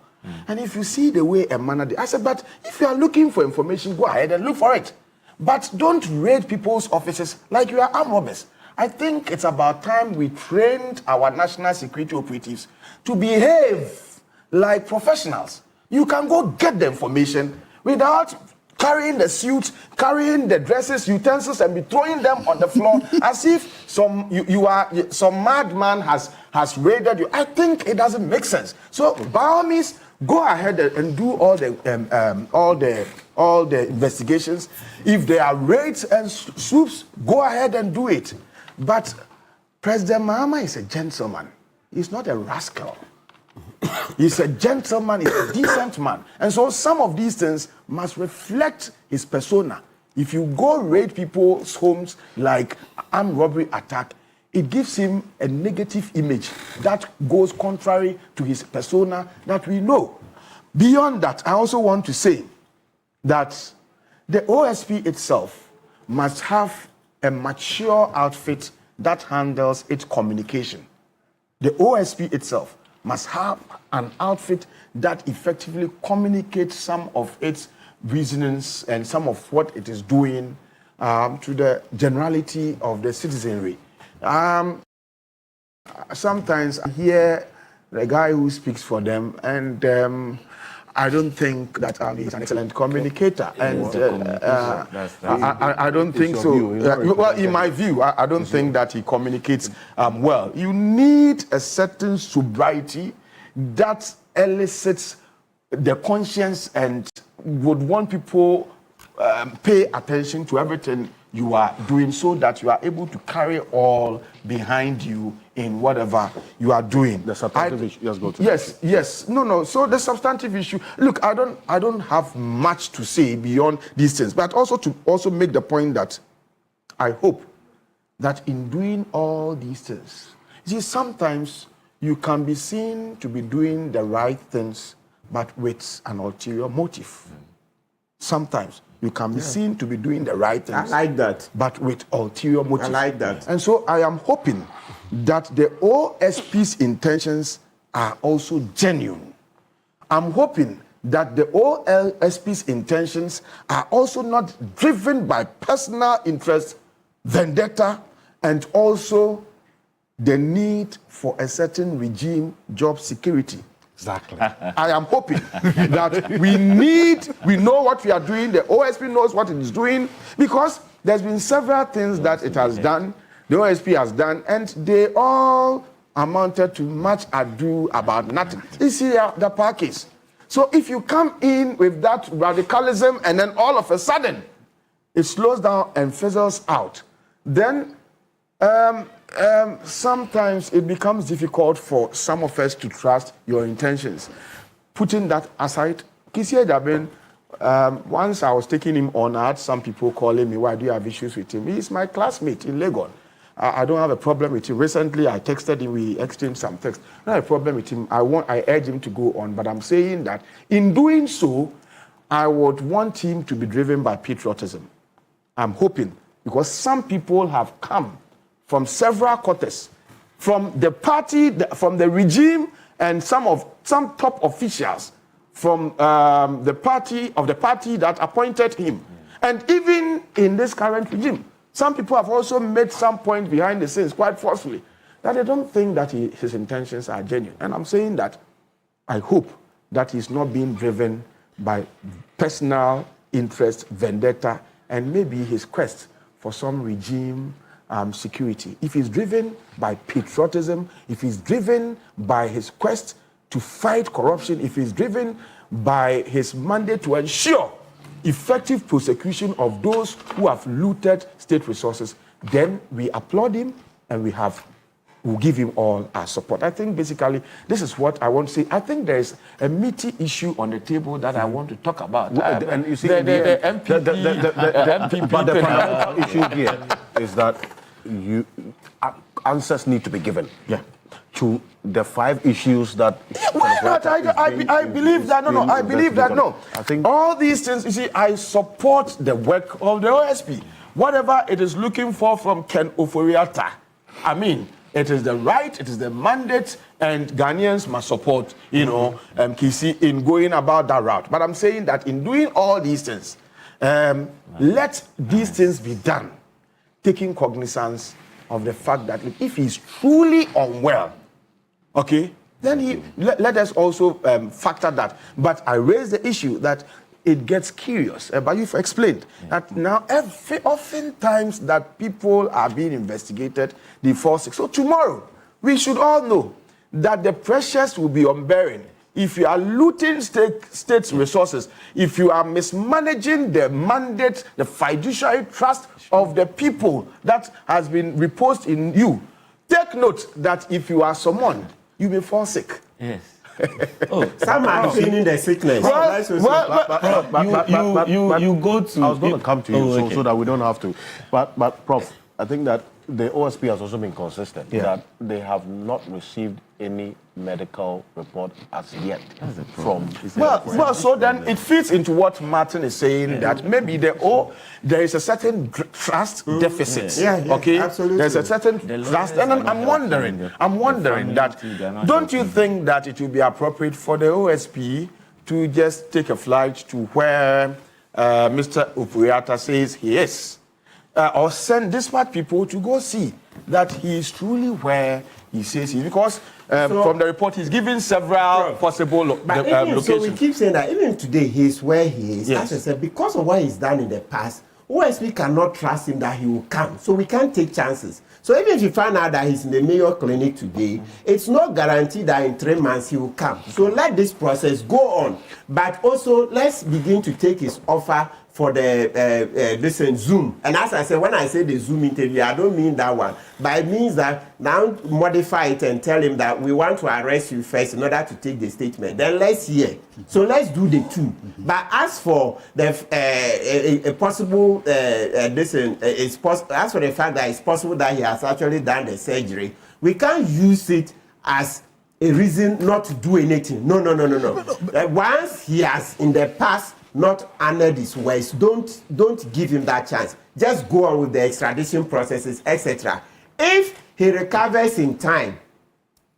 And if you see the way a manner, I said, but if you are looking for information, go ahead and look for it. But don't raid people's offices like you are armed robbers. I think it's about time we trained our national security operatives to behave like professionals. You can go get the information without carrying the suits, carrying the dresses, utensils, and be throwing them on the floor as if some madman has raided you. I think it doesn't make sense. So by all means, go ahead and do all the investigations. If there are raids and swoops, go ahead and do it. But President Mahama is a gentleman. He's not a rascal. He's a gentleman, he's a decent man. And so some of these things must reflect his persona. If you go raid people's homes like armed robbery attack, it gives him a negative image that goes contrary to his persona that we know. Beyond that, I also want to say that the OSP itself must have a mature outfit that handles its communication. The OSP itself must have an outfit that effectively communicates some of its reasonings and some of what it is doing to the generality of the citizenry. Sometimes I hear the guy who speaks for them, and I don't think that he's an excellent communicator. And I don't think so. Well, in my view, I don't think that he communicates well. You need a certain sobriety that elicits the conscience and would want people pay attention to everything you are doing so that you are able to carry all behind you in whatever you are doing. The substantive issue. Yes, go to yes. No. So the substantive issue. Look, I don't have much to say beyond these things, but also to make the point that I hope that in doing all these things, you see, sometimes you can be seen to be doing the right things, but with an ulterior motive. Sometimes you can be seen to be doing the right things. I like that. But with ulterior motives. I like that. And so I am hoping that the OSP's intentions are also genuine. I'm hoping that the OSP's intentions are also not driven by personal interest, vendetta, and also the need for a certain regime job security. Exactly. I am hoping that we know what we are doing, the OSP knows what it is doing, because there's been several things that it has done, the OSP has done, and they all amounted to much ado about nothing. You see the package. So if you come in with that radicalism and then all of a sudden it slows down and fizzles out, then sometimes it becomes difficult for some of us to trust your intentions. Putting that aside, Kisia Dabin, once I was taking him on, I had some people calling me, why do you have issues with him? He's my classmate in Legon. I don't have a problem with him. Recently, I texted him, we exchanged some texts. I don't have a problem with him. I urge him to go on, but I'm saying that in doing so, I would want him to be driven by patriotism. I'm hoping, because some people have come from several quarters, from the party, from the regime, and some top officials from the party that appointed him. And even in this current regime, some people have also made some point behind the scenes, quite forcefully, that they don't think that his intentions are genuine. And I'm saying that I hope that he's not being driven by personal interest, vendetta, and maybe his quest for some regime security, if he's driven by patriotism, if he's driven by his quest to fight corruption, if he's driven by his mandate to ensure effective prosecution of those who have looted state resources, then we applaud him and we'll give him all our support. I think basically this is what I want to say. I think there is a meaty issue on the table that I want to talk about. And you see, the MPP but the fundamental issue here is that answers need to be given. Yeah. To the 5 issues that. Why not? I believe that. No. I believe that. No. I think all these things. You see, I support the work of the OSP. Whatever it is looking for from Ken Ofori-Atta, I mean, it is the right, it is the mandate, and Ghanaians must support, Kisi in going about that route. But I'm saying that in doing all these things, let these things be done, taking cognizance of the fact that if he's truly unwell, okay, then let us also factor that. But I raise the issue that it gets curious. But you've explained that now oftentimes that people are being investigated, they fall sick. So tomorrow, we should all know that the pressures will be unbearing. If you are looting state resources, if you are mismanaging the mandate, the fiduciary trust of the people that has been reposed in you, take note that if you are someone, you may fall sick. Yes. Some are feeling the sickness. You go to. I was going to come to you so that we don't have to. But Prof, I think that the OSP has also been consistent that they have not received any medical report as yet from. Well, so then it fits into what Martin is saying that maybe there is a certain trust deficit. Okay, absolutely. There's a certain trust, and I'm wondering that. Don't you think that it would be appropriate for the OSP to just take a flight to where Mr. Ofori-Atta says he is? Or send dispatch people to go see that he is truly where he says he is. Because from the report, he's given several possible locations. So we keep saying that even today, he's where he is. As I said, because of what he's done in the past, OSP cannot trust him that he will come. So we can't take chances. So even if you find out that he's in the Mayo Clinic today, it's not guaranteed that in 3 months he will come. So let this process go on. But also, let's begin to take his offer for the Zoom. And as I said, when I say the Zoom interview, I don't mean that one. But it means that now modify it and tell him that we want to arrest you first in order to take the statement. Then let's hear. So let's do the 2. But as for the possible, as for the fact that it's possible that he has actually done the surgery, we can't use it as a reason not to do anything. No. Once he has in the past not honored his words, don't give him that chance. Just go on with the extradition processes, etc. If he recovers in time,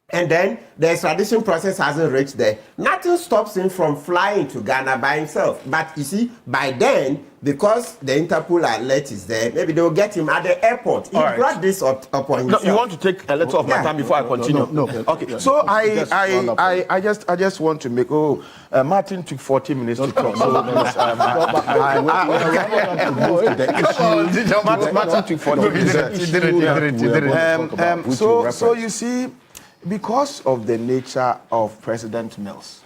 and then the extradition process hasn't reached there, nothing stops him from flying to Ghana by himself. But you see, by then, because the Interpol alert is there, maybe they will get him at the airport. He brought this upon himself. No, you want to take a little of my time before I continue? No. Okay, so I just want to make, Martin took 40 minutes to come. Martin took 40 minutes. So you see, because of the nature of President Mills,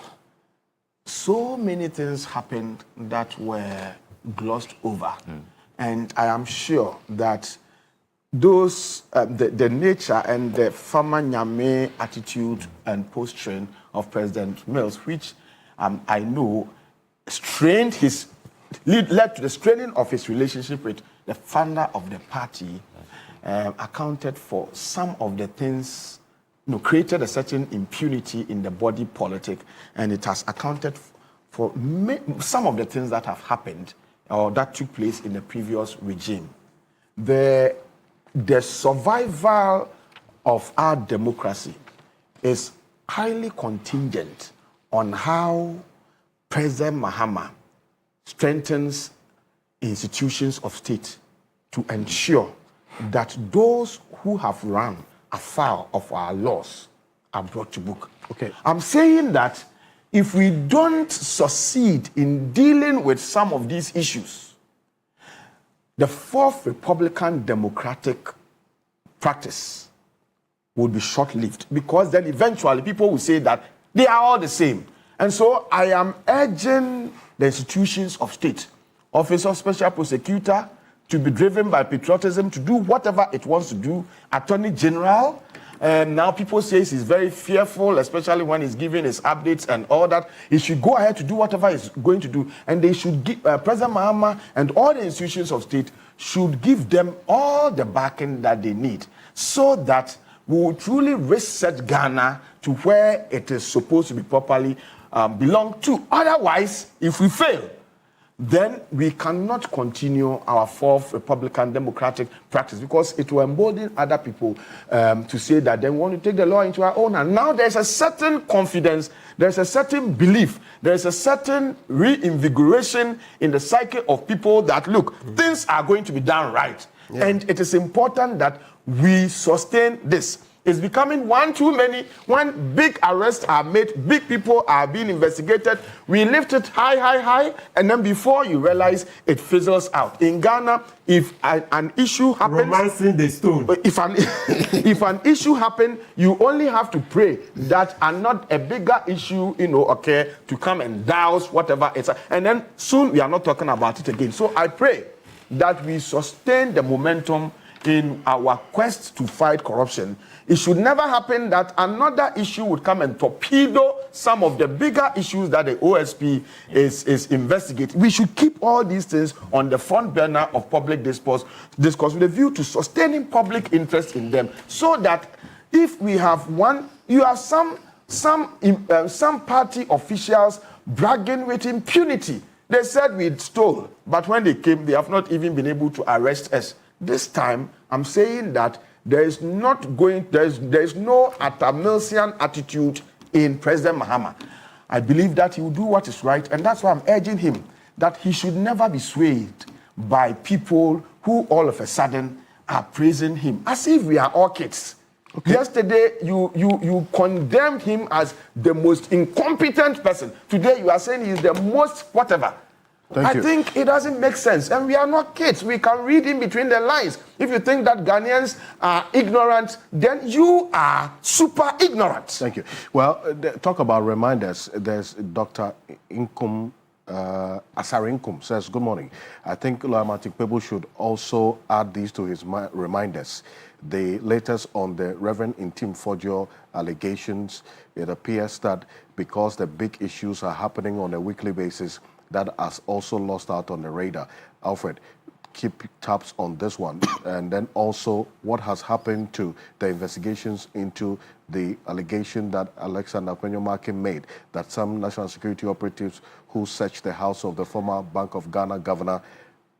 so many things happened that were glossed over. And I am sure that those, the nature and the Fama Nyame attitude and posturing of President Mills, which I know led to the straining of his relationship with the founder of the party, accounted for some of the things, created a certain impunity in the body politic, and it has accounted for some of the things that have happened or that took place in the previous regime. The survival of our democracy is highly contingent on how President Mahama strengthens institutions of state to ensure that those who have run afoul of our laws are brought to book. Okay. I'm saying that if we don't succeed in dealing with some of these issues, the Fourth Republican Democratic practice would be short-lived, because then eventually people will say that they are all the same. And so I am urging the institutions of state, Office of Special Prosecutor, to be driven by patriotism, to do whatever it wants to do. Attorney General, now people say he's very fearful, especially when he's giving his updates and all that. He should go ahead to do whatever he's going to do, and they should give President Mahama and all the institutions of state should give them all the backing that they need, so that we will truly reset Ghana to where it is supposed to be properly belong to. Otherwise, if we fail, then we cannot continue our fourth Republican democratic practice, because it will embolden other people to say that they want to take the law into our own hand. Now there's a certain confidence, there's a certain belief, there's a certain reinvigoration in the psyche of people that, look, things are going to be done right. Yeah. And it is important that we sustain this. It's becoming one too many. When big arrests are made, big people are being investigated, we lift it high, and then before you realize, it fizzles out. In Ghana, if an issue happens... Romancing the stone. If an issue happens, you only have to pray that a bigger issue, occur to come and douse whatever it's... And then soon we are not talking about it again. So I pray that we sustain the momentum in our quest to fight corruption. It should never happen that another issue would come and torpedo some of the bigger issues that the OSP is investigating. We should keep all these things on the front burner of public discourse with a view to sustaining public interest in them, so that if we have you have some party officials bragging with impunity. They said we stole, but when they came, they have not even been able to arrest us. This time, I'm saying that there is no Atamilsian attitude in President Mahama. I believe that he will do what is right, and that's why I'm urging him that he should never be swayed by people who all of a sudden are praising him, as if we are all kids. Okay. Yesterday, you condemned him as the most incompetent person. Today, you are saying he's the most whatever. I think it doesn't make sense. And we are not kids. We can read in between the lines. If you think that Ghanaians are ignorant, then you are super ignorant. Thank you. Well, talk about reminders. There's Dr. Inkum, Asari Inkum says, good morning. I think Loyamatic people should also add these to his reminders. The latest on the Reverend Intim Fojo allegations, it appears that because the big issues are happening on a weekly basis, that has also lost out on the radar. Alfred, keep tabs on this one. And then also what has happened to the investigations into the allegation that Alexander Kwenyomake made, that some national security operatives who searched the house of the former Bank of Ghana governor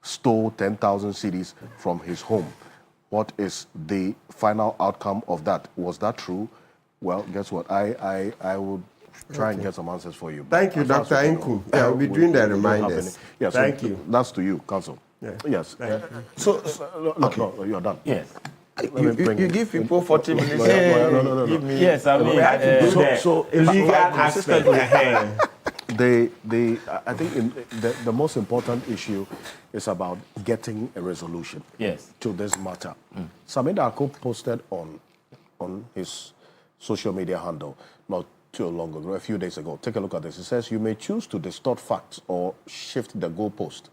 stole 10,000 cedis from his home. What is the final outcome of that? Was that true? Well, guess what? I would try and get some answers for you. Thank you, Dr. Inku. Yeah, we'll be doing the reminders. Yes, thank you. That's to you, Council. Yeah. Yes. No, you're done. Yes. You give people 40 minutes. Yes, I mean, illegal aspect. I think the most important issue is about getting a resolution to this matter. Samida Ako posted on his social media handle not too long ago, a few days ago. Take a look at this. It says, you may choose to distort facts or shift the goalpost,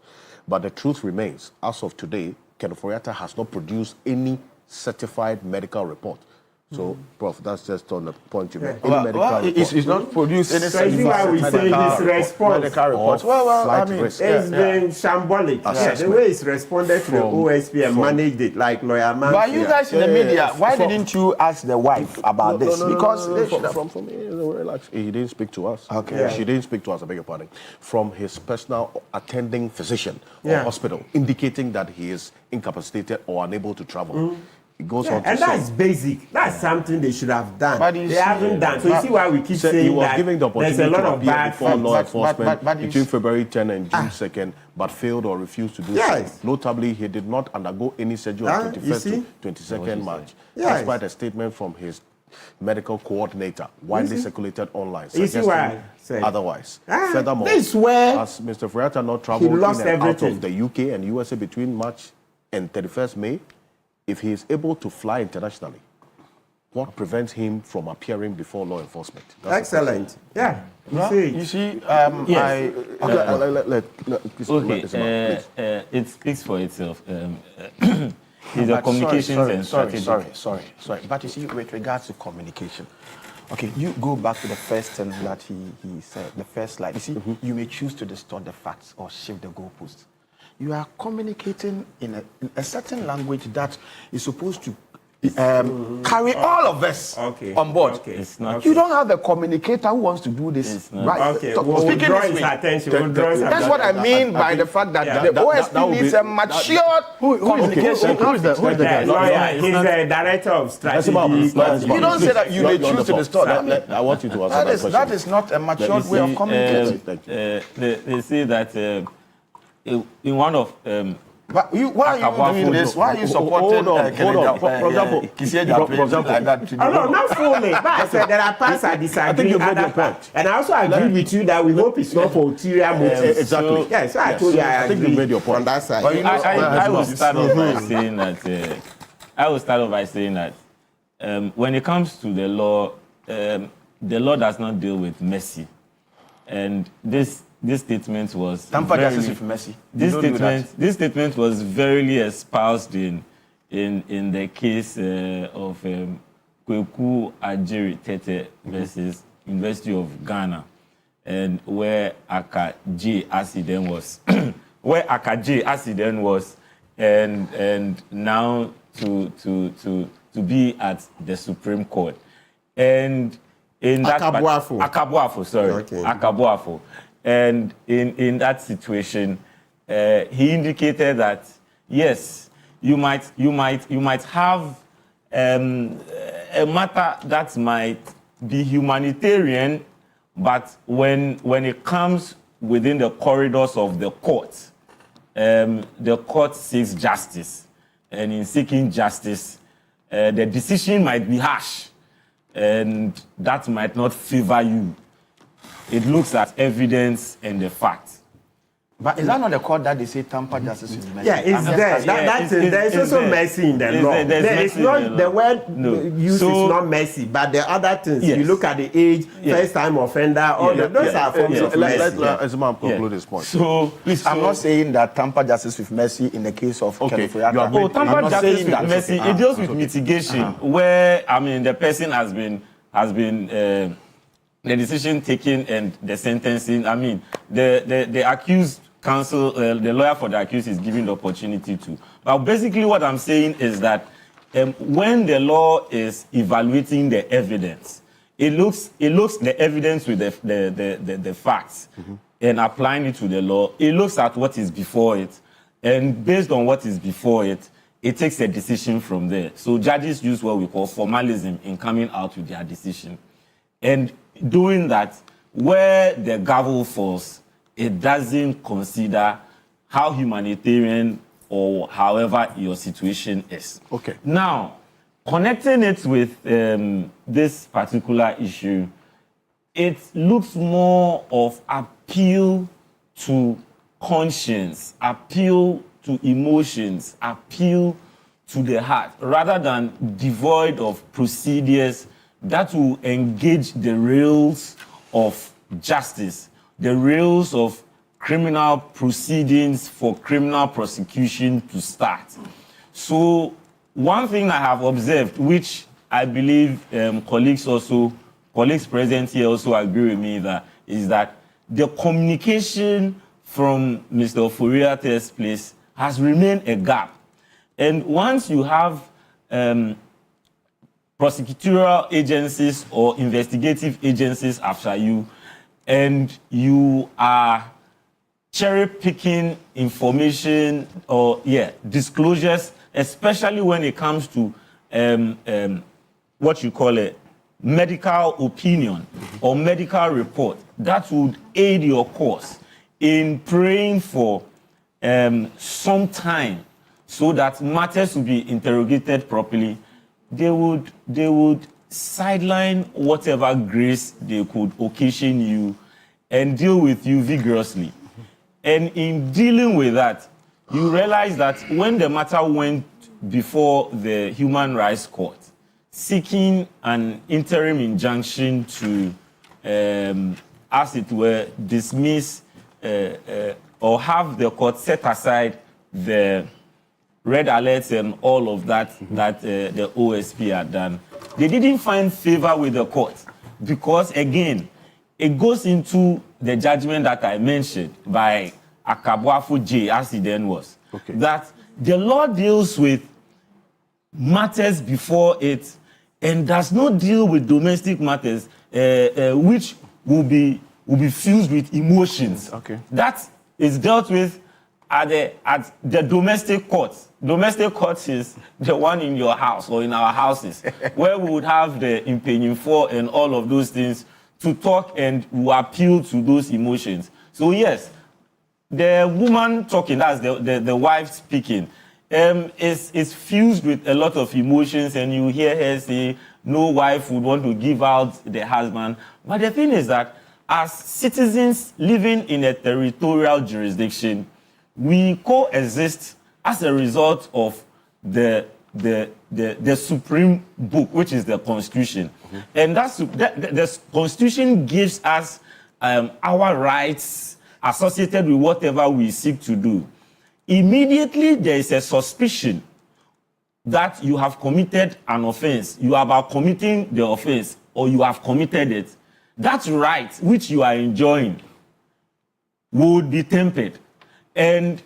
but the truth remains. As of today, Ken Ofori-Atta has not produced any certified medical report. So, Prof, that's just on the point you made. It's not produced any certified medical report. It's been shambolic. The way it's responded to the OSP and managed it, like lawyer man. But you guys in the media, why didn't you ask the wife about this? Because he didn't speak to us. Okay. She didn't speak to us, I beg your pardon. From his personal attending physician or hospital, indicating that he is incapacitated or unable to travel. It goes on to and that's basic. That's something they should have done. But they haven't done. So you see why we keep saying he was that giving the opportunity there's a lot to of appear bad before law enforcement between February 10 and June 2nd, but failed or refused to do so. Notably, he did not undergo any surgery on 21st to 22nd March, despite a statement from his medical coordinator, widely circulated online, suggesting otherwise. Furthermore, as Mr. Ofori-Atta not traveled in and out of the UK and USA between March and 31st May, if he is able to fly internationally, what prevents him from appearing before law enforcement? That's excellent. Yeah. You see, yes. It speaks for itself. It's a communications and strategy. Sorry. But you see, with regards to communication, okay, you go back to the first thing that he said, the first slide. You see, you may choose to distort the facts or shift the goalposts. You are communicating in a certain language that is supposed to carry all of us on board. Okay. It's not. You don't have a communicator who wants to do this. Right. Okay. We'll draw his attention. That's what I mean by the fact that the OSP needs a mature communication. Who is the guy? He's the director of strategy. You don't say that you may choose to distort. I want you to answer that question. That is not a mature way of communicating. They say that in one of But why are you doing this? Why are you supporting hold on. For example, like that? No, not fully. But I said there are parts I disagree. I think you made your point. And I also agree with you that we hope it's not for ulterior motives. Exactly. Yeah, so I told you I think you made your point on that side. But I will start off by saying that. I will start off by saying that when it comes to the law does not deal with mercy, and this statement was tamper justice with mercy. This statement was verily espoused in the case of Kweku Ajiri Tete versus University of Ghana, and where Aka J accident was, and now to be at the Supreme Court, and in that Akabuafo. And in that situation, he indicated that yes, you might have a matter that might be humanitarian, but when it comes within the corridors of the court seeks justice, and in seeking justice, the decision might be harsh, and that might not favor you. It looks at evidence and the facts. But is that not the court that they say tamper justice is mercy? Yeah, it's there. There's also mercy in the law. It's not the word used is not mercy, but the other things. Yes. You look at the age, first-time offender, those are forms of mercy. Let Esma conclude this point. So, please, I'm not saying that tamper justice with mercy in the case of Ken Ofori-Atta. Tamper justice with mercy, it deals with mitigation, where the person has been the decision taken and the sentencing. The accused counsel, the lawyer for the accused is given the opportunity to. But basically, what I'm saying is that when the law is evaluating the evidence, it looks the evidence with the facts and applying it to the law. It looks at what is before it, and based on what is before it, it takes a decision from there. So judges use what we call formalism in coming out with their decision, and doing that, where the gavel falls, it doesn't consider how humanitarian or however your situation is. Okay. Now, connecting it with this particular issue, it looks more of appeal to conscience, appeal to emotions, appeal to the heart, rather than devoid of procedures that will engage the rails of justice, the rails of criminal proceedings for criminal prosecution to start. So one thing I have observed, which I believe colleagues present here also agree with me, is that the communication from Mr. Ofori-Atta's place has remained a gap. And once you have prosecutorial agencies or investigative agencies after you, and you are cherry-picking information or disclosures, especially when it comes to what you call a medical opinion or medical report, that would aid your cause in praying for some time so that matters will be interrogated properly. They would sideline whatever grace they could occasion you and deal with you vigorously. And in dealing with that, you realize that when the matter went before the Human Rights Court seeking an interim injunction to, as it were, dismiss or have the court set aside the red alerts and all of that that the OSP had done. They didn't find favor with the court because, again, it goes into the judgment that I mentioned by Akabuafu J, as he then was, that the law deals with matters before it and does not deal with domestic matters which will be fused with emotions. That is dealt with at the domestic courts. Domestic courts is the one in your house or in our houses, where we would have the impaying for and all of those things to talk and we appeal to those emotions. So yes, the woman talking, that's the wife speaking, is fused with a lot of emotions, and you hear her say no wife would want to give out the husband. But the thing is that as citizens living in a territorial jurisdiction, we coexist as a result of the supreme book, which is the Constitution. And the Constitution gives us our rights associated with whatever we seek to do. Immediately there is a suspicion that you have committed an offense, you are about committing the offense, or you have committed it. That right which you are enjoying would be tempered. And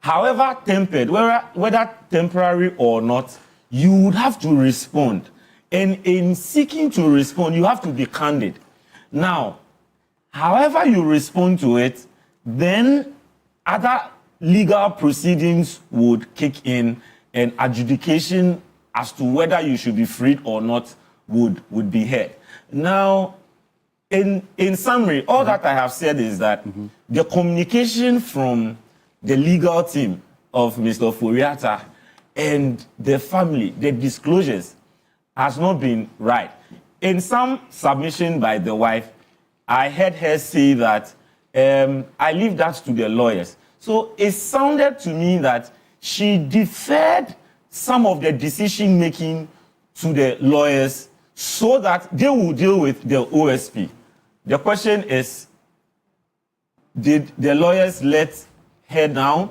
however tempered, whether temporary or not, you would have to respond. And in seeking to respond, you have to be candid. Now, however you respond to it, then other legal proceedings would kick in, and adjudication as to whether you should be freed or not would be heard. Now, in summary, all that I have said is that the communication from the legal team of Mr. Furiata and the family, the disclosures, has not been right. In some submission by the wife, I heard her say that I leave that to the lawyers. So it sounded to me that she deferred some of the decision making to the lawyers so that they will deal with the OSP. The question is, did the lawyers let her down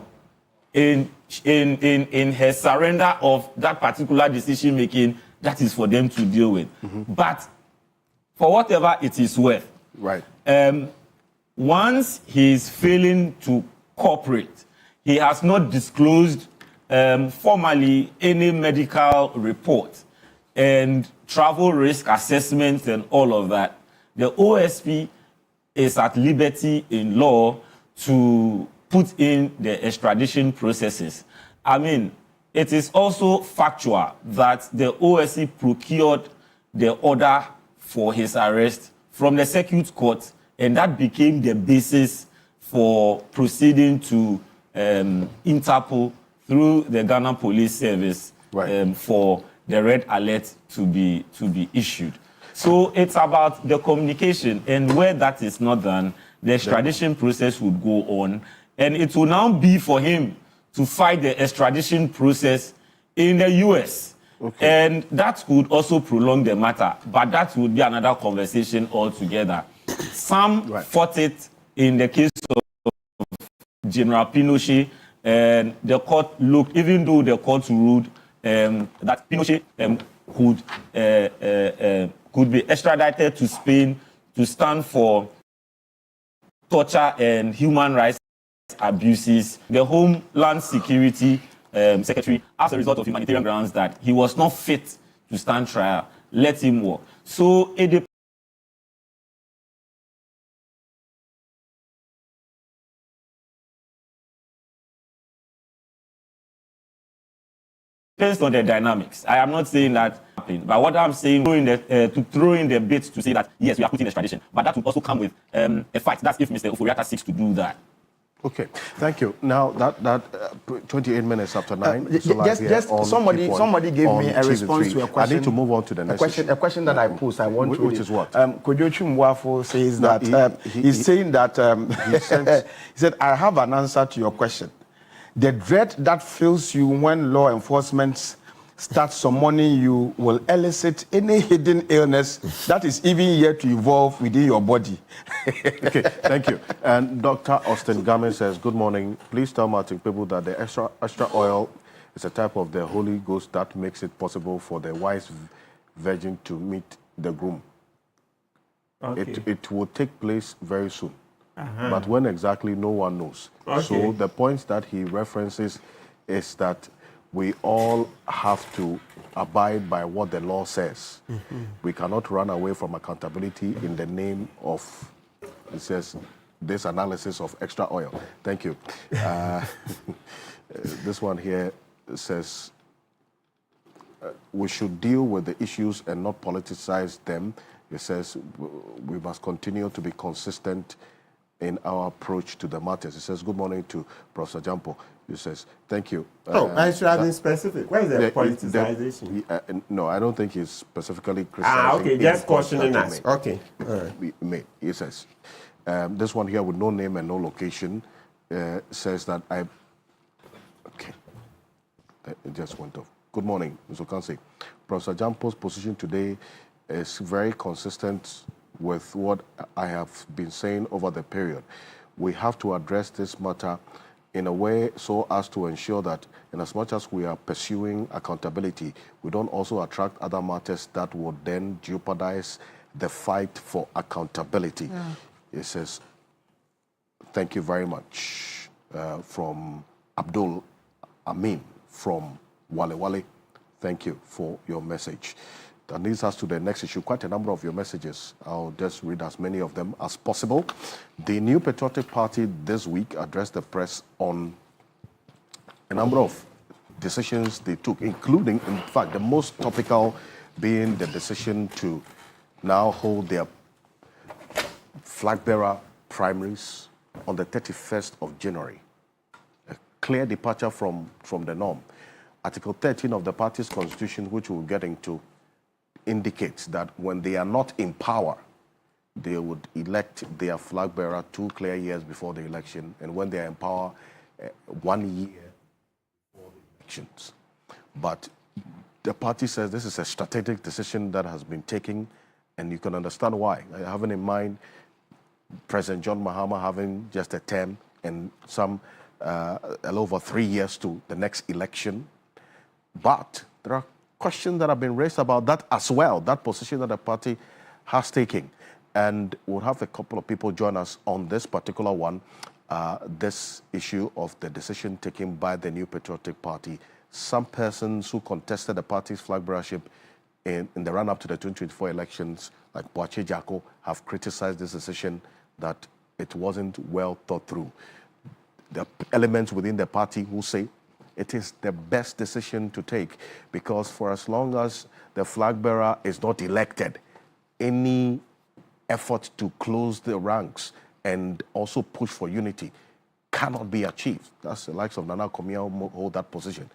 in her surrender of that particular decision making? That is for them to deal with. But for whatever it is worth, once he is failing to cooperate, he has not disclosed formally any medical report and travel risk assessments and all of that. The OSP is at liberty in law to put in the extradition processes. I mean, it is also factual that the OSP procured the order for his arrest from the circuit court, and that became the basis for proceeding to Interpol through the Ghana Police Service for the red alert to be issued. So it's about the communication, and where that is not done, the extradition process would go on, and it will now be for him to fight the extradition process in the US. And that could also prolong the matter, but that would be another conversation altogether. Some fought it in the case of General Pinochet, and the court looked, even though the court ruled that Pinochet could be extradited to Spain to stand for torture and human rights abuses, the Homeland Security Secretary, as a result of humanitarian grounds, that he was not fit to stand trial, let him walk. So it depends on the dynamics. I am not saying that happened, but what I'm saying, to throw in the bit to say that yes, we are putting extradition, but that would also come with a fight. That's if Mr. Oforiatta seeks to do that. Okay, thank you. Now that 28 minutes after 9. Somebody gave me a response to a question. I need to move on to the next issue. A question that I posed. I want to. Which is what? Kojochi Mwafo says that he's saying that he said I have an answer to your question. The dread that fills you when law enforcement starts summoning you will elicit any hidden illness that is even yet to evolve within your body. Okay, thank you. And Dr. Austin Gamin says, good morning. Please tell Martin people that the extra oil is a type of the Holy Ghost that makes it possible for the wise virgin to meet the groom. Okay. It will take place very soon. But when exactly, no one knows. Okay. So the points that he references is that we all have to abide by what the law says. We cannot run away from accountability in the name of, it says, this analysis of extra oil. Thank you. This one here says, we should deal with the issues and not politicize them. It says, we must continue to be consistent in our approach to the matters. It says, good morning to Professor Jampo. He says, thank you. I should have been specific. Where is the politicization? No, I don't think he's specifically criticizing. Okay, just cautioning us. Okay. He says, this one here with no name and no location says that okay, it just went off. Good morning, Mr. Ocansey. Professor Jampo's position today is very consistent with what I have been saying over the period. We have to address this matter in a way so as to ensure that in as much as we are pursuing accountability, we don't also attract other matters that would then jeopardize the fight for accountability. It says, thank you very much, from Abdul Amin from Wale Wale. Thank you for your message. That leads us to the next issue. Quite a number of your messages. I'll just read as many of them as possible. The New Patriotic Party this week addressed the press on a number of decisions they took, including, in fact, the most topical being the decision to now hold their flag-bearer primaries on the 31st of January. A clear departure from the norm. Article 13 of the party's constitution, which we'll get into, indicates that when they are not in power, they would elect their flag bearer 2 clear years before the election, and when they are in power, 1 year before the elections. But the party says this is a strategic decision that has been taken, and you can understand why. Having in mind President John Mahama having just a term and some a little over 3 years to the next election. But there are questions that have been raised about that as well, that position that the party has taken. And we'll have a couple of people join us on this particular one, this issue of the decision taken by the New Patriotic Party. Some persons who contested the party's flag bearership in the run-up to the 2024 elections, like Boache Jacko, have criticized this decision that it wasn't well thought through. There are elements within the party who say it is the best decision to take, because for as long as the flag bearer is not elected, any effort to close the ranks and also push for unity cannot be achieved. That's the likes of Nana Komia hold that position.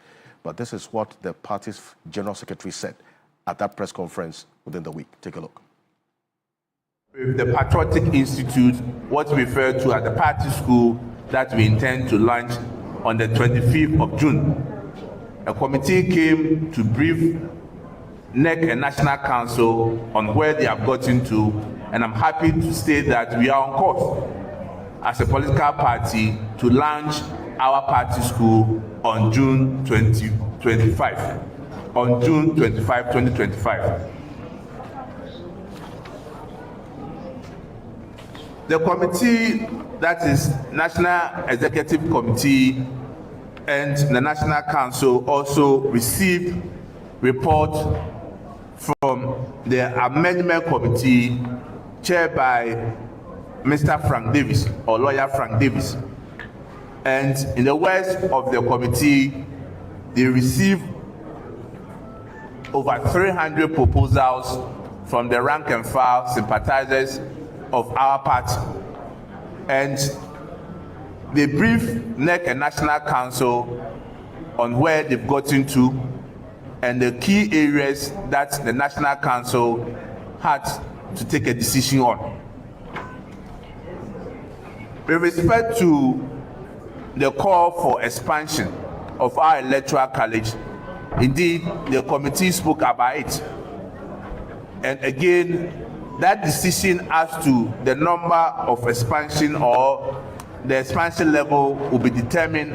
But this is what the party's general secretary said at that press conference within the week. Take a look. The Patriotic Institute, what we refer to as the party school, that we intend to launch on the 25th of June. A committee came to brief NEC and National Council on where they have gotten to, and I'm happy to state that we are on course as a political party to launch our party school on June 2025. On June 25, 2025. The committee, that is National Executive Committee and the National Council, also received report from the Amendment Committee chaired by Mr. Frank Davis, or Lawyer Frank Davis. And in the words of the committee, they received over 300 proposals from the rank and file sympathizers of our party. And they briefed NEC and National Council on where they've gotten to and the key areas that the National Council had to take a decision on. With respect to the call for expansion of our electoral college. Indeed, the committee spoke about it. And again, that decision as to the number of expansion or the expansion level will be determined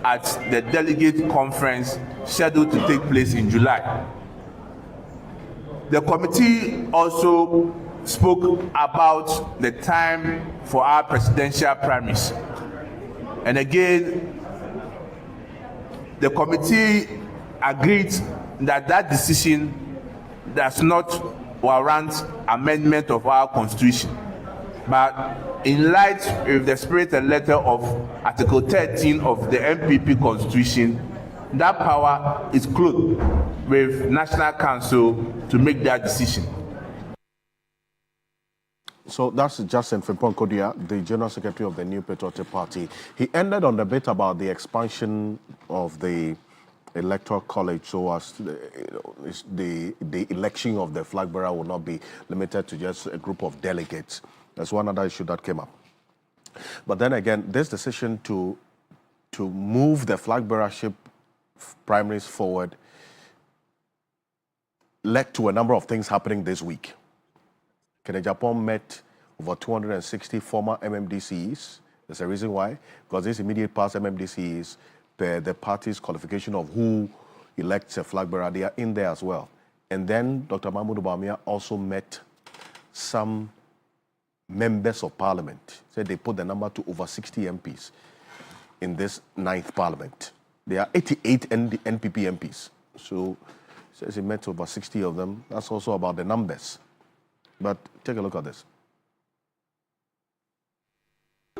at the delegate conference scheduled to take place in July. The committee also spoke about the time for our presidential primaries. And again, the committee agreed that that decision does not warrant amendment of our constitution. But in light of the spirit and letter of Article 13 of the MPP constitution, that power is clothed with National Council to make that decision. So that's Justin Frimpong-Kodia, the General Secretary of the New Patriotic Party. He ended on the bit about the expansion of the Electoral College, so as the election of the flag bearer will not be limited to just a group of delegates. That's one other issue that came up. But then again, this decision to move the flag bearership primaries forward led to a number of things happening this week. Kenya Japan met over 260 former MMDCs. There's a reason why, because these immediate past MMDCs, the party's qualification of who elects a flag bearer, they are in there as well. And then Dr. Mahmoud Bawumia also met some members of parliament. Said they put the number to over 60 MPs in this 9th parliament. There are 88 NPP MPs. So says he met over 60 of them. That's also about the numbers. But take a look at this.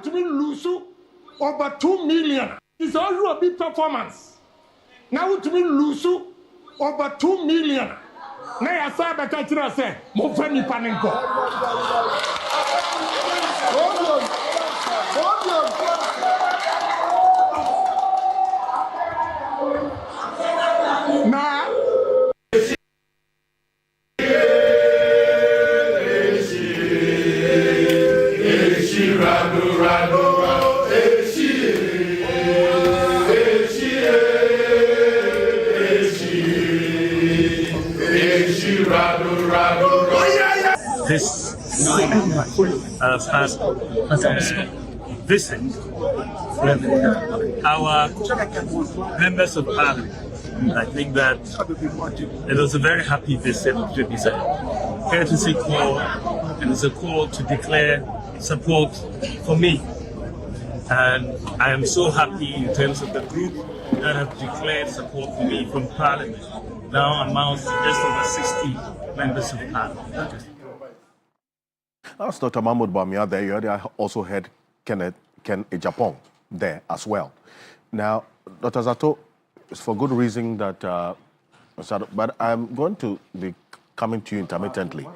To me, lose over 2 million. It's also a big performance. Now to me, lose over 2 million. Now I saw the country say, "Mofeni panenko." Now. This first visit with our members of parliament. I think that it was a very happy visit to be said. Courtesy call, and it's a call to declare support for me. And I am so happy in terms of the group that have declared support for me from parliament. Now amounts to just over 60 members of parliament. That's Dr. Mahmoud Bawumia there. You already also heard Ken Ejapong there as well. Now, Dr. Zato, it's for good reason that, but I'm going to be coming to you intermittently.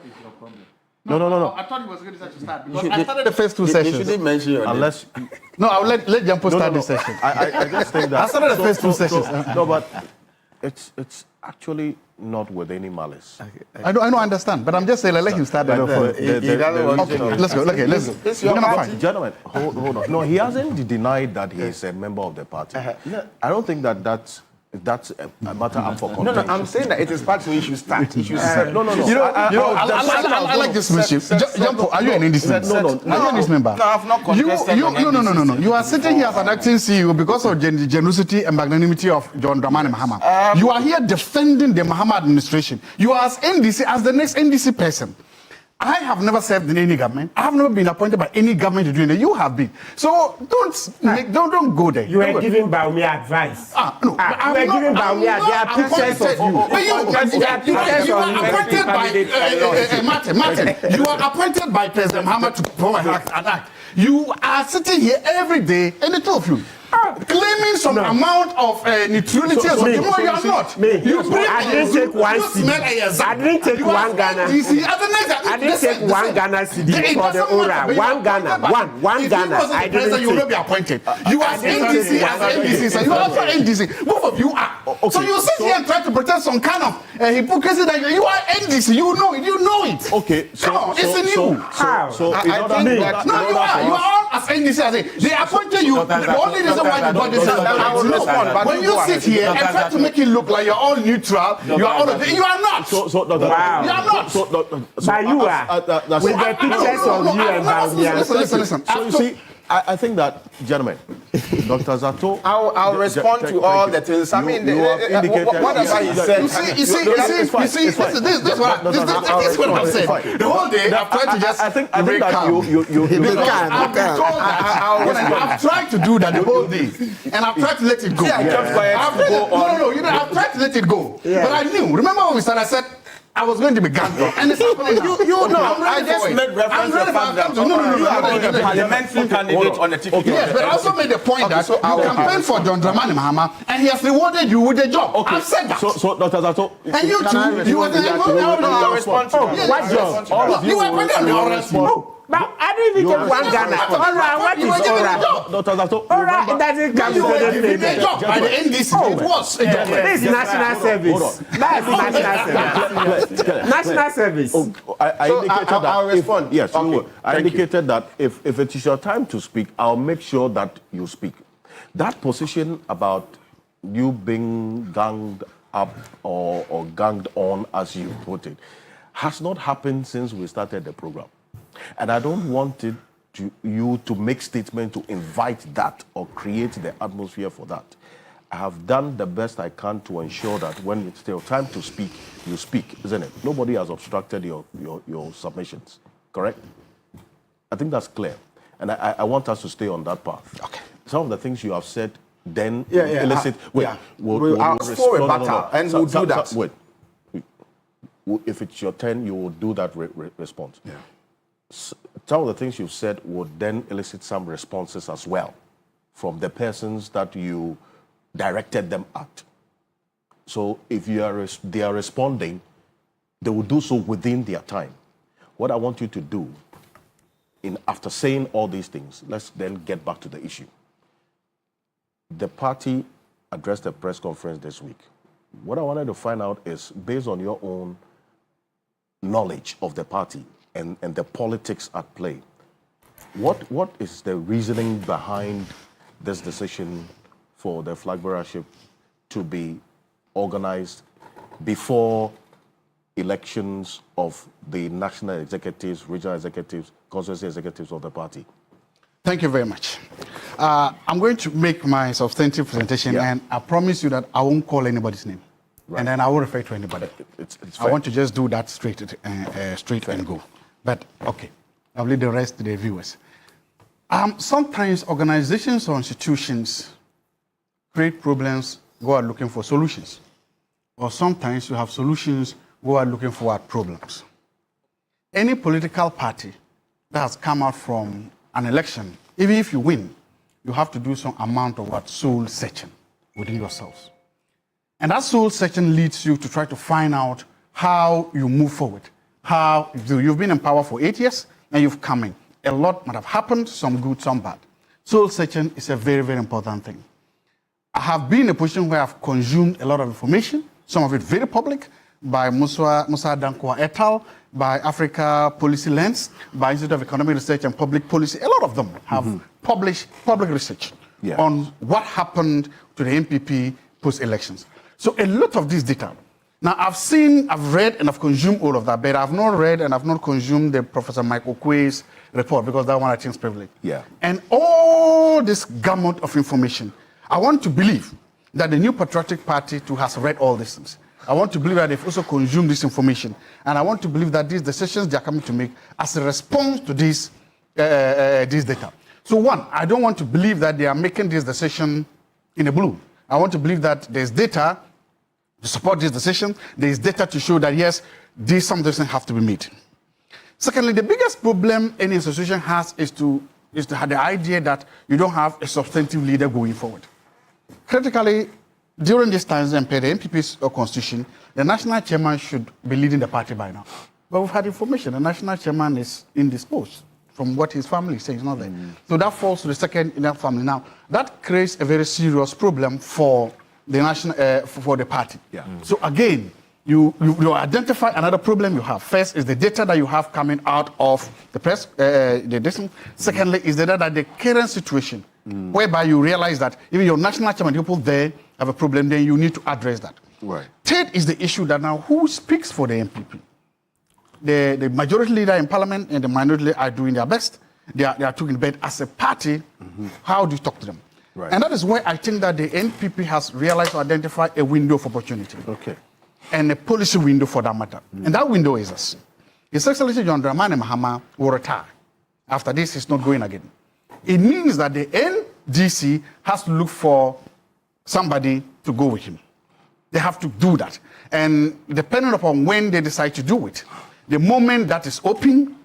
No. I thought he was going to start because I started the first two sessions. You shouldn't mention your unless. No, I'll let Jampo start this session. I just think that I started the first two sessions. No, but it's actually not with any malice. Okay. I don't understand, but I'm just saying, let him start. Let's go. Okay, let's go. Gentlemen, hold on. No, he hasn't denied that he is a member of the party. I don't think that's a matter up for contention. No, I'm saying that it is part of you start. No. I like this issue. Jampo, are you an NDC? No. Are you an NDC member? No, I've not contested. No. You are sitting here as an acting CEO because of the generosity and magnanimity of John Dramani Mahama. You are here defending the Mahama administration. You are as NDC, as the next NDC person. I have never served in any government. I have never been appointed by any government to do anything. You have been. So don't go there. You are giving Bawumia advice. No. You are giving Bawumia. There are pictures of you. You are appointed by Martin. You are appointed by President Mahama to perform an act. You are sitting here every day, and the two of you claiming some amount of neutrality. You are not. I didn't take one CD. I didn't take one Ghana. I didn't take one Ghana CD for the Ora. One Ghana. One Ghana. I didn't take. You will be appointed. You are NDC as NDC. So you are also NDC. Both of you are. So you sit here and try to pretend some kind of hypocrisy that you are NDC. You know it. Okay. So it's in you. So No, you are. You are as NDC, I say, they appointed you. The only reason why you got this is I will respond. But when you sit here and try to make it look like you're all neutral, you are not. Wow. You are not. But you are. With the pictures of you and Bawumia. Listen. So you see, I think that, gentlemen, Dr. Zato... I'll respond to all the things. I mean, whatever he said. You see, this is what I've said. The whole day, I've tried to just I think that you I've tried to do that the whole day, and I've tried to let it go. I've tried to let it go. But I knew. Remember when we started, I said, I was going to be ganged up. And it's happening now. I just made reference to the fact that you are the parliamentary candidate on the ticket. Yes, but I also made the point that you campaigned for John Dramani Mahama, and he has rewarded you with a job. Okay. I've said that. So Dr. Zato... And you too, you were the... I'll respond to what job? You were with them, I'll respond. But I didn't even take one Ghana. Ora, what is Ora? Dr. Zato... Ora, it doesn't come to the same thing. By the NDC, it was a job. This is national service. That's national service. National service. I'll respond. Yes, you will. I indicated that if it is your time to speak, I'll make sure that you speak. That position about you being ganged up or ganged on, as you put it, has not happened since we started the program. And I don't want you to make statements to invite that or create the atmosphere for that. I have done the best I can to ensure that when it's your time to speak, you speak, isn't it? Nobody has obstructed your submissions, correct? I think that's clear. And I want us to stay on that path. Okay. Some of the things you have said then elicit... We'll score a battle and we'll do that. Wait. If it's your turn, you will do that response. Yeah. Some of the things you've said would then elicit some responses as well from the persons that you directed them at. So if they are responding, they will do so within their time. What I want you to do, after saying all these things, let's then get back to the issue. The party addressed a press conference this week. What I wanted to find out is, based on your own knowledge of the party and the politics at play, what is the reasoning behind this decision for the flag bearership to be organized before elections of the national executives, regional executives, constituency executives of the party? Thank you very much. I'm going to make my substantive presentation, and I promise you that I won't call anybody's name. Right. And then I won't refer to anybody. It's I want to just do that straight and go. But, okay, I'll leave the rest to the viewers. Sometimes organizations or institutions create problems, go out looking for solutions. Or sometimes you have solutions, go out looking for problems. Any political party that has come out from an election, even if you win, you have to do some amount of soul searching within yourselves. And that soul searching leads you to try to find out how you move forward. You've been in power for 8 years, and you've come in. A lot might have happened, some good, some bad. Soul searching is a very, very important thing. I have been in a position where I've consumed a lot of information, some of it very public, by Musa Dankwa et al., by Africa Policy Lens, by Institute of Economic Research and Public Policy. A lot of them have published public research on what happened to the MPP post-elections. So a lot of this data. Now, I've read and I've consumed all of that, but I've not read and I've not consumed the Professor Michael Quay's report, because that one I think is privileged. Yeah. And all this gamut of information, I want to believe that the New Patriotic Party too has read all these things. I want to believe that they've also consumed this information. And I want to believe that these decisions they are coming to make as a response to this data. So one, I don't want to believe that they are making this decision in a blue. I want to believe that there's data to support this decision. There is data to show that, yes, some decisions have to be made. Secondly, the biggest problem any institution has is to have the idea that you don't have a substantive leader going forward. Critically, during this time, the MPP's constitution, the national chairman should be leading the party by now. But we've had information. The national chairman is indisposed from what his family says, he's not there. So that falls to the second in that family. Now, that creates a very serious problem for the national, for the party. So again, you identify another problem you have. First is the data that you have coming out of the press, Secondly is the data that the current situation, whereby you realize that even your national chairman people there have a problem, then you need to address that. Right. Third is the issue that now who speaks for the MPP? The majority leader in parliament and the minority leader are doing their best. They are talking, but as a party, how do you talk to them? Right. And that is why I think that the NPP has realized to identify a window of opportunity. Okay. And a policy window for that matter. And that window is this. His Excellency John Dramani Mahama will retire. After this, he's not going again. It means that the NDC has to look for somebody to go with him. They have to do that. And depending upon when they decide to do it, the moment that is open,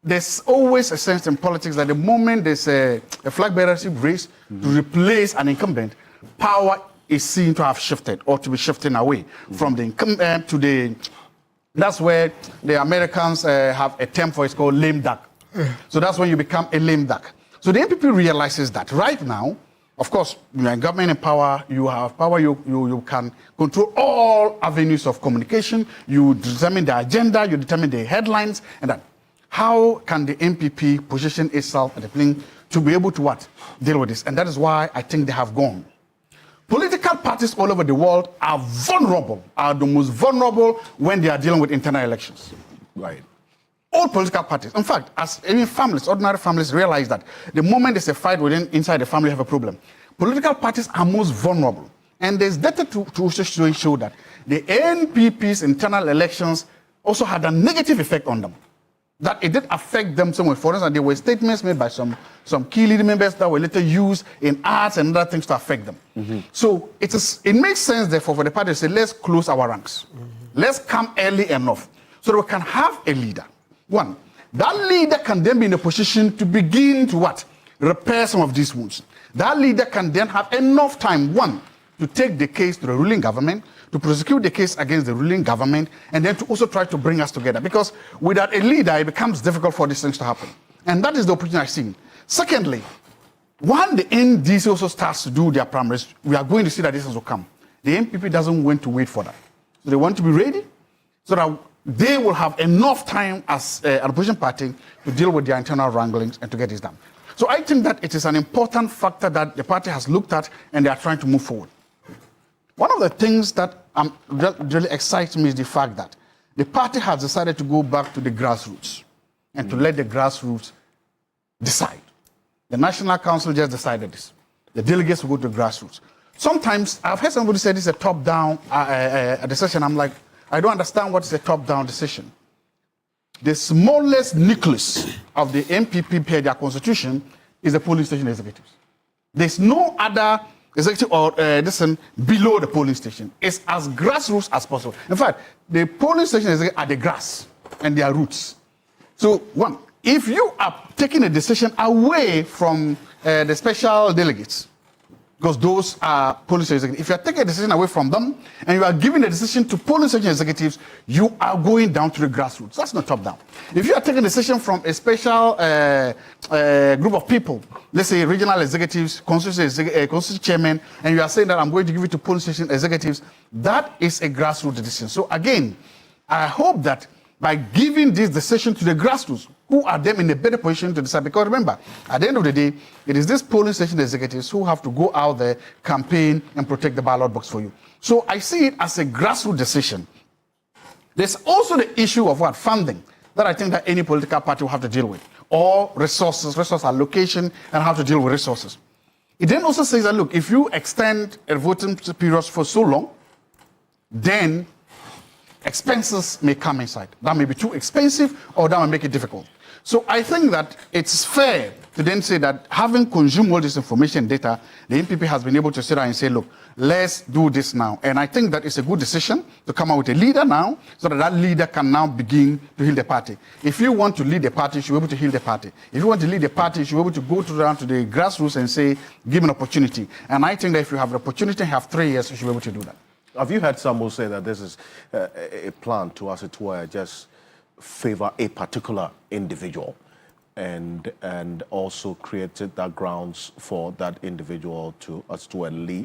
there's always a sense in politics that the moment there's a flag bearership race to replace an incumbent, power is seen to have shifted or to be shifting away from the incumbent to the. That's where the Americans have a term for it, it's called lame duck. So that's when you become a lame duck. So the NPP realizes that right now, of course, you are in government in power, you have power, you can control all avenues of communication, you determine the agenda, you determine the headlines, and that. How can the NPP position itself at the plane to be able to what? Deal with this. And that is why I think they have gone. Political parties all over the world are vulnerable, are the most vulnerable when they are dealing with internal elections. Right. All political parties. In fact, as any families, ordinary families realize that the moment there's a fight inside the family, you have a problem. Political parties are most vulnerable. And there's data to also show that the NPP's internal elections also had a negative effect on them. That it did affect them somewhat. For instance, there were statements made by some key leading members that were later used in arts and other things to affect them. So it makes sense, therefore, for the party to say, let's close our ranks. Let's come early enough so that we can have a leader. One, that leader can then be in a position to begin to what? Repair some of these wounds. That leader can then have enough time, one, to take the case to the ruling government, to prosecute the case against the ruling government, and then to also try to bring us together. Because without a leader, it becomes difficult for these things to happen. And that is the opportunity I've seen. Secondly, when the NDC also starts to do their primaries, we are going to see that this will come. The NPP doesn't want to wait for that. So they want to be ready so that they will have enough time as an opposition party to deal with their internal wranglings and to get this done. So I think that it is an important factor that the party has looked at and they are trying to move forward. One of the things that really excites me is the fact that the party has decided to go back to the grassroots and to let the grassroots decide. The National Council just decided this. The delegates will go to the grassroots. Sometimes I've heard somebody say this is a top-down decision. I'm like, I don't understand what is a top-down decision. The smallest nucleus of the MPP per their constitution is the polling station executives. There's no other executive or below the polling station. It's as grassroots as possible. In fact, the polling stations are the grass and their roots. So, one, if you are taking a decision away from the special delegates, because those are polling station executives, if you are taking a decision away from them and you are giving a decision to polling station executives, you are going down to the grassroots. That's not top down. If you are taking a decision from a special group of people, let's say regional executives, constituency chairman, and you are saying that I'm going to give it to polling station executives, that is a grassroots decision. So again, I hope that by giving this decision to the grassroots, who are them in a better position to decide? Because remember, at the end of the day, it is these polling station executives who have to go out there, campaign, and protect the ballot box for you. So I see it as a grassroots decision. There's also the issue of what? Funding, that I think that any political party will have to deal with. Or resource allocation, and how to deal with resources. It then also says that, look, if you extend a voting period for so long, then expenses may come inside. That may be too expensive, or that may make it difficult. So I think that it's fair to then say that having consumed all this information data, the NPP has been able to sit down and say, look, let's do this now. And I think that it's a good decision to come out with a leader now, so that that leader can now begin to heal the party. If you want to lead the party, you should be able to heal the party. If you want to lead the party, you should be able to go down to the grassroots and say, give an opportunity. And I think that if you have an opportunity, have 3 years, you should be able to do that. Have you heard someone say that this is a plan to, as it were, just favor a particular individual? and also created that grounds for that individual to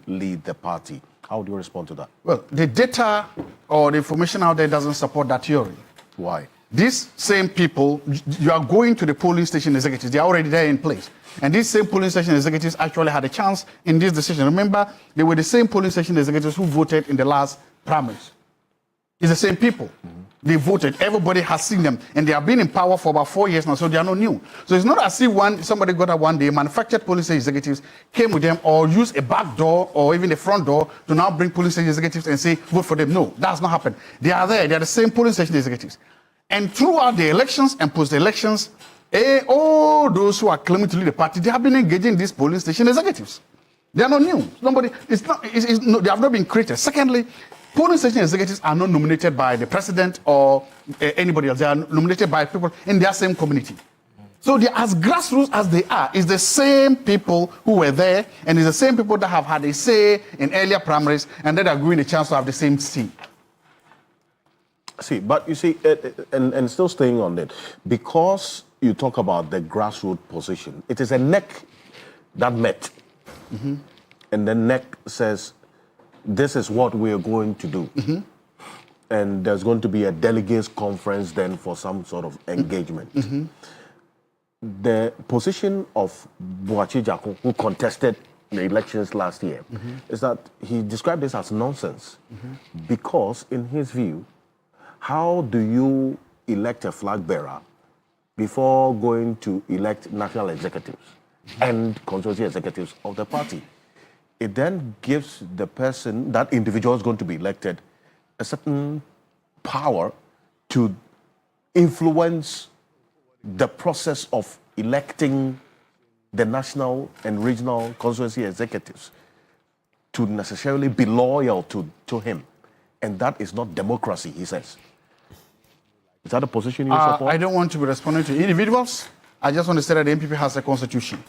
lead the party. How do you respond to that? Well, the data or the information out there doesn't support that theory. Why? These same people, you are going to the polling station executives, they are already there in place. And these same polling station executives actually had a chance in this decision. Remember, they were the same polling station executives who voted in the last primaries. It's the same people. They voted. Everybody has seen them. And they have been in power for about 4 years now, so they are not new. So it's not as if somebody got up one day, manufactured police executives, came with them, or used a back door or even a front door to now bring police executives and say, vote for them. No, that's not happened. They are there. They are the same polling station executives. And throughout the elections and post-elections, all those who are claiming to lead the party, they have been engaging these polling station executives. They are not new. They have not been created. Secondly, polling station executives are not nominated by the president or anybody else. They are nominated by people in their same community. So they are as grassroots as they are. It's the same people who were there, and it's the same people that have had a say in earlier primaries, and that are given a chance to have the same seat. See, but you see, and still staying on it, because you talk about the grassroots position, it is a NEC that met. And the NEC says, this is what we're going to do. And there's going to be a delegates conference then for some sort of engagement. The position of Boachi Jaku, who contested the elections last year, is that he described this as nonsense. Because in his view, how do you elect a flag bearer before going to elect national executives and constituency executives of the party? It then gives the person, that individual is going to be elected, a certain power to influence the process of electing the national and regional constituency executives to necessarily be loyal to him. And that is not democracy, he says. Is that a position you support? I don't want to be responding to individuals. I just want to say that the MPP has a constitution.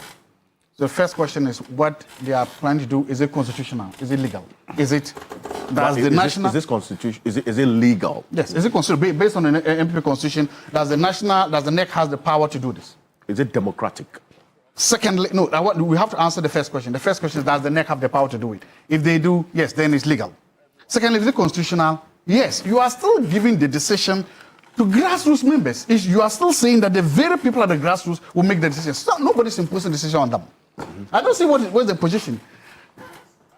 So the first question is what they are planning to do. Is it constitutional? Is it legal? Is it Is this constitution? Is it legal? Yes. Is it constitutional? Based on the MPP constitution, does the NEC has the power to do this? Is it democratic? Secondly, no. We have to answer the first question. The first question is, does the NEC have the power to do it? If they do, yes, then it's legal. Secondly, is it constitutional? Yes. You are still giving the decision to grassroots members. You are still saying that the very people at the grassroots will make the decision. So nobody's imposing a decision on them. I don't see what's the position.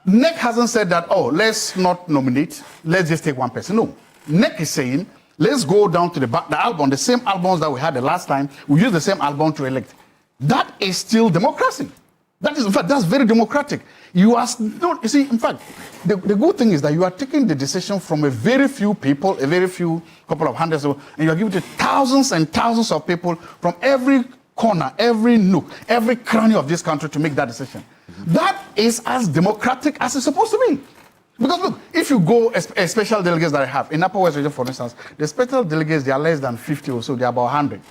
NEC hasn't said that, let's not nominate, let's just take one person. No. NEC is saying, let's go down to the album, the same albums that we had the last time, we use the same album to elect. That is still democracy. That is, in fact, that's very democratic. You see, in fact, the good thing is that you are taking the decision from a very few people, a very few couple of hundreds, and you are giving it to thousands and thousands of people from every corner, every nook, every cranny of this country to make that decision. That is as democratic as it's supposed to be. Because look, if you go, a special delegates that I have, in Upper West Region, for instance, the special delegates, they are less than 50 or so, they are about 100.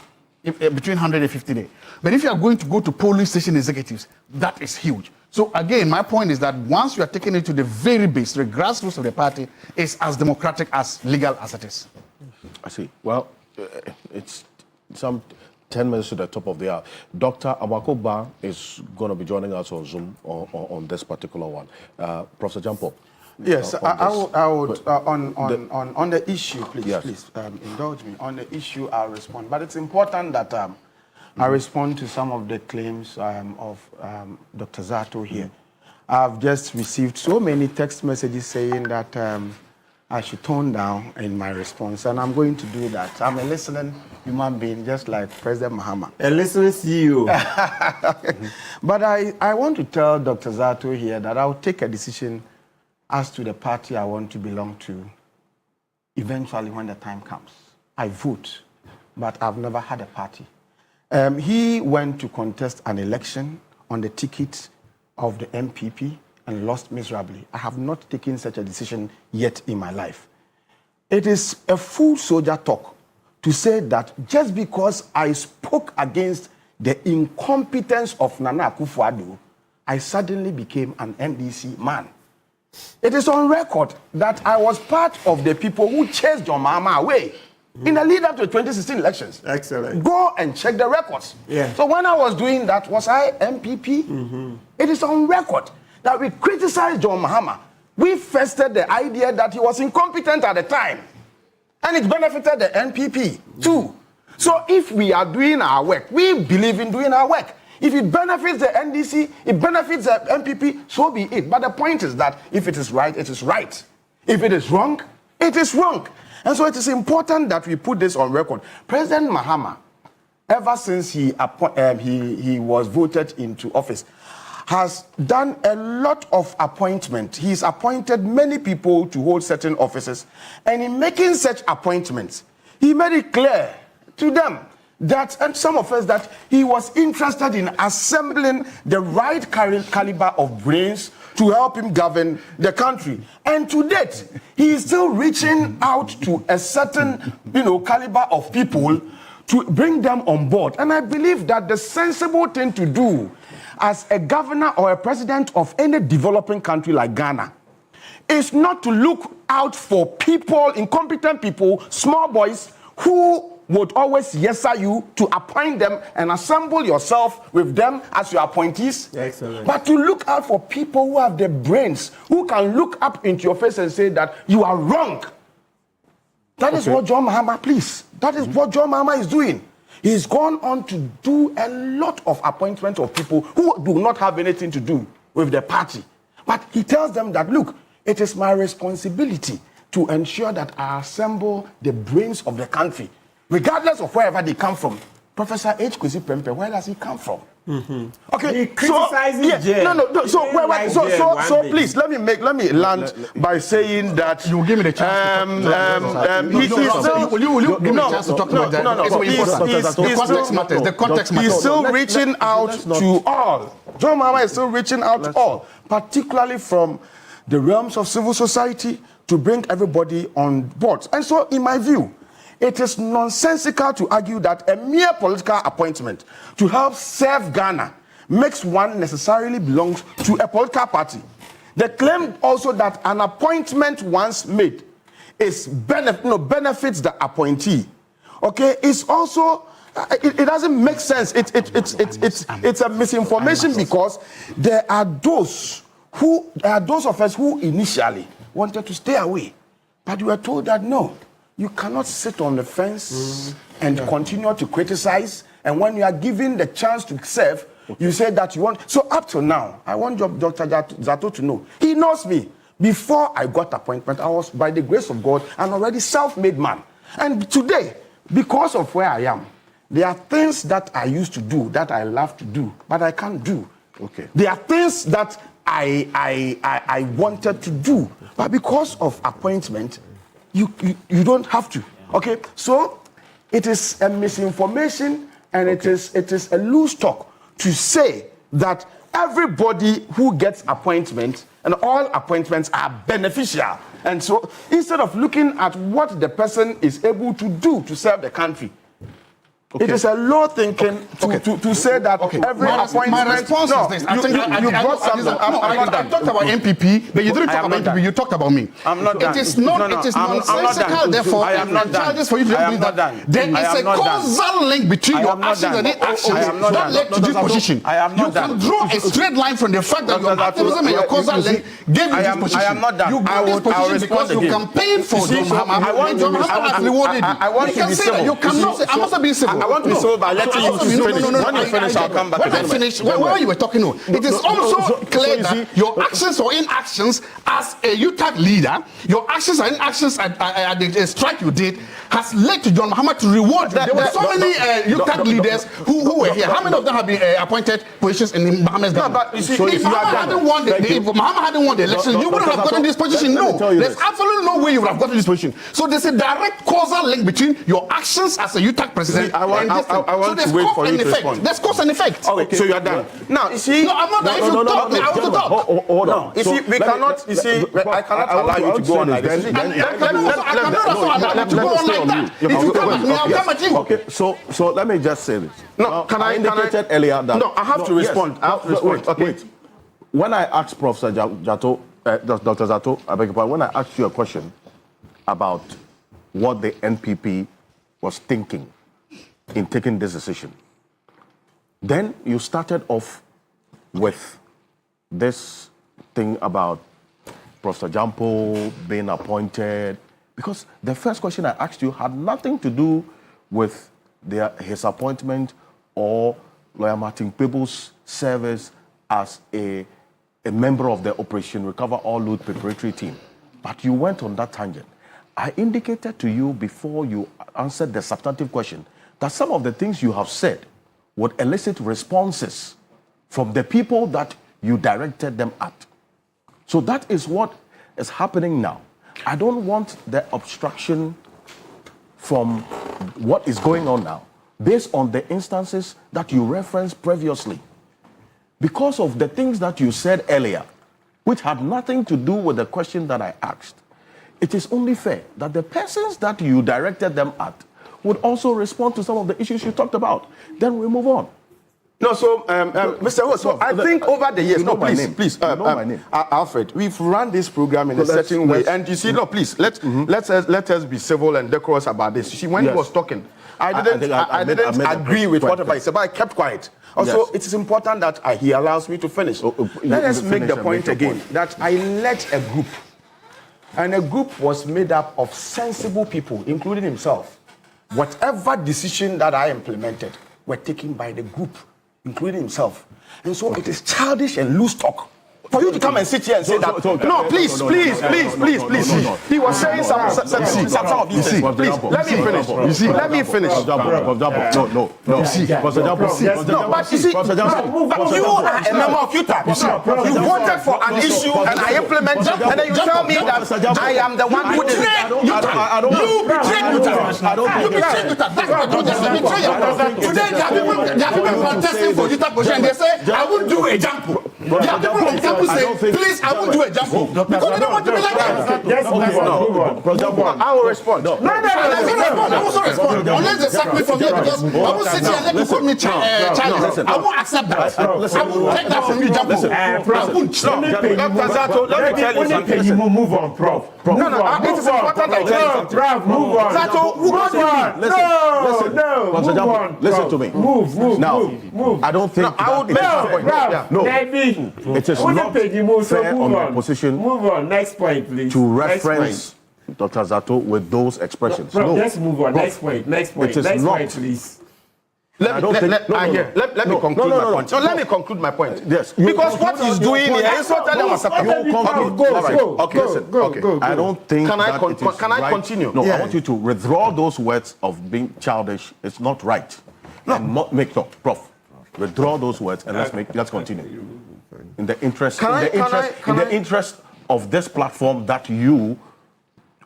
Between 100 and 50 days. But if you are going to go to polling station executives, that is huge. So again, my point is that once you are taking it to the very base, the grassroots of the party, it's as democratic, as legal as it is. I see. Well, it's some 10 minutes to the top of the hour. Dr. Awakoba is going to be joining us on Zoom on this particular one. Professor Jampo. Yes, I would on the issue, please, yes. Please indulge me. On the issue, I'll respond. But it's important that I respond to some of the claims of Dr. Zato here. I've just received so many text messages saying that I should tone down in my response, and I'm going to do that. I'm a listening human being, just like President Mahama. A listening CEO. But I want to tell Dr. Zato here that I'll take a decision as to the party I want to belong to eventually when the time comes. I vote, but I've never had a party. He went to contest an election on the ticket of the MPP and lost miserably. I have not taken such a decision yet in my life. It is a full soldier talk to say that just because I spoke against the incompetence of Nana Akufo-Addo, I suddenly became an NDC man. It is on record that I was part of the people who chased John Mahama away in the lead up to the 2016 elections. Excellent. Go and check the records. Yeah. So when I was doing that, was I MPP? It is on record that we criticized John Mahama. We fested the idea that he was incompetent at the time. And it benefited the NPP too. So if we are doing our work, we believe in doing our work. If it benefits the NDC, it benefits the MPP, so be it. But the point is that if it is right, it is right. If it is wrong, it is wrong. And so it is important that we put this on record. President Mahama, ever since he was voted into office, has done a lot of appointments. He's appointed many people to hold certain offices. And in making such appointments, he made it clear to them that, and some of us, that he was interested in assembling the right caliber of brains to help him govern the country. And to date, he is still reaching out to a certain, caliber of people to bring them on board. And I believe that the sensible thing to do as a governor or a president of any developing country like Ghana is not to look out for people, incompetent people, small boys, who would always yes-sir you to appoint them and assemble yourself with them as your appointees. Excellent. But to look out for people who have the brains, who can look up into your face and say that you are wrong. That is what John Mahama, please. That is what John Mahama is doing. He's gone on to do a lot of appointments of people who do not have anything to do with the party. But he tells them that, look, it is my responsibility to ensure that I assemble the brains of the country, regardless of wherever they come from. Professor H. Kwesi Prempeh, where does he come from? Okay, he criticizes so please let me land by saying that you give me the chance. Will you give me the chance to talk about that? The context matters. The context matters. He's still reaching out to all. John Mahama is still reaching out to all, particularly from the realms of civil society, to bring everybody on board. And so, in my view, it is nonsensical to argue that a mere political appointment to help serve Ghana makes one necessarily belongs to a political party. The claim also that an appointment once made is benefits the appointee. Okay, it's also it doesn't make sense. It's a misinformation, because there are those of us who initially wanted to stay away, but we were told that no. You cannot sit on the fence and continue to criticize. And when you are given the chance to serve, you say that you want. So up to now, I want Dr. Zato to know. He knows me. Before I got appointment, I was, by the grace of God, an already self-made man. And today, because of where I am, there are things that I used to do that I love to do, but I can't do. Okay. There are things that I wanted to do, but because of appointment, you don't have to. Okay, so it is a misinformation, and it is a loose talk to say that everybody who gets appointment and all appointments are beneficial. And so instead of looking at what the person is able to do to serve the country, it is a low thinking to say that every appointment. My response is this. I talked about MPP, but you didn't talk about MPP. You talked about me. I'm not done. It is nonsensical. Therefore, I'm not done. Charges for you to believe that there is a causal link between your actions and inactions that led to this position. You can draw a straight line from the fact that your activism and your causal link gave you this position. I am not done. You got this position because you campaigned for John Mahama. And John Mahama has rewarded you. I want to be civil. You cannot say, I must be civil. I want to be so by letting you finish. When you finish, I'll come back. When I finish, while you were talking, it is also clear that your actions or inactions as a UTAG leader, your actions and inactions at the strike you did, has led to John Mahama to reward you. There were so many UTAG leaders who were here. How many of them have been appointed positions in Mahama's government? If Mahama hadn't won the election, you wouldn't have gotten this position. No, there's absolutely no way you would have gotten this position. So there's a direct causal link between your actions as a UTAG president and this. I want to wait for you to respond. There's cause and effect. Okay, so you are done. Now, you see... No, I'm not done. If you talk, I want to talk. Hold on. You see, we cannot... You see, I cannot allow you to go on like this. I cannot also allow you to go on like that. If you come at me, I'll come at you. Okay, so let me just say this. No, I indicated earlier that... No, I have to respond. I have to respond. Wait. When I asked Professor Jato, Dr. Zato, I beg your pardon, when I asked you a question about what the NPP was thinking in taking this decision. Then you started off with this thing about Professor Jampo being appointed, because the first question I asked you had nothing to do with his appointment or Lawyer Martin Pebbles' service as a member of the Operation Recover All Loot preparatory team. But you went on that tangent. I indicated to you before you answered the substantive question that some of the things you have said would elicit responses from the people that you directed them at. So that is what is happening now. I don't want the obstruction from what is going on now, based on the instances that you referenced previously. Because of the things that you said earlier, which had nothing to do with the question that I asked, it is only fair that the persons that you directed them at would also respond to some of the issues you talked about. Then we move on. No, so, Mr. Ho, so I think over the years, please, my name. Alfred, we've run this program in a certain way, and you see, no, please, let us be civil and decorous about this. You see, when he was talking, I didn't agree with whatever he said, but I kept quiet. Also, it is important that he allows me to finish. Let us make the point again that I led a group, and a group was made up of sensible people, including himself. Whatever decision that I implemented were taken by the group, including himself. And so it is childish and loose talk for you to come and sit here and say that. No, please. He was saying some of these things. Please, let me finish. You see, let me finish. No. You see, but you see, but you are a member of UTAP. You voted for an issue and I implemented, and then you tell me that I am the one who did it. You betrayed UTAP. You betrayed UTAP. That's the betrayal. Today, there are people contesting for UTAP position, and they say, I won't do a jump. There are people on campus say, please, I won't do a jump. Because they don't want to be like that. Yes, move on. I will respond. No, I will also respond. Unless they sack me from here, because I will sit here and let you put me challenge. I won't accept that. I will take that from you, Jumbo. Let me tell you something. Move on, Prof. No, it is important I tell you something. Move on. Zato, move on. Listen to me. Move. I don't think I would it is not fair on the opposition. Move on. Next point, please. To reference Dr. Zato with those expressions. No, let's move on. Next point, please. Let me conclude my point. No, let me conclude my point. Yes. Because what he's doing here is not telling us. Go. I don't think Can I continue? No, I want you to withdraw those words of being childish. It's not right. Prof. Withdraw those words and let's continue. In the interest of this platform that you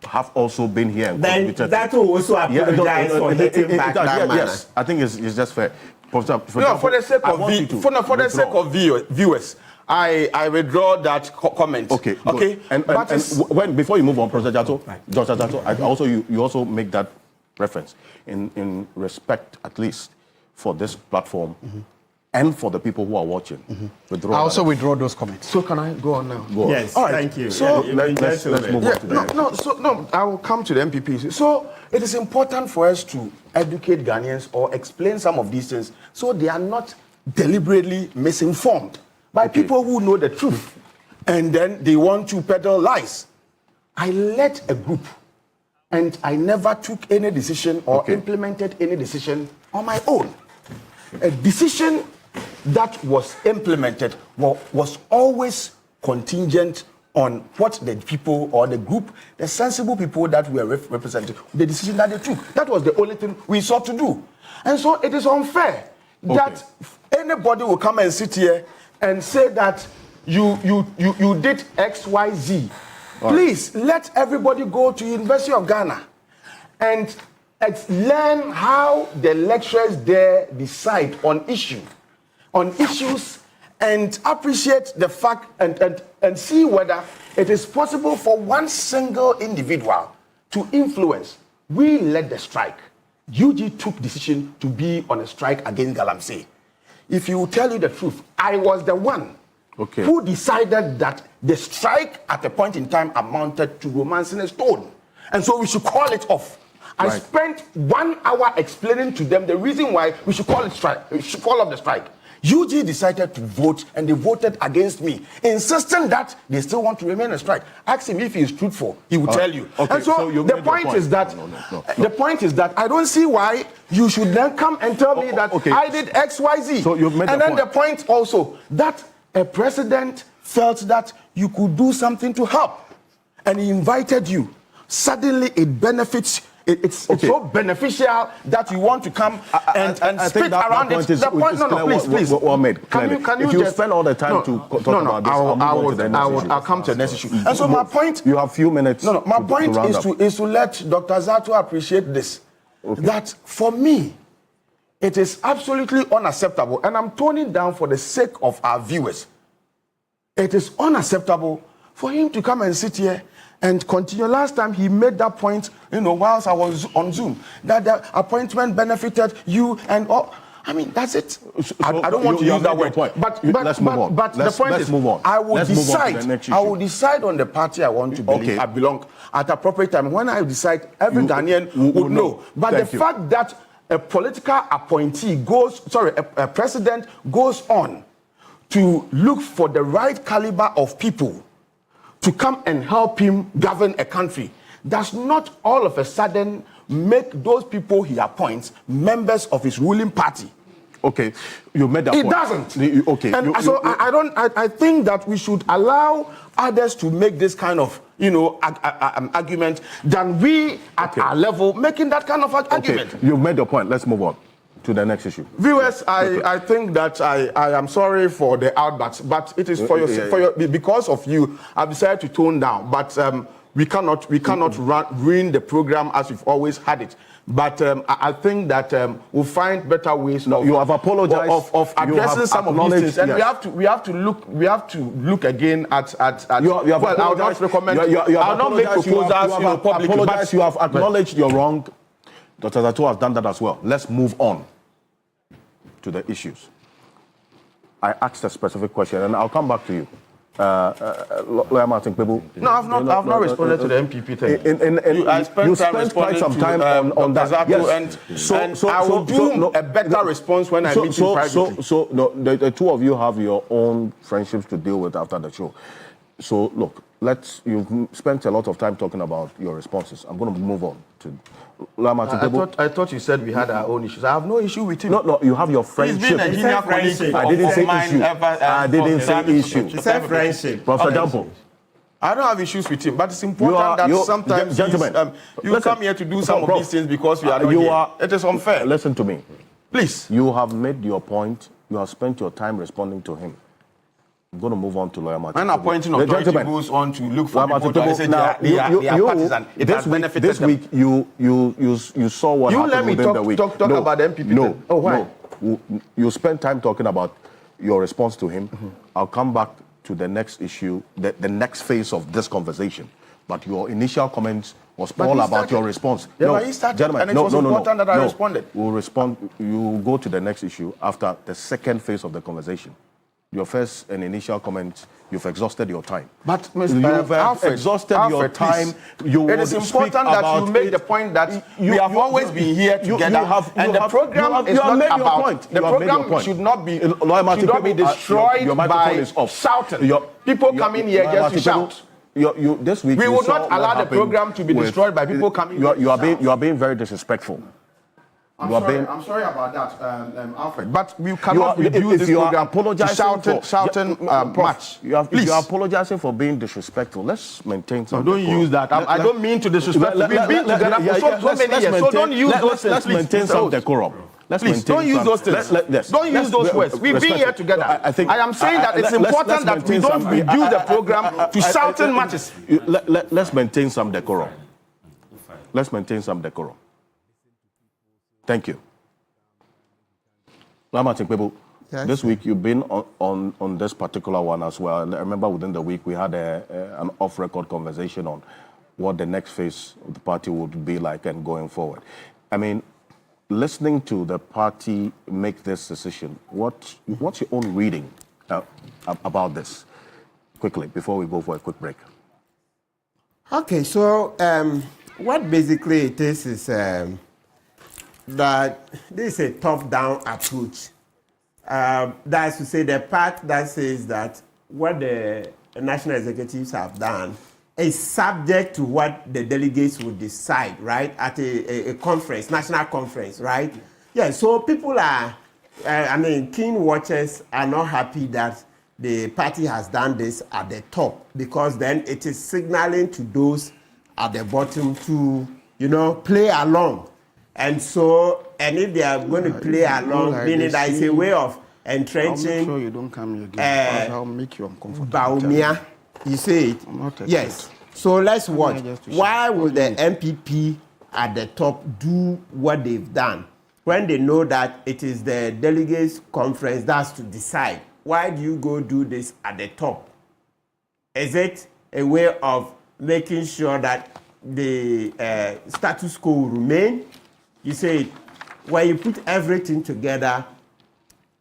have also been here and contributed. That will also apologize for hitting back that manner. Yes, I think it's just fair. For the sake of viewers, I withdraw that comment. Okay. And before you move on, Professor Jato, you also make that reference in respect, at least, for this platform. And for the people who are watching. I also withdraw those comments. So can I go on now? Go on. Yes, all right. Thank you. So let's move on to that. I will come to the MPPs. So it is important for us to educate Ghanaians or explain some of these things so they are not deliberately misinformed by people who know the truth and then they want to peddle lies. I led a group and I never took any decision or implemented any decision on my own. A decision that was implemented was always contingent on what the people or the group, the sensible people that were represented, the decision that they took. That was the only thing we sought to do. And so it is unfair that anybody will come and sit here and say that you did X, Y, Z. Please let everybody go to University of Ghana and learn how the lecturers there decide on issues and appreciate the fact and see whether it is possible for one single individual to influence. We led the strike. UG took decision to be on a strike against Galamsey. If you tell you the truth, I was the one who decided that the strike at a point in time amounted to romancing a stone. And so we should call it off. I spent 1 hour explaining to them the reason why we should call it strike. We should call off the strike. UG decided to vote, and they voted against me, insisting that they still want to remain a strike. Ask him if he is truthful; he will tell you. Okay, and so the point is that the point is that I don't see why you should then come and tell me that I did X, Y, Z. So you've made and the then point. the point also that a president felt that you could do something to help, and he invited you. Suddenly, it benefits. It's so beneficial that you want to come and speak around it. The point, please. Can you if you just spend all the time to talk about this, I'll come to the next issue. And so my point, you have a few minutes. My point is to let Dr. Zato appreciate this. That for me, it is absolutely unacceptable, and I'm toning down for the sake of our viewers. It is unacceptable for him to come and sit here and continue. Last time he made that point, whilst I was on Zoom, that the appointment benefited you and all. I mean, that's it. I don't want to use that word. But let's move on. But the point is, move on. I will decide. I will decide on the party I want to believe I belong at appropriate time. When I decide, every Ghanaian would know. But the fact that a political appointee a president goes on to look for the right caliber of people to come and help him govern a country does not all of a sudden make those people he appoints members of his ruling party. Okay, you made that point. It doesn't. I think that we should allow others to make this kind of argument than we at our level making that kind of argument. You've made your point. Let's move on to the next issue. Viewers, I think that I am sorry for the outburst, but it is because of you, I've decided to tone down. But we cannot ruin the program as we've always had it. But I think that we'll find better ways. You have apologized of addressing some of these things, and yes. we have to look again at. I'll not recommend. I'll not make proposals publicly. You have acknowledged you're wrong. Dr. Zato has done that as well. Let's move on to the issues. I asked a specific question, and I'll come back to you. Lawyer Martin Kpebu. No, I've not responded to the MPP thing. I spent quite some time on that. Yes. And I will do a better response when I meet you privately. So the two of you have your own friendships to deal with after the show. So look, you've spent a lot of time talking about your responses. I'm going to move on to Lawyer Martin Kpebu. I thought you said we had our own issues. I have no issue with him. No, you have your friendship. He's been a junior colleague. I didn't say issue. I didn't say issue. He said friendship. For example, I don't have issues with him, but it's important that sometimes gentlemen, you come here to do some of these things because we are not here. It is unfair. Listen to me. Please. You have made your point. You have spent your time responding to him. I'm going to move on to Lawyer Martin. When appointing authority goes on to look for people to say they are partisan, it has benefited this them. week, you saw what happened within the week. Talk about the MPP. No. Oh, why? No. You spent time talking about your response to him. Mm-hmm. I'll come back to the next issue, the next phase of this conversation. But your initial comments was all about your response. Yeah, but he started, gentlemen, and it was important that I responded. We'll respond. You go to the next issue after the second phase of the conversation. Your first and initial comments, you've exhausted your time. But Mr. Alfred, exhausted your time. It is important that you make the point that we have always been here together, and the program is not about. The program should not be destroyed by shouting. People coming here just to shout. This week we would not allow the program to be destroyed by people coming. You are being very disrespectful. I'm sorry about that, Alfred. But we cannot reduce this program to shouting match. If you are apologizing for being disrespectful, let's maintain some. Don't use that. I don't mean to disrespect. We've been together for so many years, so don't use those things. Let's maintain some decorum. Please don't use those things. Don't use those words. We've been here together. I am saying that it's important that we don't reduce the program to shouting matches. Let's maintain some decorum. Let's maintain some decorum. Thank you. Martin Kpebu, this week you've been on this particular one as well. And I remember within the week we had an off-record conversation on what the next phase of the party would be like and going forward. I mean, listening to the party make this decision, what's your own reading about this? Quickly, before we go for a quick break. Okay, so what basically it is that this is a top-down approach. That's to say the part that says that what the national executives have done is subject to what the delegates will decide, right, at a conference, national conference, right? Yeah, so people are, keen watchers are not happy that the party has done this at the top, because then it is signaling to those at the bottom to, play along. And so, and if they are going to play along, meaning that it's a way of entrenching. I'll make sure you don't come here again, because I'll make you uncomfortable. Baumia, you say it? Yes. So let's watch. Why will the MPP at the top do what they've done when they know that it is the delegates conference that's to decide? Why do you go do this at the top? Is it a way of making sure that the status quo will remain? You say, when you put everything together,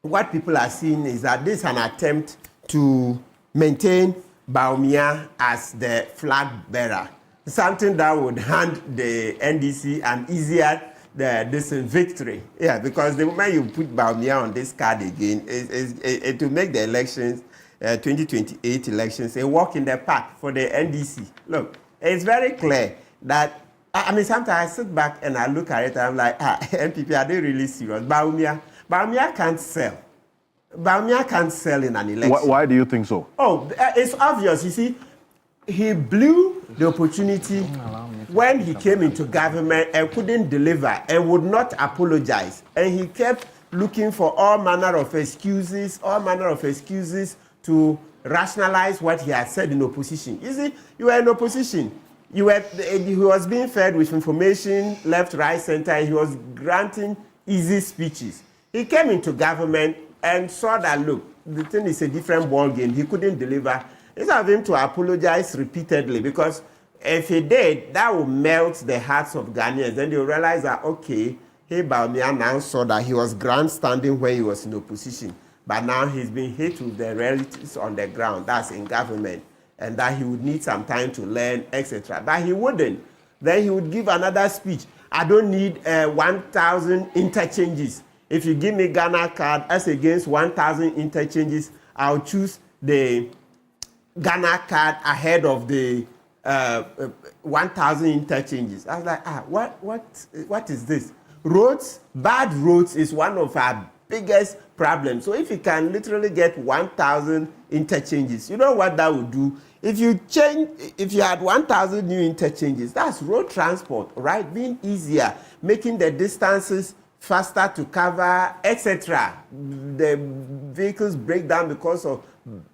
what people are seeing is that this is an attempt to maintain Baumia as the flag bearer, something that would hand the NDC an easier this victory. Yeah, because the moment you put Baumia on this card again, it will make the elections, 2028 elections, a walk in the park for the NDC. Look, it's very clear that, sometimes I sit back and I look at it and I'm like, MPP, are they really serious? Baumia can't sell. Baumia can't sell in an election. Why do you think so? Oh, it's obvious. You see, he blew the opportunity when he came into government and couldn't deliver and would not apologize. And he kept looking for all manner of excuses to rationalize what he had said in opposition. You see, you were in opposition. He was being fed with information, left, right, center, and he was granting easy speeches. He came into government and saw that, look, the thing is a different ball game. He couldn't deliver. Instead of him to apologize repeatedly, because if he did, that would melt the hearts of Ghanaians. Then they'll realize that, okay, Baumia now saw that he was grandstanding when he was in opposition. But now he's been hit with the realities on the ground, that's in government, and that he would need some time to learn, etc. But he wouldn't. Then he would give another speech. I don't need 1,000 interchanges. If you give me Ghana card as against 1,000 interchanges, I'll choose the Ghana card ahead of the 1,000 interchanges. I was like, what is this? Roads, bad roads is one of our biggest problems. So if you can literally get 1,000 interchanges, you know what that would do? If you had 1,000 new interchanges, that's road transport, right? Being easier, making the distances faster to cover, etc. The vehicles break down because of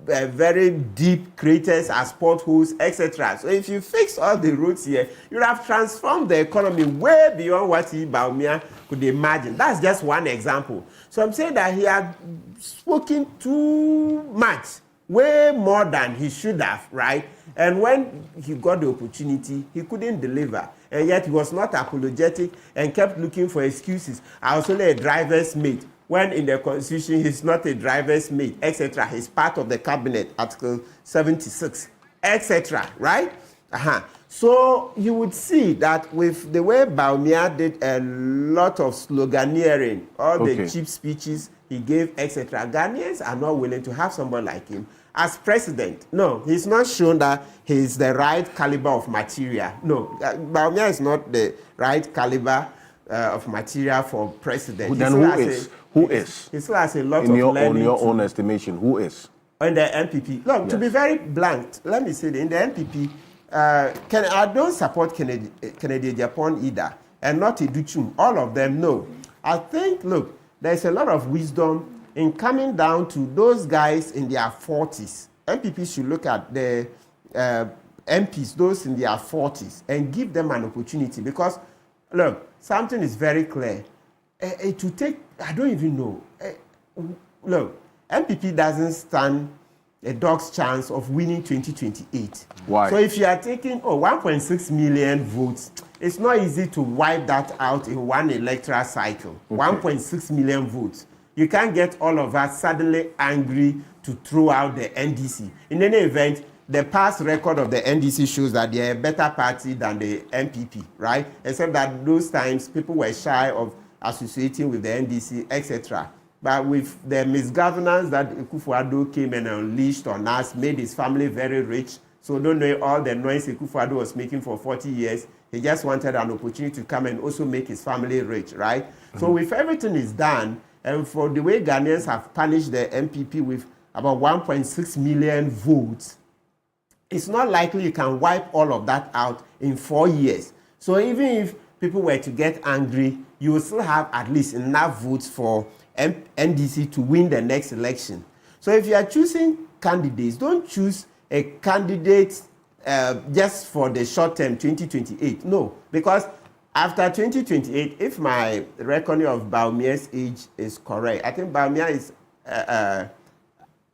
very deep craters as potholes, etc. So if you fix all the roads here, you have transformed the economy way beyond what Baumia could imagine. That's just one example. So I'm saying that he had spoken too much, way more than he should have, right? And when he got the opportunity, he couldn't deliver. And yet he was not apologetic and kept looking for excuses. I was only a driver's mate. When in the constitution, he's not a driver's mate, etc. He's part of the cabinet, Article 76, etc. Right? So you would see that with the way Baumia did a lot of sloganeering, all the cheap speeches he gave, etc. Ghanaians are not willing to have someone like him as president. No, he's not shown that he's the right caliber of material. No, Baumia is not the right caliber of material for president. Then who is? He still has a lot of learning. In your own estimation, who is? In the MPP. Look, yes. To be very blunt, let me say that in the MPP, I don't support Kennedy Japan either, and not Iduchum. All of them, no. I think, look, there's a lot of wisdom in coming down to those guys in their 40s. MPP should look at the MPs, those in their 40s, and give them an opportunity. Because, look, something is very clear. It will take, I don't even know. Look, MPP doesn't stand a dog's chance of winning 2028. Why? So if you are taking 1.6 million votes, it's not easy to wipe that out in one electoral cycle. 1.6 million votes. You can't get all of us suddenly angry to throw out the NDC. In any event, the past record of the NDC shows that they are a better party than the MPP, right? Except that those times people were shy of associating with the NDC, etc. But with the misgovernance that Akufo-Addo came and unleashed on us, made his family very rich. So don't know all the noise Akufo-Addo was making for 40 years. He just wanted an opportunity to come and also make his family rich, right? So if everything is done, and for the way Ghanaians have punished the MPP with about 1.6 million votes, it's not likely you can wipe all of that out in 4 years. So even if people were to get angry, you will still have at least enough votes for NDC to win the next election. So if you are choosing candidates, don't choose a candidate just for the short term, 2028. No, because after 2028, if my reckoning of Baumia's age is correct, I think Baumia is a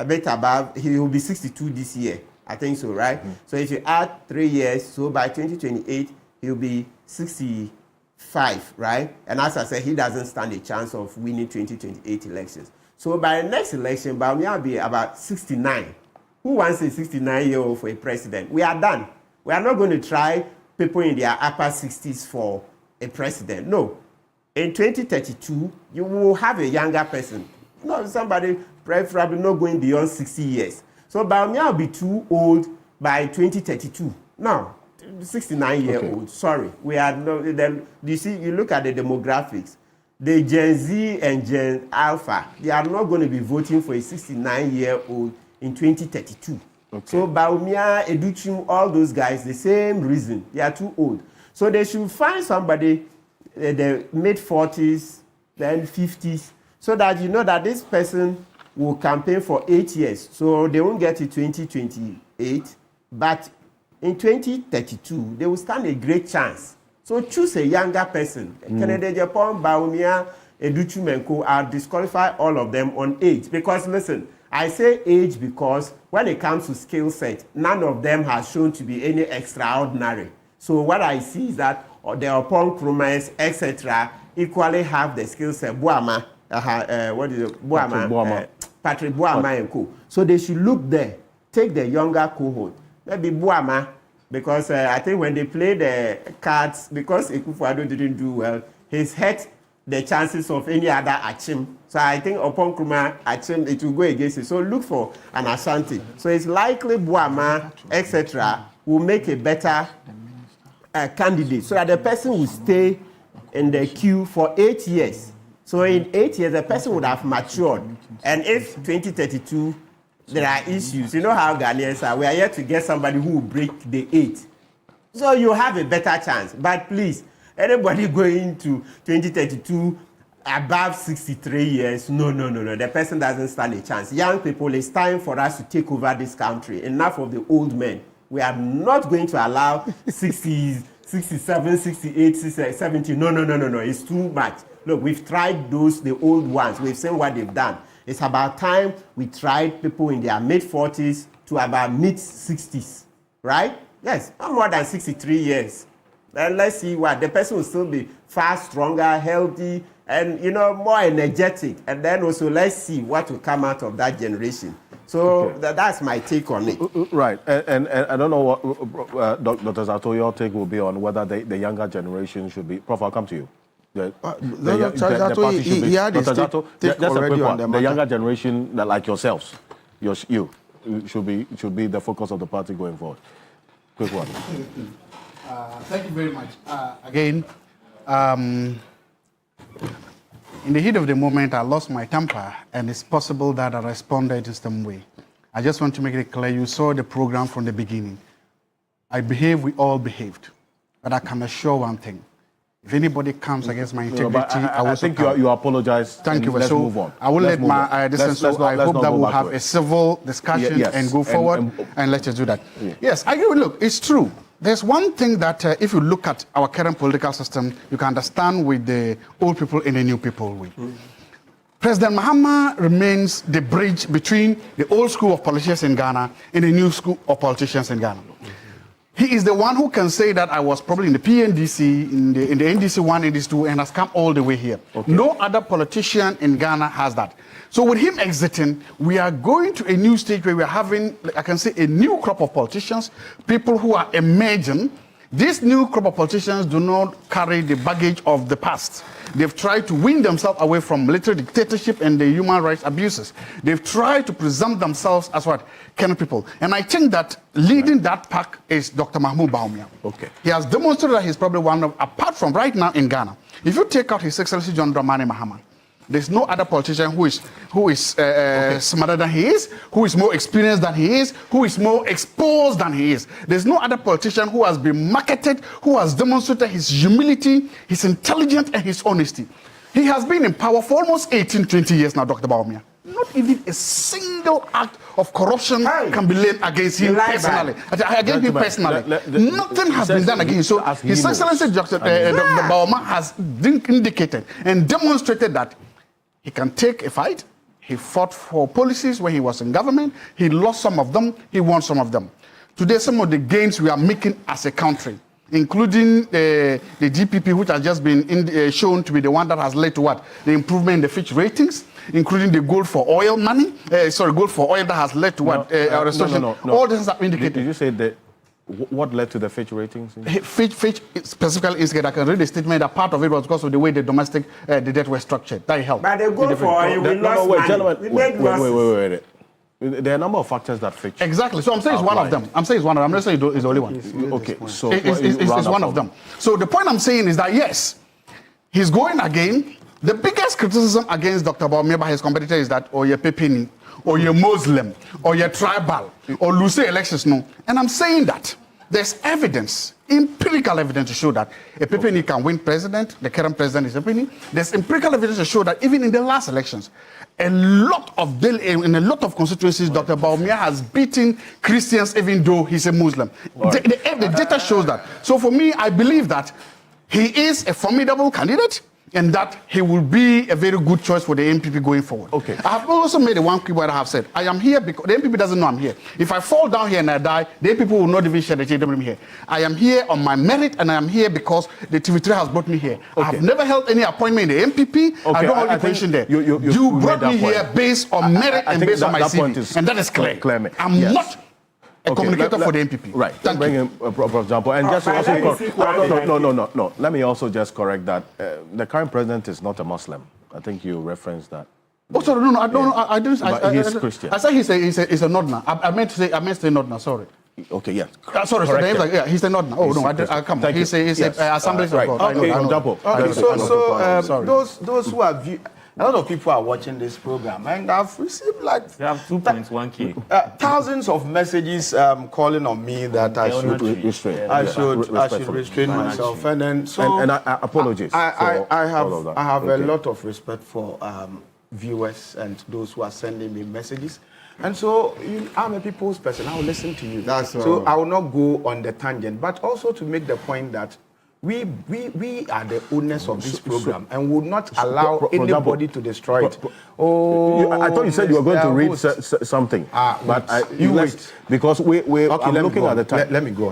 bit above, he will be 62 this year. I think so, right? So if you add 3 years, so by 2028, he'll be 65, right? And as I said, he doesn't stand a chance of winning 2028 elections. So by the next election, Baumia will be about 69. Who wants a 69-year-old for a president? We are done. We are not going to try people in their upper 60s for a president. No. In 2032, you will have a younger person. No, somebody preferably not going beyond 60 years. So Baumia will be too old by 2032. No, 69-year-old. Sorry, we are no. Then you see, you look at the demographics. The Gen Z and Gen Alpha, they are not going to be voting for a 69-year-old in 2032. Okay. So Baumia, Educhim, all those guys, the same reason. They are too old. So they should find somebody in the mid-40s, then 50s, so that you know that this person will campaign for 8 years. So they won't get to 2028, but in 2032, they will stand a great chance. So choose a younger person. Kennedy Japan, Baumia, Educhim, I'll disqualify all of them on age. Because listen, I say age because when it comes to skill set, none of them has shown to be any extraordinary. So what I see is that the Opon Krumas, etc., equally have the skill set. Buama, Patrick Buama and co. So they should look there, take the younger cohort. Maybe Buama, because I think when they play the cards, because Akufo-Addo didn't do well, he's hurt the chances of any other Achim. So I think upon Kruma Achim, it will go against it. So look for an Ashanti. So it's likely Buama, etc., will make a better candidate, so that the person will stay in the queue for 8 years. So in 8 years, the person would have matured. And if 2032, there are issues, you know how Ghanaians are, we are yet to get somebody who will break the 8. So you have a better chance. But please, anybody going to 2032 above 63 years, no. The person doesn't stand a chance. Young people, it's time for us to take over this country. Enough of the old men. We are not going to allow 60s, 67, 68, 70. No. It's too much. Look, we've tried the old ones. We've seen what they've done. It's about time we tried people in their mid-40s to about mid-60s, right? Yes, not more than 63 years. And let's see what the person will still be far stronger, healthy, and more energetic. And then also let's see what will come out of that generation. So that's my take on it. Right, and I don't know what Dr. Zato, your take will be on whether the younger generation should be. Prof, I'll come to you. The younger generation, like yourselves, you should be the focus of the party going forward. Quick one. Thank you very much. Again, in the heat of the moment, I lost my temper, and it's possible that I responded in some way. I just want to make it clear, you saw the program from the beginning. I behaved, we all behaved. But I can assure one thing. If anybody comes against my integrity, I will think you apologize. Thank you. Let's so move on. I will let my I hope that we'll have a civil discussion and go forward, and let's just do that. Yeah. Yes, I agree. Look, it's true. There's one thing that if you look at our current political system, you can understand with the old people and the new people. President Mahama remains the bridge between the old school of politicians in Ghana and the new school of politicians in Ghana. He is the one who can say that I was probably in the PNDC, in the NDC 1, NDC 2, and has come all the way here. Okay. No other politician in Ghana has that. So with him exiting, we are going to a new stage where we are having, I can say, a new crop of politicians, people who are emerging. These new crop of politicians do not carry the baggage of the past. They've tried to win themselves away from military dictatorship and the human rights abuses. They've tried to present themselves as what? Kind of people. And I think that leading that pack is Dr. Mahmoud Bawumia. Okay. He has demonstrated that he's probably one of, apart from right now in Ghana, if you take out His Excellency John Dramani Mahama, there's no other politician who is smarter than he is, who is more experienced than he is, who is more exposed than he is. There's no other politician who has been marketed, who has demonstrated his humility, his intelligence, and his honesty. He has been in power for almost 18, 20 years now, Dr. Bawumia. Not even a single act of corruption can be laid against him personally. Against him personally. Nothing has been done against him. So His Excellency Dr. Bawumia has indicated and demonstrated that he can take a fight. He fought for policies when he was in government. He lost some of them. He won some of them. Today, some of the gains we are making as a country, including the GPP, which has just been shown to be the one that has led to what? The improvement in the Fitch ratings, including the gold for oil money. Gold for oil that has led to what? No. All this are indicated. Did you say that? What led to the Fitch ratings? Fitch specifically indicated, I can read the statement that part of it was because of the way the domestic the debt was structured. That helped. But they go for oil, we lost money. Gentlemen, We made losses. wait. There are a number of factors that Fitch. Exactly. So I'm saying it's one of them. I'm not saying it's the only one. Okay. So it's one of them. So the point I'm saying is that yes, he's going again. The biggest criticism against Dr. Bawumia by his competitor is that, oh, you're Pepini, or you're Muslim, or you're tribal, or lose elections. No. And I'm saying that there's evidence, empirical evidence to show that a Pepini can win president. The current president is a Pepini. There's empirical evidence to show that even in the last elections, in a lot of constituencies, Dr. Bawumia has beaten Christians even though he's a Muslim. The data shows that. So for me, I believe that he is a formidable candidate, and that he will be a very good choice for the MPP going forward. Okay. I have also made one keyword I have said. I am here because the MPP doesn't know I'm here. If I fall down here and I die, the MPP will not even share the shade of me here. I am here on my merit, and I am here because the TV3 has brought me here. Okay. I have never held any appointment in the MPP. Okay. I don't hold any position there. You brought me here based on merit and based on my CV. And that is clear. I'm not a communicator for the MPP. Right. Thank you. For example, and just also no. Let me also just correct that the current president is not a Muslim. I think you referenced that. Oh, sorry, no, I don't. I didn't. But he's Christian. I said he's a Nodna. I meant to say Nodna. Sorry. Okay, yeah. Sorry, he's a Nodna. Oh no, I come. He's a Assembly of God. Okay, those who are a lot of people are watching this program, and I've received like they have 2.1K thousands of messages calling on me that I should restrain myself, and then and I apologize. I have a lot of respect for viewers and those who are sending me messages. And so I'm a people's person. I will listen to you. So I will not go on the tangent, but also to make the point that we are the owners of this program and will not allow anybody to destroy it. I thought you said you were going to read something. But you wait. Because I'm looking at the time. Let me go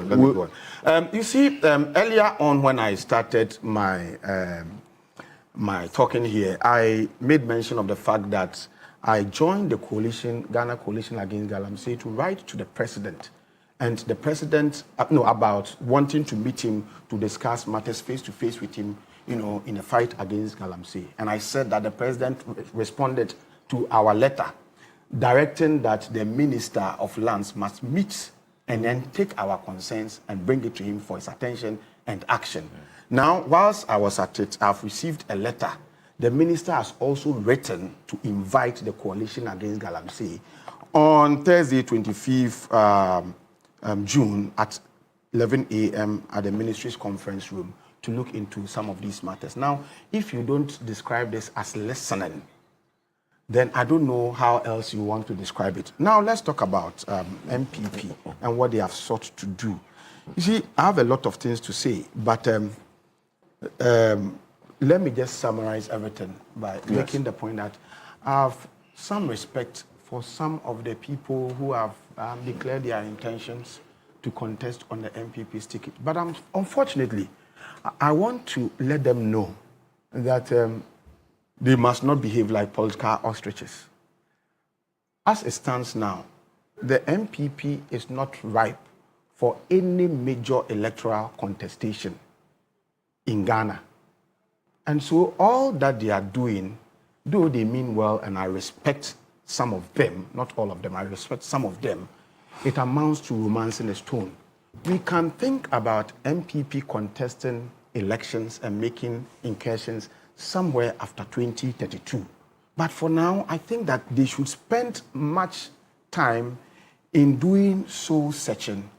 on. You see, earlier on when I started my talking here, I made mention of the fact that I joined the coalition, Ghana Coalition Against Galamsey, to write to the president. And the president, about wanting to meet him to discuss matters face to face with him, in a fight against Galamsey. And I said that the president responded to our letter, directing that the Minister of Lands must meet and then take our concerns and bring it to him for his attention and action. Now, whilst I was at it, I've received a letter. The minister has also written to invite the coalition against Galamsey on Thursday, 25th June at 11 a.m. at the ministry's conference room to look into some of these matters. Now, if you don't describe this as listening, then I don't know how else you want to describe it. Now, let's talk about MPP and what they have sought to do. You see, I have a lot of things to say, but let me just summarize everything by making the point that I have some respect for some of the people who have declared their intentions to contest on the MPP's ticket. But unfortunately, I want to let them know that they must not behave like political ostriches. as it stands now, the MPP is not ripe for any major electoral contestation in Ghana. And so all that they are doing, though they mean well, and I respect some of them, not all of them, I respect some of them, it amounts to romancing a stone. We can think about MPP contesting elections and making incursions somewhere after 2032. But for now, I think that they should spend much time in doing soul searching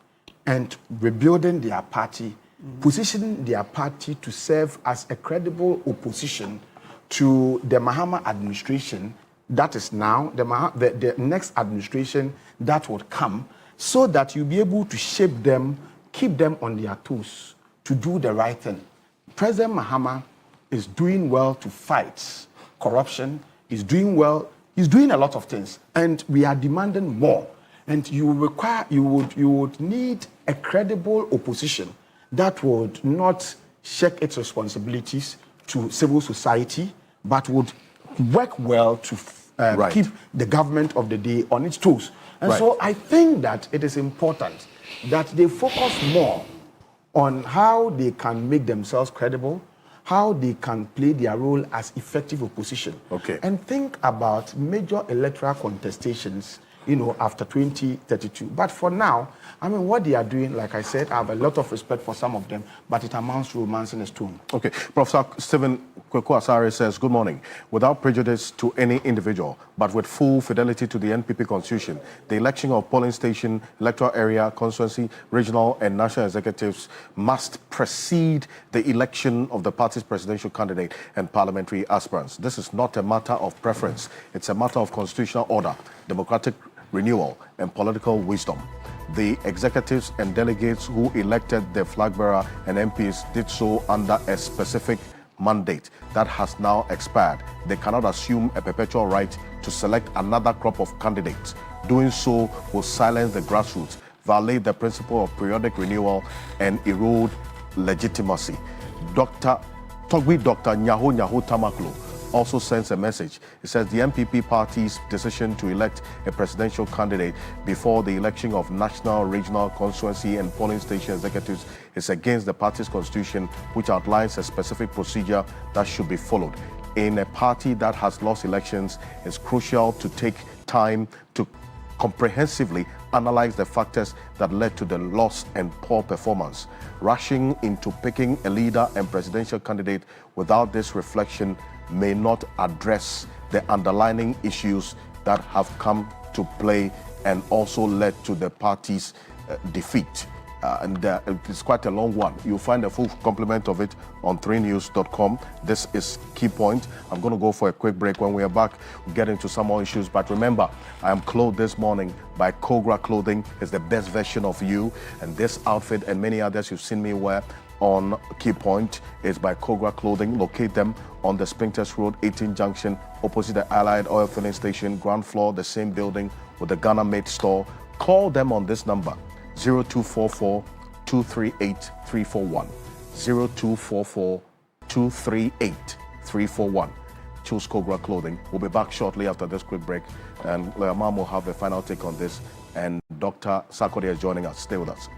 and rebuilding their party, positioning their party to serve as a credible opposition to the Mahama administration that is now, the next administration that would come, so that you'll be able to shape them, keep them on their toes to do the right thing. President Mahama is doing well to fight corruption. He's doing well. He's doing a lot of things, and we are demanding more. And you would need a credible opposition that would not shirk its responsibilities to civil society, but would work well to keep the government of the day on its toes. And so I think that it is important that they focus more on how they can make themselves credible, how they can play their role as effective opposition, and think about major electoral contestations, after 2032. But for now, I mean, what they are doing, like I said, I have a lot of respect for some of them, but it amounts to romancing a stone. Okay. Professor Stephen Kweku Asare says, good morning. Without prejudice to any individual, but with full fidelity to the NPP constitution, the election of polling station, electoral area, constituency, regional and national executives must precede the election of the party's presidential candidate and parliamentary aspirants. This is not a matter of preference. It's a matter of constitutional order, democratic renewal, and political wisdom. The executives and delegates who elected the flag bearer and MPs did so under a specific mandate that has now expired. They cannot assume a perpetual right to select another crop of candidates. Doing so will silence the grassroots, violate the principle of periodic renewal, and erode legitimacy. Dr. Nyaho Tamaklo also sends a message. It says the MPP party's decision to elect a presidential candidate before the election of national, regional, constituency, and polling station executives is against the party's constitution, which outlines a specific procedure that should be followed. In a party that has lost elections, it's crucial to take time to comprehensively analyze the factors that led to the loss and poor performance. Rushing into picking a leader and presidential candidate without this reflection may not address the underlying issues that have come to play and also led to the party's defeat. It's quite a long one. You'll find a full complement of it on 3news.com. This is Key Point. I'm going to go for a quick break. When we are back, we'll get into some more issues. But remember, I am clothed this morning by Kogra Clothing. It's the best version of you. And this outfit and many others you've seen me wear on Key Point is by Kogra Clothing. Locate them on the Spintex Road, 18 Junction, opposite the Allied Oil Filling Station, ground floor, the same building with the Ghana Made store. Call them on this number, 0244 238 341. 0244 238 341. Choose Kogra Clothing. We'll be back shortly after this quick break, and Lawyer Mam will have a final take on this, and Dr. Sarkodie is joining us. Stay with us.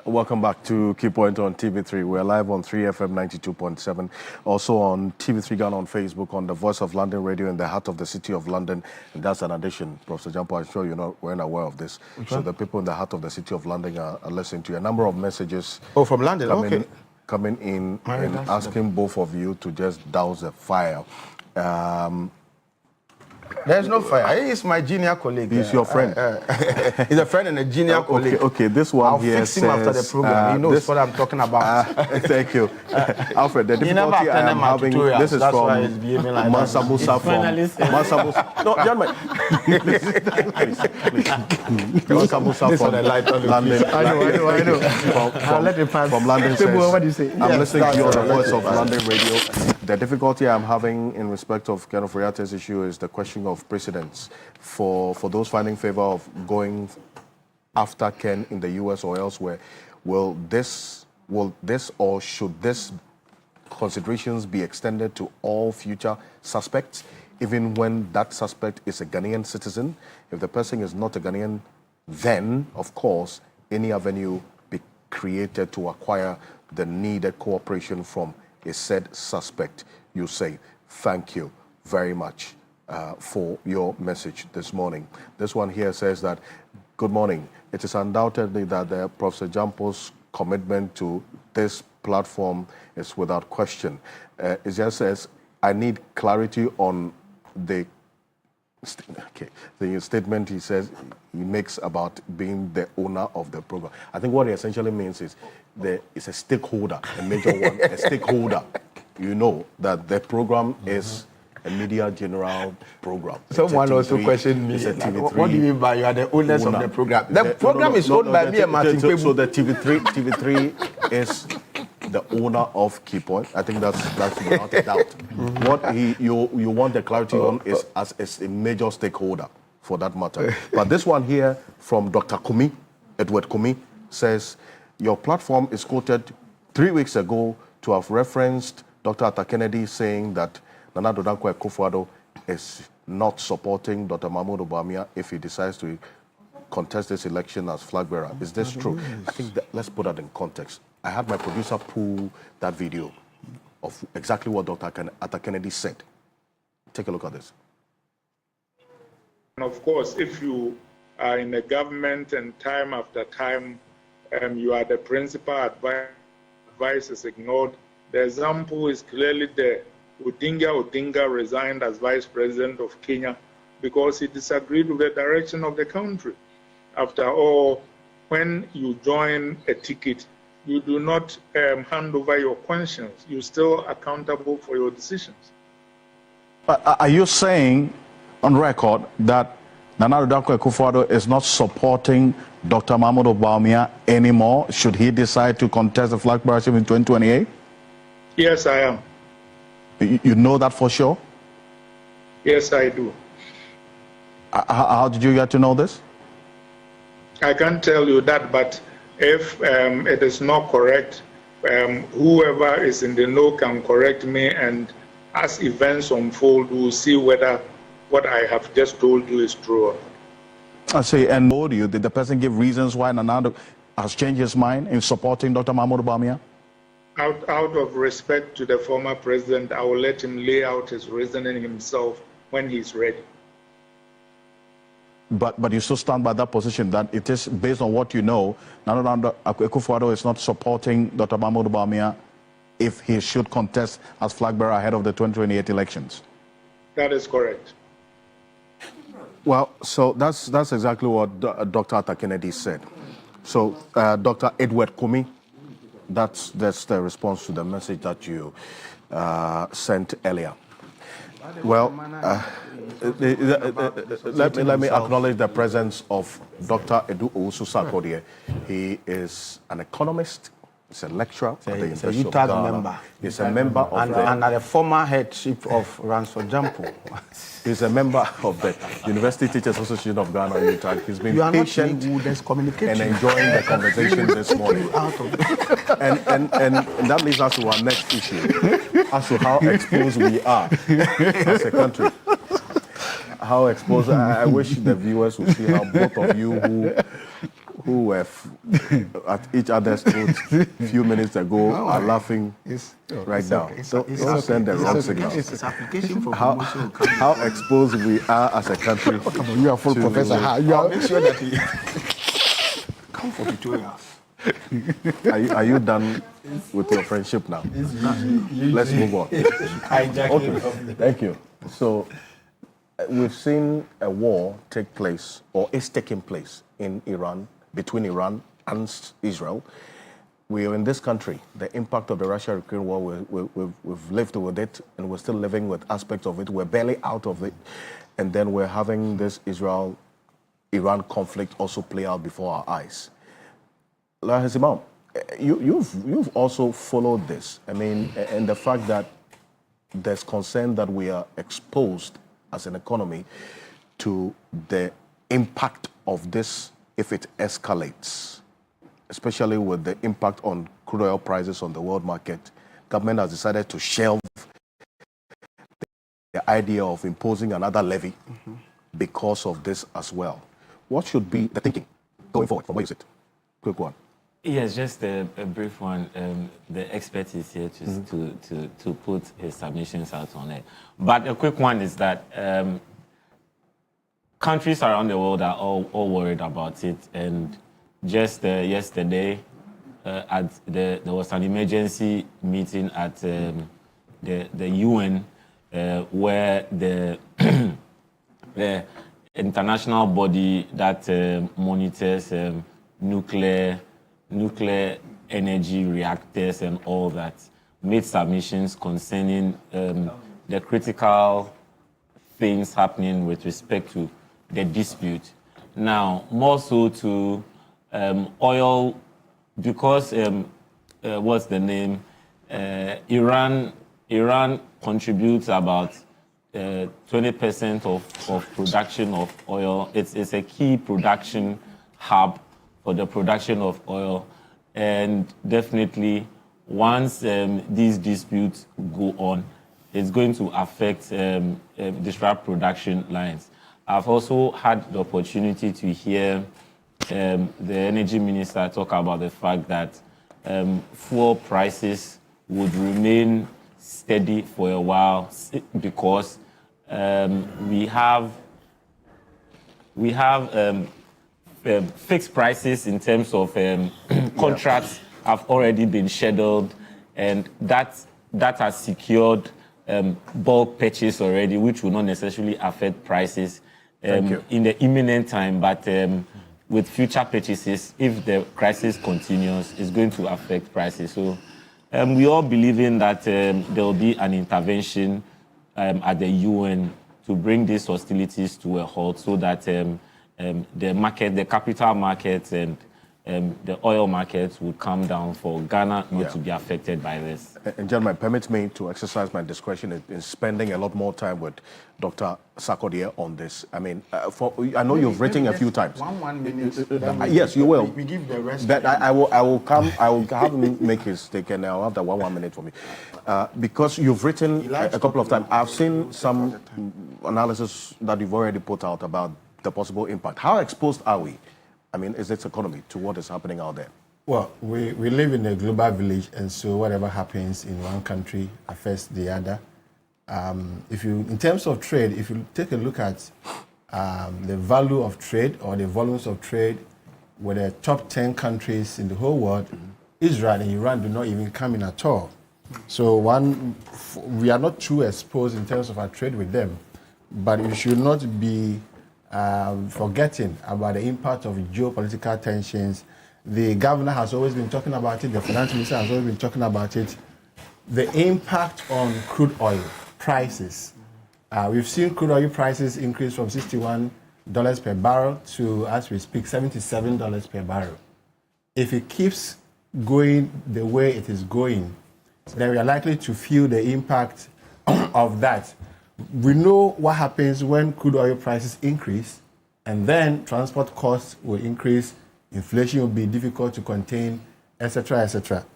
Welcome back to Key Point on TV3. We're live on 3FM 92.7. Also on TV3 Ghana on Facebook, on the Voice of London Radio in the heart of the city of London. And that's an addition. Professor Jampo, I'm sure we're not aware of this. Okay. So the people in the heart of the city of London are listening to you. A number of messages. Oh, from London, coming in and asking both of you to just douse the fire. There's no fire. He's my junior colleague. He's your friend. He's a friend and a junior colleague. Okay, this one I'll here fix him after the program. He knows what I'm talking about. Thank you. Alfred, the difficulty I am having, this is from Mansa Musa from... Mansa Musa... No, gentlemen. Mansa Musa from London. I know. I'll let it pass. From London says, what do you say? I'm listening to you on the Voice of London Radio. The difficulty I'm having in respect of Ken Ofori-Atta's issue is the question of precedents for those finding favor of going after Ken in the US or elsewhere. Will this or should this considerations be extended to all future suspects, even when that suspect is a Ghanaian citizen? If the person is not a Ghanaian, then of course any avenue be created to acquire the needed cooperation from a said suspect. You say, thank you very much for your message this morning. This one here says that, good morning. It is undoubtedly that Professor Jampo's commitment to this platform is without question. It just says, I need clarity on the statement he says he makes about being the owner of the program. I think what he essentially means is it's a stakeholder, a major one, a stakeholder. You know that the program is a media general program. Someone also questioned me. What do you mean by you are the owners of the program? The program is owned by me and Martin Kwebu. So the TV3 is the owner of Key Point. I think that's without a doubt. What you want the clarity on is as a major stakeholder for that matter. But this one here from Dr. Kumi, Edward Kumi, says your platform is quoted 3 weeks ago to have referenced Dr. Arthur Kennedy saying that Nana Addo Dankwa Akufo-Addo is not supporting Dr. Mahmoud Bawumia if he decides to contest this election as flag bearer. Is this true? I think let's put that in context. I had my producer pull that video of exactly what Dr. Arthur Kennedy said. Take a look at this. And of course, if you are in the government and time after time you are the principal advice is ignored, the example is clearly there. Odinga resigned as vice president of Kenya because he disagreed with the direction of the country. After all, when you join a ticket, you do not hand over your conscience. You're still accountable for your decisions. Are you saying on record that Nana Addo Dankwa Akufo-Addo is not supporting Dr. Mahmoud Bawumia anymore should he decide to contest the flag bearership in 2028? Yes, I am. You know that for sure? Yes, I do. How did you get to know this? I can't tell you that, but if it is not correct, whoever is in the know can correct me, and as events unfold, we'll see whether what I have just told you is true or not. I see, and did the person give reasons why Nana Addo has changed his mind in supporting Dr. Mahmoud Bawumia? Out of respect to the former president, I will let him lay out his reasoning himself when he's ready. But you still stand by that position that it is based on what you know, Nana Addo Akufo-Addo is not supporting Dr. Mahmoud Bawumia if he should contest as flag bearer ahead of the 2028 elections? That is correct. Well, so that's exactly what Dr. Arthur Kennedy said. So, Dr. Edward Kumi, that's the response to the message that you sent earlier. Well, let me acknowledge the presence of Dr. Edu Owusu-Sarkodie. He is an economist. He's a lecturer at the University of Ghana. Member. He's a member of the former headship of Ransford Jampo. He's a member of the University Teachers Association of Ghana. He's been patient and enjoying the conversation this morning. and that leads us to our next issue, as to how exposed we are as a country. How exposed. I wish the viewers would see how both of you who were at each other's throats a few minutes ago are laughing right now. Don't send the wrong signal. It's application for promotion. How exposed we are as a country. You are full professor. You are make sure that he come for tutorials. Are you done with your friendship now? Let's move on. Okay. Thank you. So we've seen a war take place, or is taking place, in Iran, between Iran and Israel. We are in this country. The impact of the Russia-Ukraine war, we've lived with it, and we're still living with aspects of it. We're barely out of it. And then we're having this Israel-Iran conflict also play out before our eyes. Imam, you've also followed this. I mean, and the fact that there's concern that we are exposed as an economy to the impact of this if it escalates, especially with the impact on crude oil prices on the world market. Government has decided to shelve the idea of imposing another levy because of this as well. What should be the thinking going forward? From where you sit? Quick one. Yes, just a brief one. The expert is here to put his submissions out on it. But a quick one is that countries around the world are all worried about it. And just yesterday, there was an emergency meeting at the UN where the international body that monitors nuclear energy reactors and all that made submissions concerning the critical things happening with respect to the dispute. Now, more so to oil, because what's the name? Iran contributes about 20% of production of oil. It's a key production hub for the production of oil, and definitely once these disputes go on, it's going to affect disrupt production lines. I've also had the opportunity to hear the energy minister talk about the fact that fuel prices would remain steady for a while because we have fixed prices in terms of contracts have already been scheduled, and that has secured bulk purchase already, which will not necessarily affect prices in the imminent time, but with future purchases, if the crisis continues, it's going to affect prices. So we all believe in that there will be an intervention at the UN to bring these hostilities to a halt so that the market, the capital markets and the oil markets would come down for Ghana not to be affected by this. And gentlemen, permit me to exercise my discretion in spending a lot more time with Dr. Sarkodie on this. I mean, I know you've written a few times. 1 minute. Yes, you will. We give the rest. But I will have him make his stake, and I'll have that 1 minute for me. Because you've written a couple of times. I've seen some analysis that you've already put out about the possible impact. How exposed are we? I mean, is this economy to what is happening out there? Well, we live in a global village, and so whatever happens in one country affects the other. In terms of trade, if you take a look at the value of trade or the volumes of trade with the top 10 countries in the whole world, Israel and Iran do not even come in at all. So we are not too exposed in terms of our trade with them, but we should not be forgetting about the impact of geopolitical tensions. The governor has always been talking about it, the finance minister has always been talking about it. The impact on crude oil prices. We've seen crude oil prices increase from $61 per barrel to, as we speak, $77 per barrel. If it keeps going the way it is going, then we are likely to feel the impact of that. We know what happens when crude oil prices increase, and then transport costs will increase, inflation will be difficult to contain, etc., etc.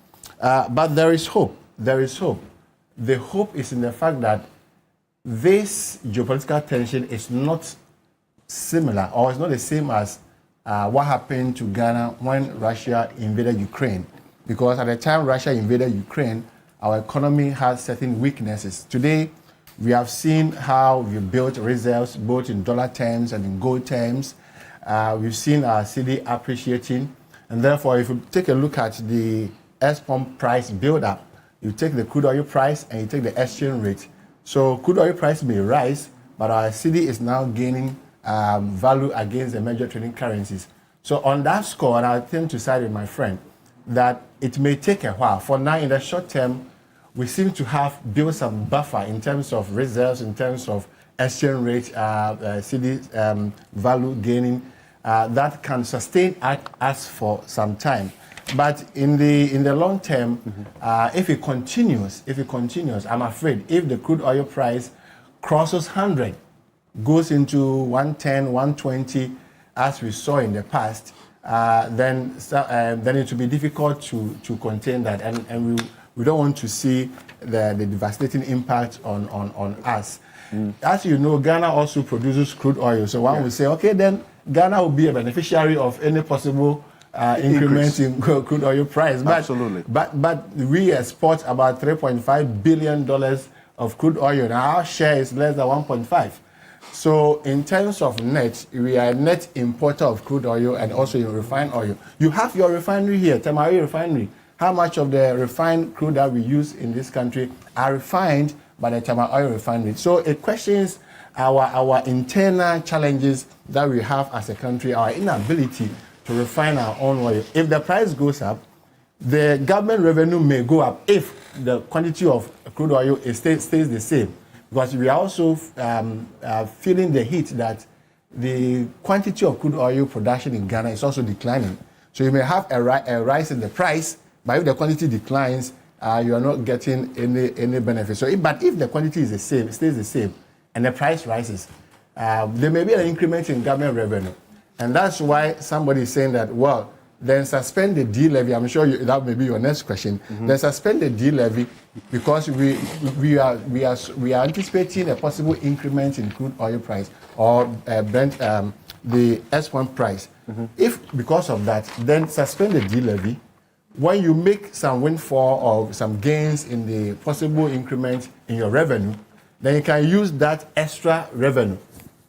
But there is hope. There is hope. The hope is in the fact that this geopolitical tension is not similar, or it's not the same as what happened to Ghana when Russia invaded Ukraine. Because at the time Russia invaded Ukraine, our economy had certain weaknesses. Today, we have seen how we built reserves both in dollar terms and in gold terms. We've seen our cedi appreciating. And therefore, if you take a look at the export price build-up, you take the crude oil price and you take the exchange rate. So crude oil price may rise, but our cedi is now gaining value against the major trading currencies. So on that score, and I tend to side with my friend, that it may take a while. For now, in the short term, we seem to have built some buffer in terms of reserves, in terms of exchange rate, cedi value gaining, that can sustain us for some time. But in the long term, if it continues, I'm afraid if the crude oil price crosses 100, goes into 110, 120, as we saw in the past, then it will be difficult to contain that, and we don't want to see the devastating impact on us. As you know, Ghana also produces crude oil, so one will say, okay, then Ghana will be a beneficiary of any possible increment in crude oil price. But, absolutely. But we export about $3.5 billion of crude oil, and our share is less than 1.5. So in terms of net, we are a net importer of crude oil and also your refined oil. You have your refinery here, Temari Refinery. How much of the refined crude that we use in this country are refined by the Temari Oil Refinery? So it questions our internal challenges that we have as a country, our inability to refine our own oil. If the price goes up, the government revenue may go up if the quantity of crude oil stays the same. Because we are also feeling the heat that the quantity of crude oil production in Ghana is also declining. So you may have a rise in the price, but if the quantity declines, you are not getting any benefit. So, but if the quantity is the same, it stays the same, and the price rises, there may be an increment in government revenue. And that's why somebody is saying that, well, then suspend the D-levy. I'm sure that may be your next question. Then suspend the D-levy because we are anticipating a possible increment in crude oil price or the S1 price. If because of that, then suspend the D-levy. When you make some windfall or some gains in the possible increment in your revenue, then you can use that extra revenue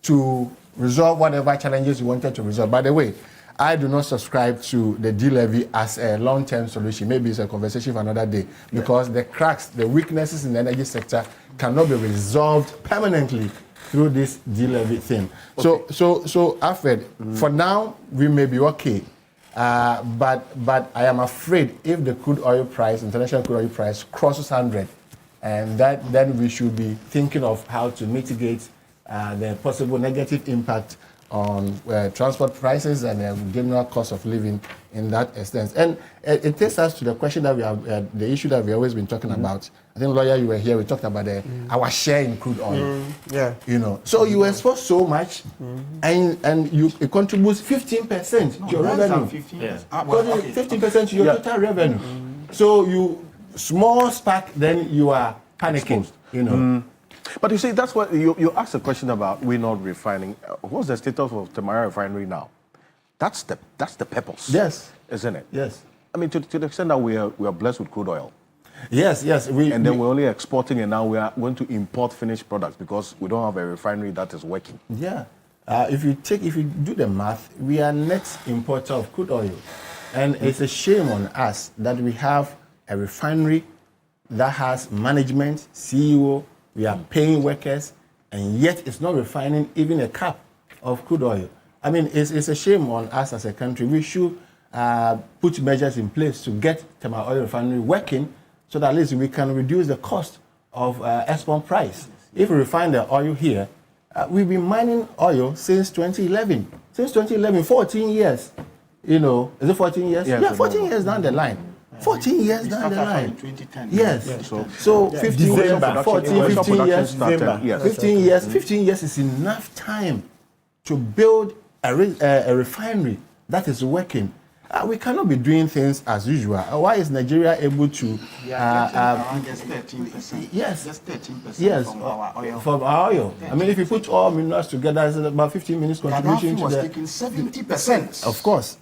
to resolve whatever challenges you wanted to resolve. By the way, I do not subscribe to the D-levy as a long-term solution. Maybe it's a conversation for another day, because the cracks, the weaknesses in the energy sector cannot be resolved permanently through this D-levy thing. Okay. So Alfred, for now, we may be okay. But I am afraid if the crude oil price, international crude oil price, crosses 100, and then we should be thinking of how to mitigate the possible negative impact on transport prices and the general cost of living in that extent. And it takes us to the question that we have, the issue that we've always been talking about. I think, lawyer, you were here, we talked about our share in crude oil. You know, so you export so much, and it contributes 15% to your revenue. 15% to your total revenue. So you, small spark, then you are panicking, you know. But you see, that's what you asked a question about. We're not refining. What's the status of Temari Refinery now? That's the purpose. Yes, isn't it? Yes. I mean, to the extent that we are blessed with crude oil. Yes. Then we're only exporting, and now we are going to import finished products because we don't have a refinery that is working. Yeah. If you do the math, we are net importer of crude oil, and it's a shame on us that we have a refinery that has management, CEO. We are paying workers, and yet it's not refining even a cup of crude oil. I mean, it's a shame on us as a country. We should put measures in place to get Temari Oil Refinery working so that at least we can reduce the cost of export price. If we refine the oil here, we've been mining oil since 2011. Since 2011, 14 years. You know, is it 14 years? Yeah, 14 years down the line. 14 years down the line. 2010. Yes. So 15 years, 15 years. 15 years is enough time to build a refinery that is working. we cannot be doing things as usual. Why is Nigeria able to? Around just 13%. Yes, just 13%. Yes, from our oil. From our oil. I mean, if you put all minerals together, it's about 15 minutes contribution Gaddafi was taking 70%. Of course.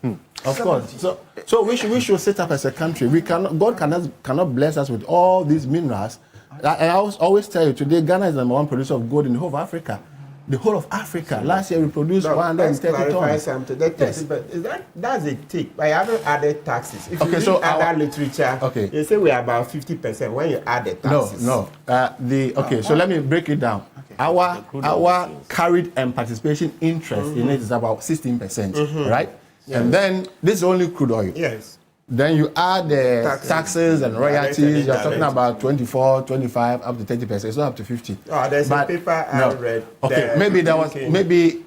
Of course. So we should set up as a country. We God cannot bless us with all these minerals. I always tell you, today Ghana is the #1 producer of gold in the whole of Africa. The whole of Africa. Last year we produced 130 tons. Something. That's a tick. I haven't added taxes. If you read other literature, they say we are about 50% when you add the taxes. So let me break it down. Our carried and participation interest in it is about 16%, right? Yes. And then this is only crude oil. Yes. Then you add the taxes and royalties, you're talking about 24, 25, up to 30%. It's not up to 50. Oh, there's a paper I read. Okay, maybe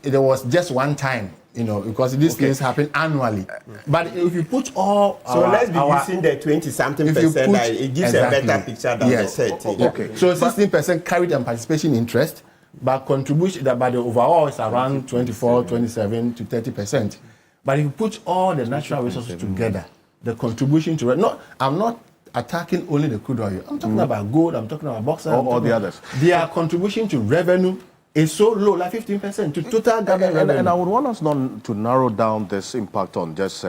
there was just one time, because these things happen annually. But if you put all let's be using the 20-something%, it gives a better picture than the 30. Okay. So 16% carried and participation interest, but contribution, but the overall is around 24, 27 to 30%. But if you put all the natural resources together, the contribution to I'm not attacking only the crude oil. I'm talking about gold, I'm talking about bauxite, all the others. Their contribution to revenue is so low, like 15% to total government revenue. And I would want us not to narrow down this impact on just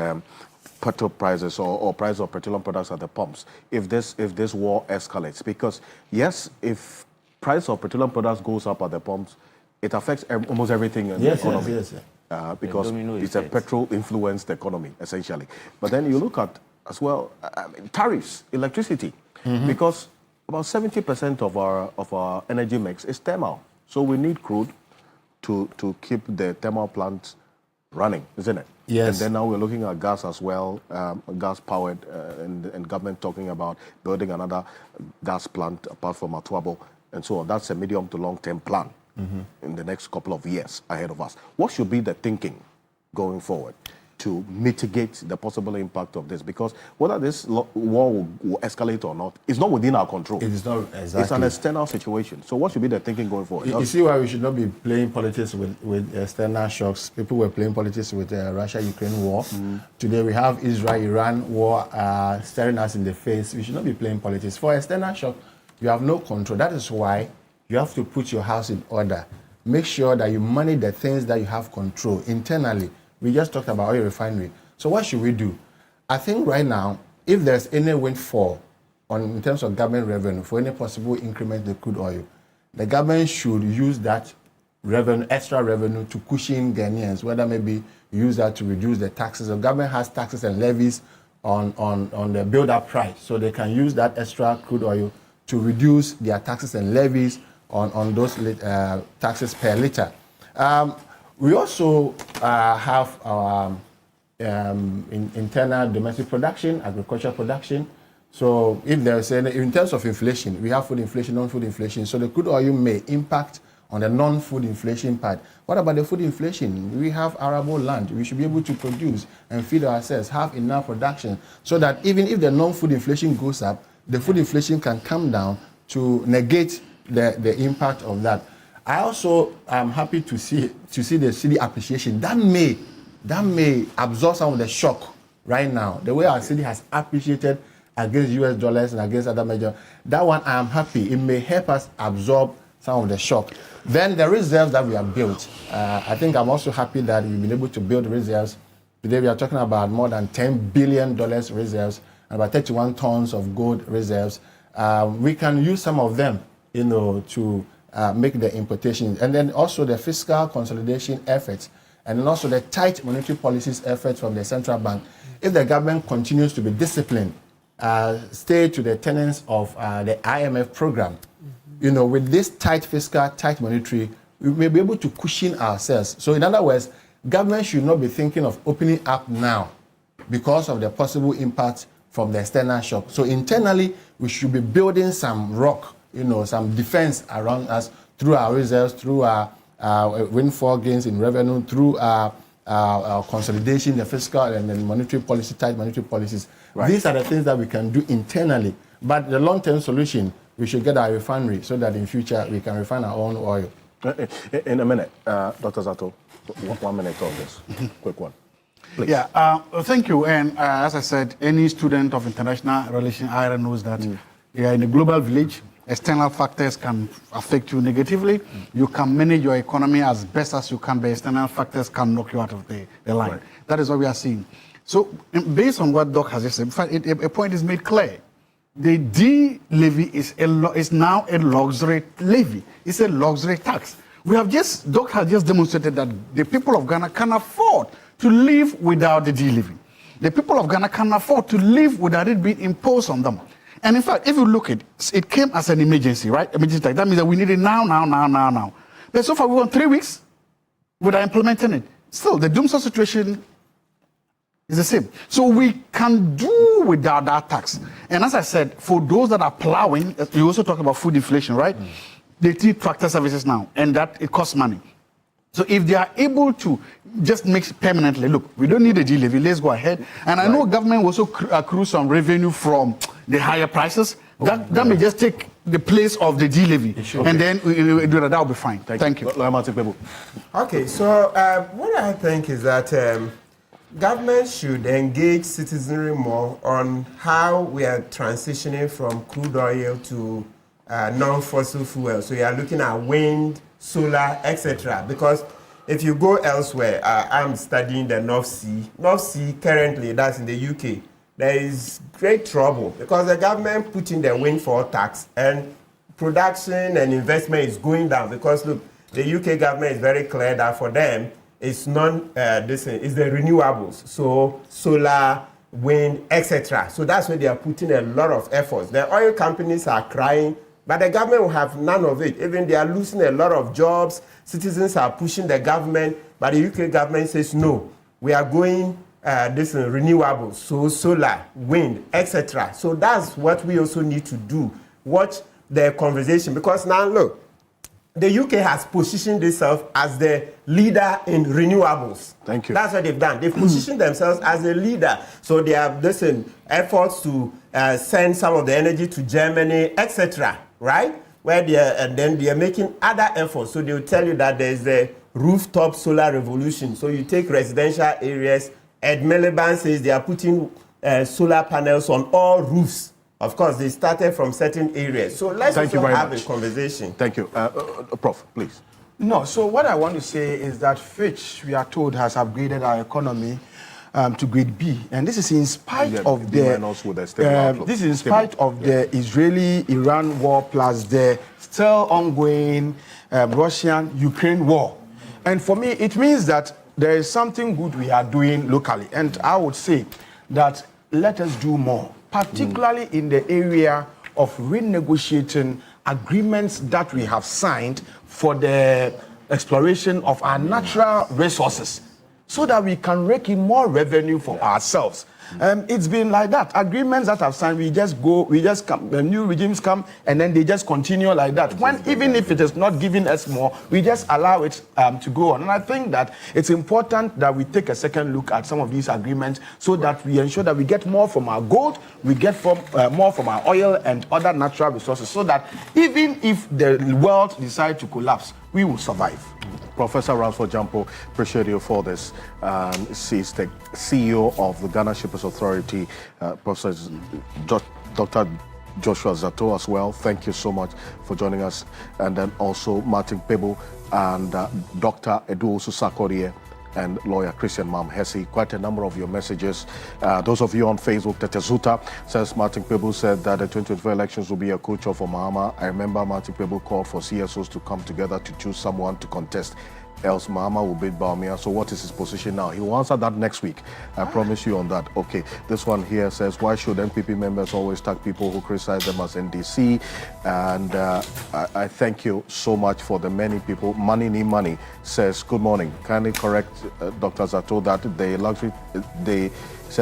petrol prices or price of petroleum products at the pumps if this war escalates. Because yes, if price of petroleum products goes up at the pumps, it affects almost everything in the economy. Yes. Because it's a petrol-influenced economy, essentially. But then you look at, as well, tariffs, electricity, because about 70% of our energy mix is thermal. So we need crude to keep the thermal plants running, isn't it? Yes. And then now we're looking at gas as well, gas-powered, and government talking about building another gas plant apart from Atuabo, and so on. That's a medium to long-term plan. In the next couple of years ahead of us. What should be the thinking going forward to mitigate the possible impact of this? Because whether this war will escalate or not, it's not within our control. It is not, exactly. It's an external situation. So what should be the thinking going forward? You see why we should not be playing politics with external shocks. People were playing politics with the Russia-Ukraine war. Today we have Israel-Iran war staring us in the face. We should not be playing politics. For external shock, you have no control. That is why you have to put your house in order. Make sure that you manage the things that you have control internally. We just talked about oil refinery. So what should we do? I think right now, if there's any windfall in terms of government revenue for any possible increment in the crude oil, the government should use that revenue, extra revenue, to cushion Ghanaians, whether maybe use that to reduce the taxes. The government has taxes and levies on the build-up price, so they can use that extra crude oil to reduce their taxes and levies on those taxes per liter. We also have our internal domestic production, agricultural production. So if there's in terms of inflation, we have food inflation, non-food inflation. So the crude oil may impact on the non-food inflation part. What about the food inflation? We have arable land. We should be able to produce and feed ourselves, have enough production, so that even if the non-food inflation goes up, the food inflation can come down to negate the impact of that. I also am happy to see the cedi appreciation. That may absorb some of the shock right now. The way our cedi has appreciated against US dollars and against other major, that one I am happy. It may help us absorb some of the shock. Then the reserves that we have built, I think I'm also happy that we've been able to build reserves. Today we are talking about more than $10 billion reserves, and about 31 tons of gold reserves. We can use some of them, to make the importation, and then also the fiscal consolidation efforts, and then also the tight monetary policies efforts from the central bank. If the government continues to be disciplined, stay to the tenets of the IMF program, with this tight fiscal, tight monetary, we may be able to cushion ourselves. So in other words, government should not be thinking of opening up now because of the possible impact from the external shock. So internally, we should be building some rock, some defense around us through our reserves, through our windfall gains in revenue, through our consolidation, the fiscal and the monetary policy, tight monetary policies. Right. These are the things that we can do internally. But the long-term solution, we should get our refinery so that in future we can refine our own oil. In a minute, Dr. Zato, 1 minute on this. Quick one. please. Yeah, thank you. And as I said, any student of international relations knows that you are in a global village. External factors can affect you negatively. You can manage your economy as best as you can, but external factors can knock you out of the line. Right. That is what we are seeing. So, based on what Doc has just said, in fact, a point is made clear. The D levy is now a luxury levy. It's a luxury tax. Doc has just demonstrated that the people of Ghana can afford to live without the D levy. The people of Ghana can afford to live without it being imposed on them. And in fact, if you look at it, it came as an emergency, right? Emergency tax. That means that we need it now. But so far, we went 3 weeks without implementing it. Still, the doomsday situation is the same. So we can do without that tax. And as I said, for those that are plowing, you also talk about food inflation, right? They need tractor services now, and that it costs money. So if they are able to just make it permanently, look, we don't need a D levy, let's go ahead. And I know government will also accrue some revenue from the higher prices. That may just take the place of the D levy. And then we do that, that will be fine. Thank you. Okay, so what I think is that government should engage citizenry more on how we are transitioning from crude oil to non-fossil fuel. So you are looking at wind, solar, etc. Because if you go elsewhere, I'm studying the North Sea. North Sea currently, that's in the UK, there is great trouble because the government put in the windfall tax and production and investment is going down because look, the UK government is very clear that for them, it's the renewables. So solar, wind, etc. So that's where they are putting a lot of efforts. The oil companies are crying, but the government will have none of it. Even they are losing a lot of jobs. Citizens are pushing the government, but the UK government says, no, we are going renewables, so solar, wind, etc. So that's what we also need to do. Watch the conversation, because now look, the UK has positioned itself as the leader in renewables. Thank you. That's what they've done. They've positioned themselves as a leader. So they have efforts to send some of the energy to Germany, etc. Right? Where and then they are making other efforts. So they will tell you that there is a rooftop solar revolution. So you take residential areas. Ed Miliband says they are putting solar panels on all roofs. Of course, they started from certain areas. So let's also have a conversation. Thank you. Prof, please. No, so what I want to say is that Fitch, we are told, has upgraded our economy to grade B. And this is in spite of the Israeli-Iran war plus the still ongoing Russian-Ukraine war. And for me, it means that there is something good we are doing locally. And I would say that let us do more, particularly in the area of renegotiating agreements that we have signed for the exploration of our natural resources so that we can rake in more revenue for ourselves. It's been like that. Agreements that have signed, new regimes come, and then they just continue like that. Even if it is not giving us more, we just allow it to go on. And I think that it's important that we take a second look at some of these agreements so that we ensure that we get more from our gold, we get more from our oil and other natural resources, so that even if the world decides to collapse, we will survive. Professor Ransford Jampo, appreciate you for this. She's the CEO of the Ghana Shippers Authority, Professor Dr. Joshua Zato as well. Thank you so much for joining us. And then also Martin Pebo and Dr. Edu Sakorie and lawyer Christian Mam Hesse. Quite a number of your messages. Those of you on Facebook, Tetezuta says Martin Pebo said that the 2024 elections will be a culture for Mahama. I remember Martin Pebo called for CSOs to come together to choose someone to contest. Else Mahama will beat Bawumia. So what is his position now? He will answer that next week. I promise you on that. Okay, this one here says, why should NPP members always tag people who criticize them as NDC? And I thank you so much for the many people. Money need money says, good morning. Kindly correct Dr. Zato that the luxury, they says